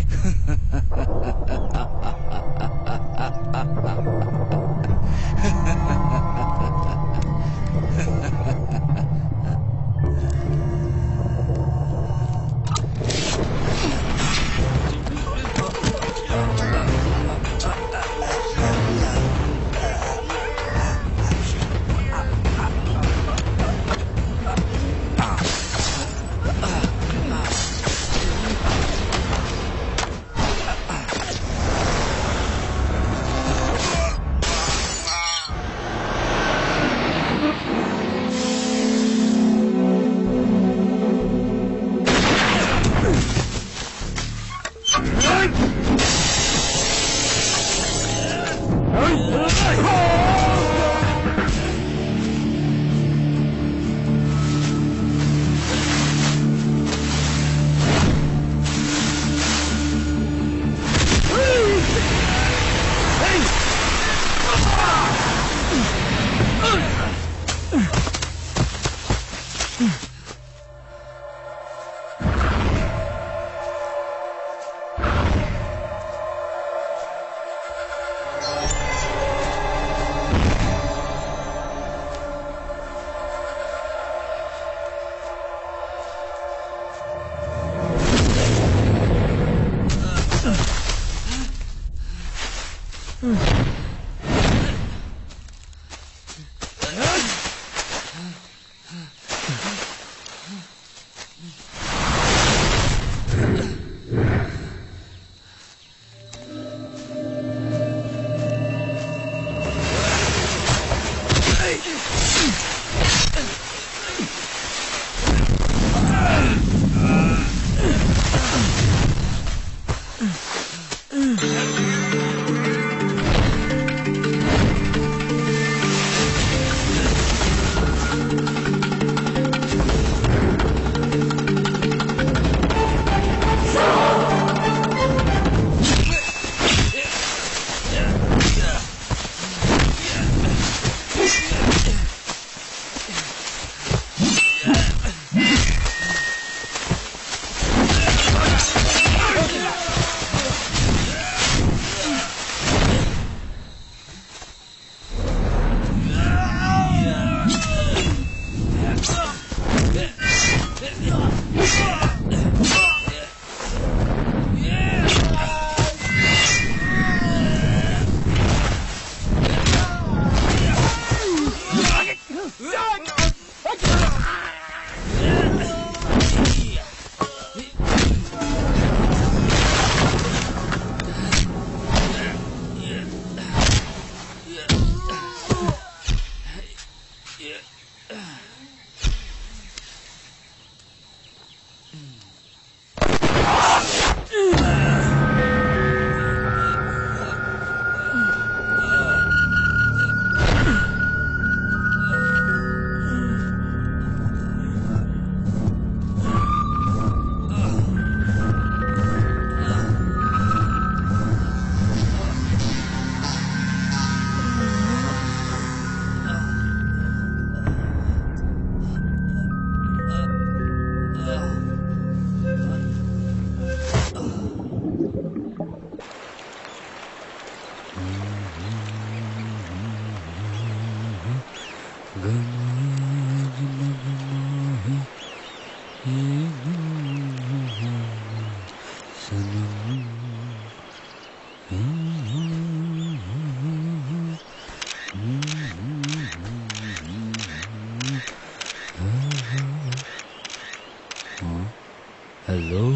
হ্যালো,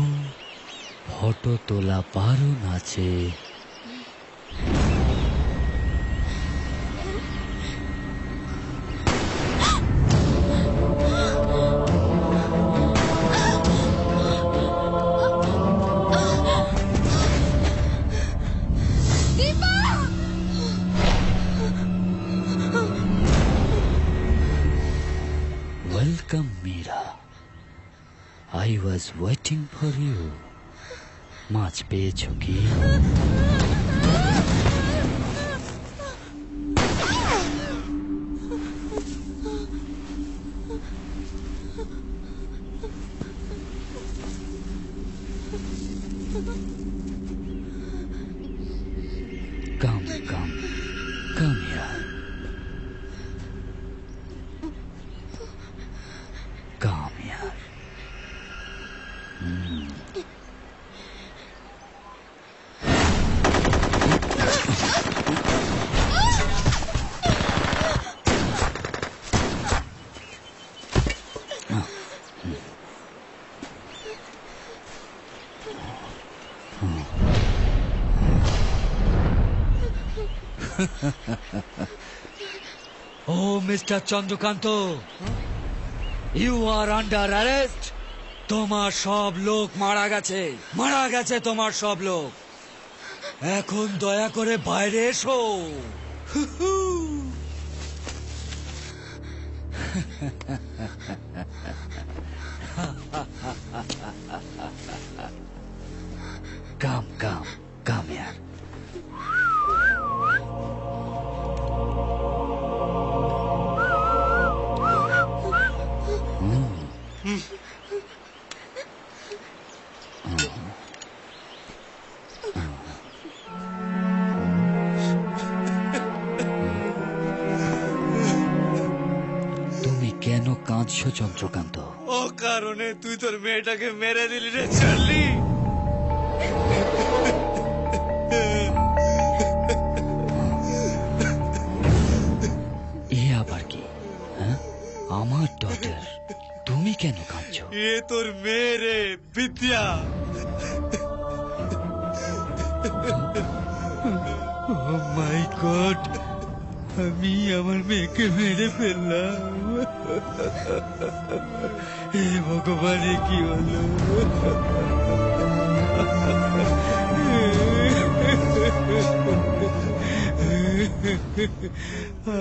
ফটো তোলা বারণ আছে। Welcome Meera, I was waiting for you. মাছ পেয়েছো কি? Come here. Come here. Oh, Mr. Chandrakanta, you are under arrest. তোমার সব লোক মারা গেছে তোমার সব লোক। এখন দয়া করে বাইরে এসো। Come here. তুমি কেন কাঁদছো চন্দ্রকান্ত? ও কারণে তুই তোর মেয়েটাকে মেরে দিলি রে চার্লি। এ আবার কি? আমার ডটার, তুমি কেন কাঁদছো? এ তোর মেয়ে রে বিদ্যা। ও মাই গড, আমি আমার মেয়েকে মেরে ফেললাম। হে ভগবানে, কি হলো?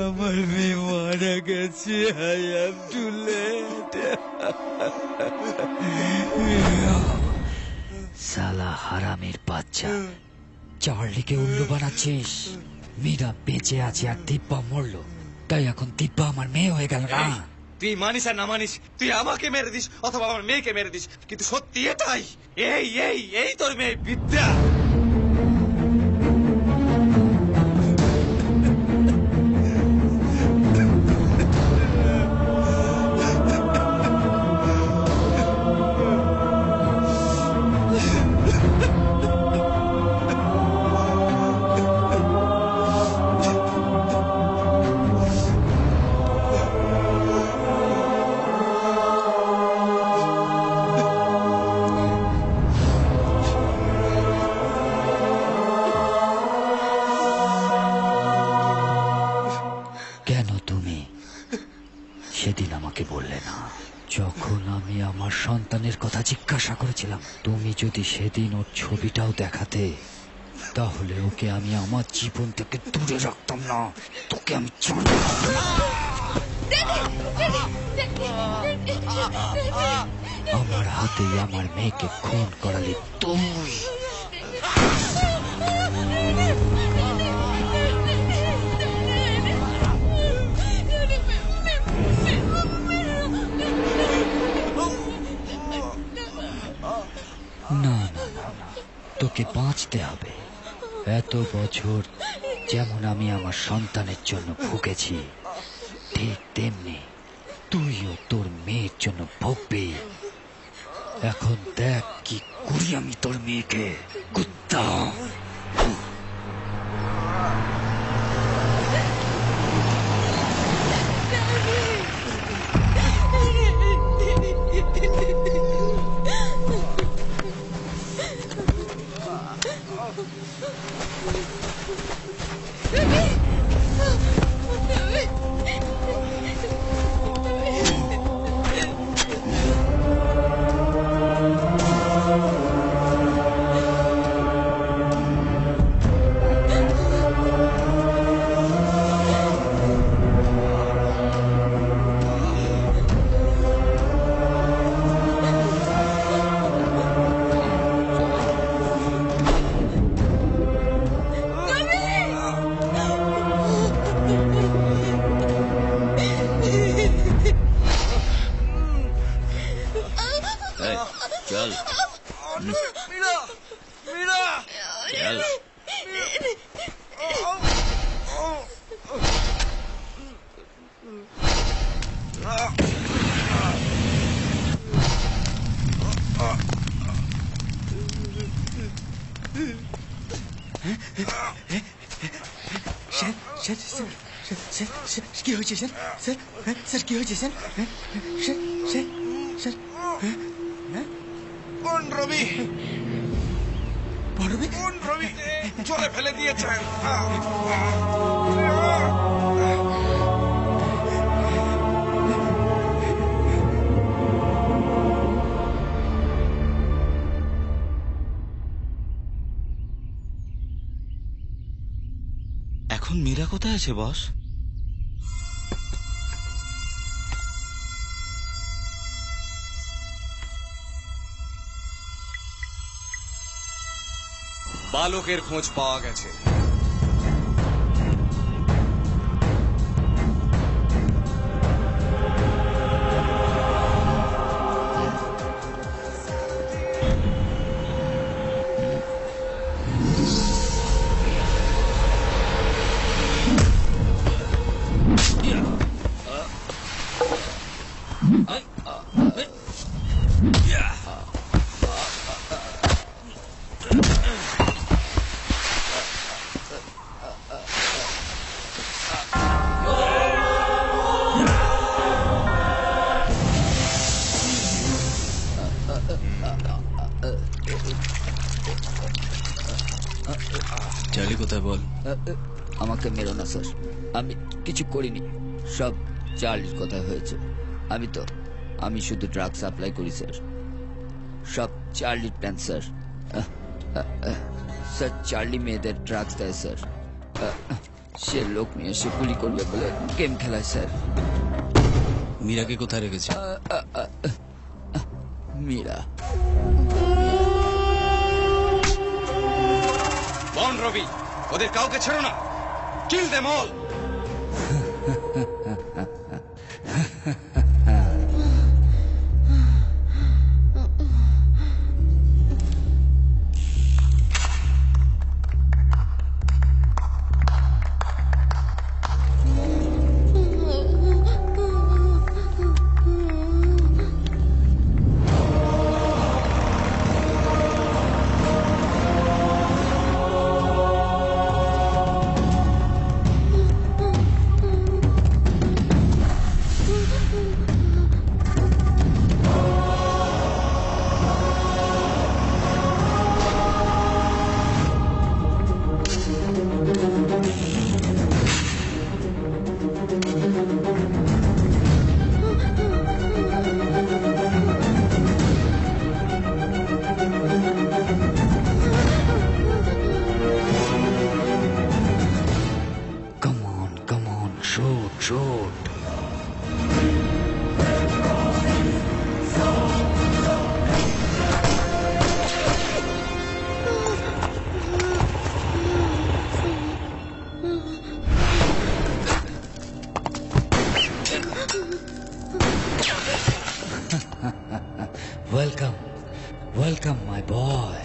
আমার মেয়ে মারা গেছে। I am too late. সালা হারামের বাচ্চা, চার্লিকে উল্লু বানাচ্ছিস। মীরা বেঁচে আছে আর দিব্যা মরলো, তাই এখন দিব্যা আমার মেয়ে হয়ে গেল না? তুই মানিস আর না মানিস, তুই আমাকে মেরে দিস অথবা আমার মেয়েকে মেরে দিস, কিন্তু সত্যি এটাই। এই তোর মেয়ে বিদ্যা। সন্তানের কথা জিজ্ঞাসা করেছিলাম। তুমি যদি সেদিন ওর ছবিটাও দেখাতে, তাহলে ওকে আমি আমার জীবন থেকে দূরে রাখতাম না। তোকে আমি আমার হাতেই আমার মেয়েকে খুন করালি তুই। না না না, তোকে বাঁচতে হবে। এত বছর যেমন আমি আমার সন্তানের জন্য ভুগেছি, ঠিক তেমনি তুইও তোর মেয়ের জন্য ভুগবি। এখন দেখ কি করি আমি তোর মেয়েকে, কুত্তা। चल मीरा मीरा चल কি হয়েছে স্যার? স্যার স্যার কি হয়েছে স্যার? স্যার স্যার স্যার কোন রবি বড় রবি কোন রবি জলে ফেলে দিয়েছে। এখন মীরা কোথায় আছে বস? বালকের খোঁজ পাওয়া গেছে। চার্লি কোথায় বল? আমাকে মেরো না স্যার, আমি কিছু করিনি, সব চার্লির কথা হয়েছে। আমি শুধু ড্রাগ সাপ্লাই করি স্যার, সব চার্লির প্ল্যান স্যার। স্যার চার্লি মেয়েদের ড্রাগস দেয় স্যার, সে লোক নিয়ে এসে গুলি করবে বলে গেম খেলায় স্যার। মীরাকে কোথায় রেখেছে? মীরা বন রবি, ওদের কাউকে ছেড়ো না, kill them all. Welcome welcome my boy.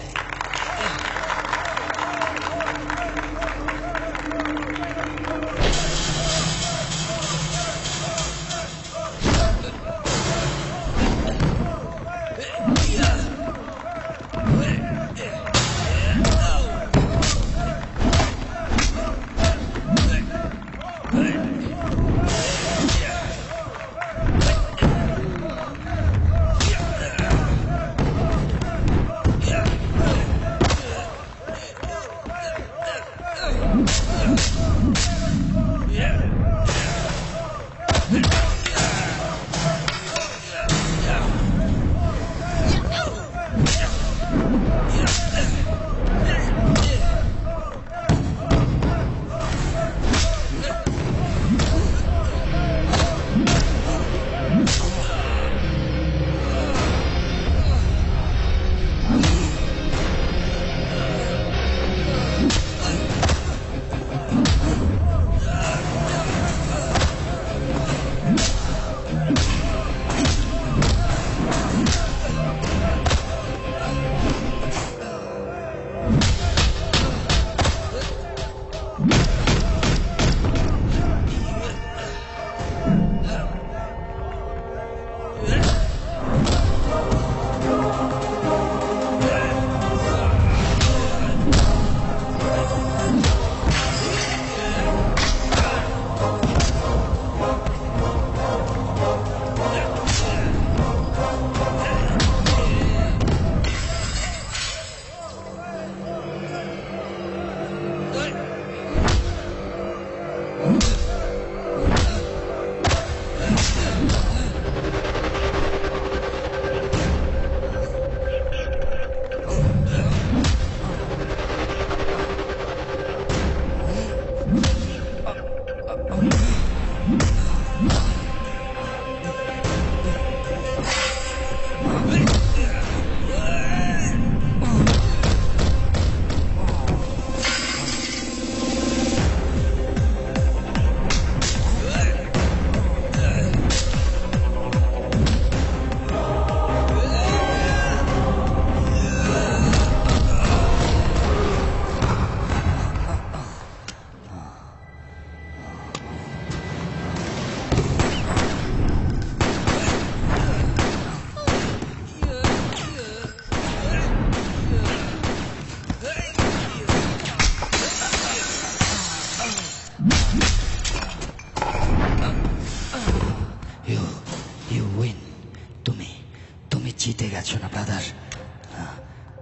জিতে গেছো না brother,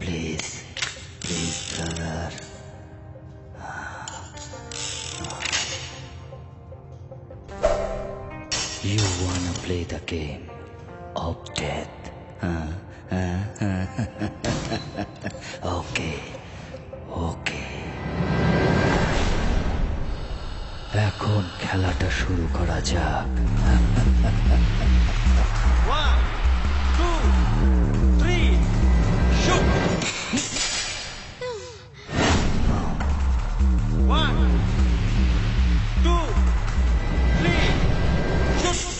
please please brother. You wanna play the game of death? Okay, okay. এখন খেলাটা শুরু করা যাক। 1, 2, 3, shoot! 1, 2, 3, shoot!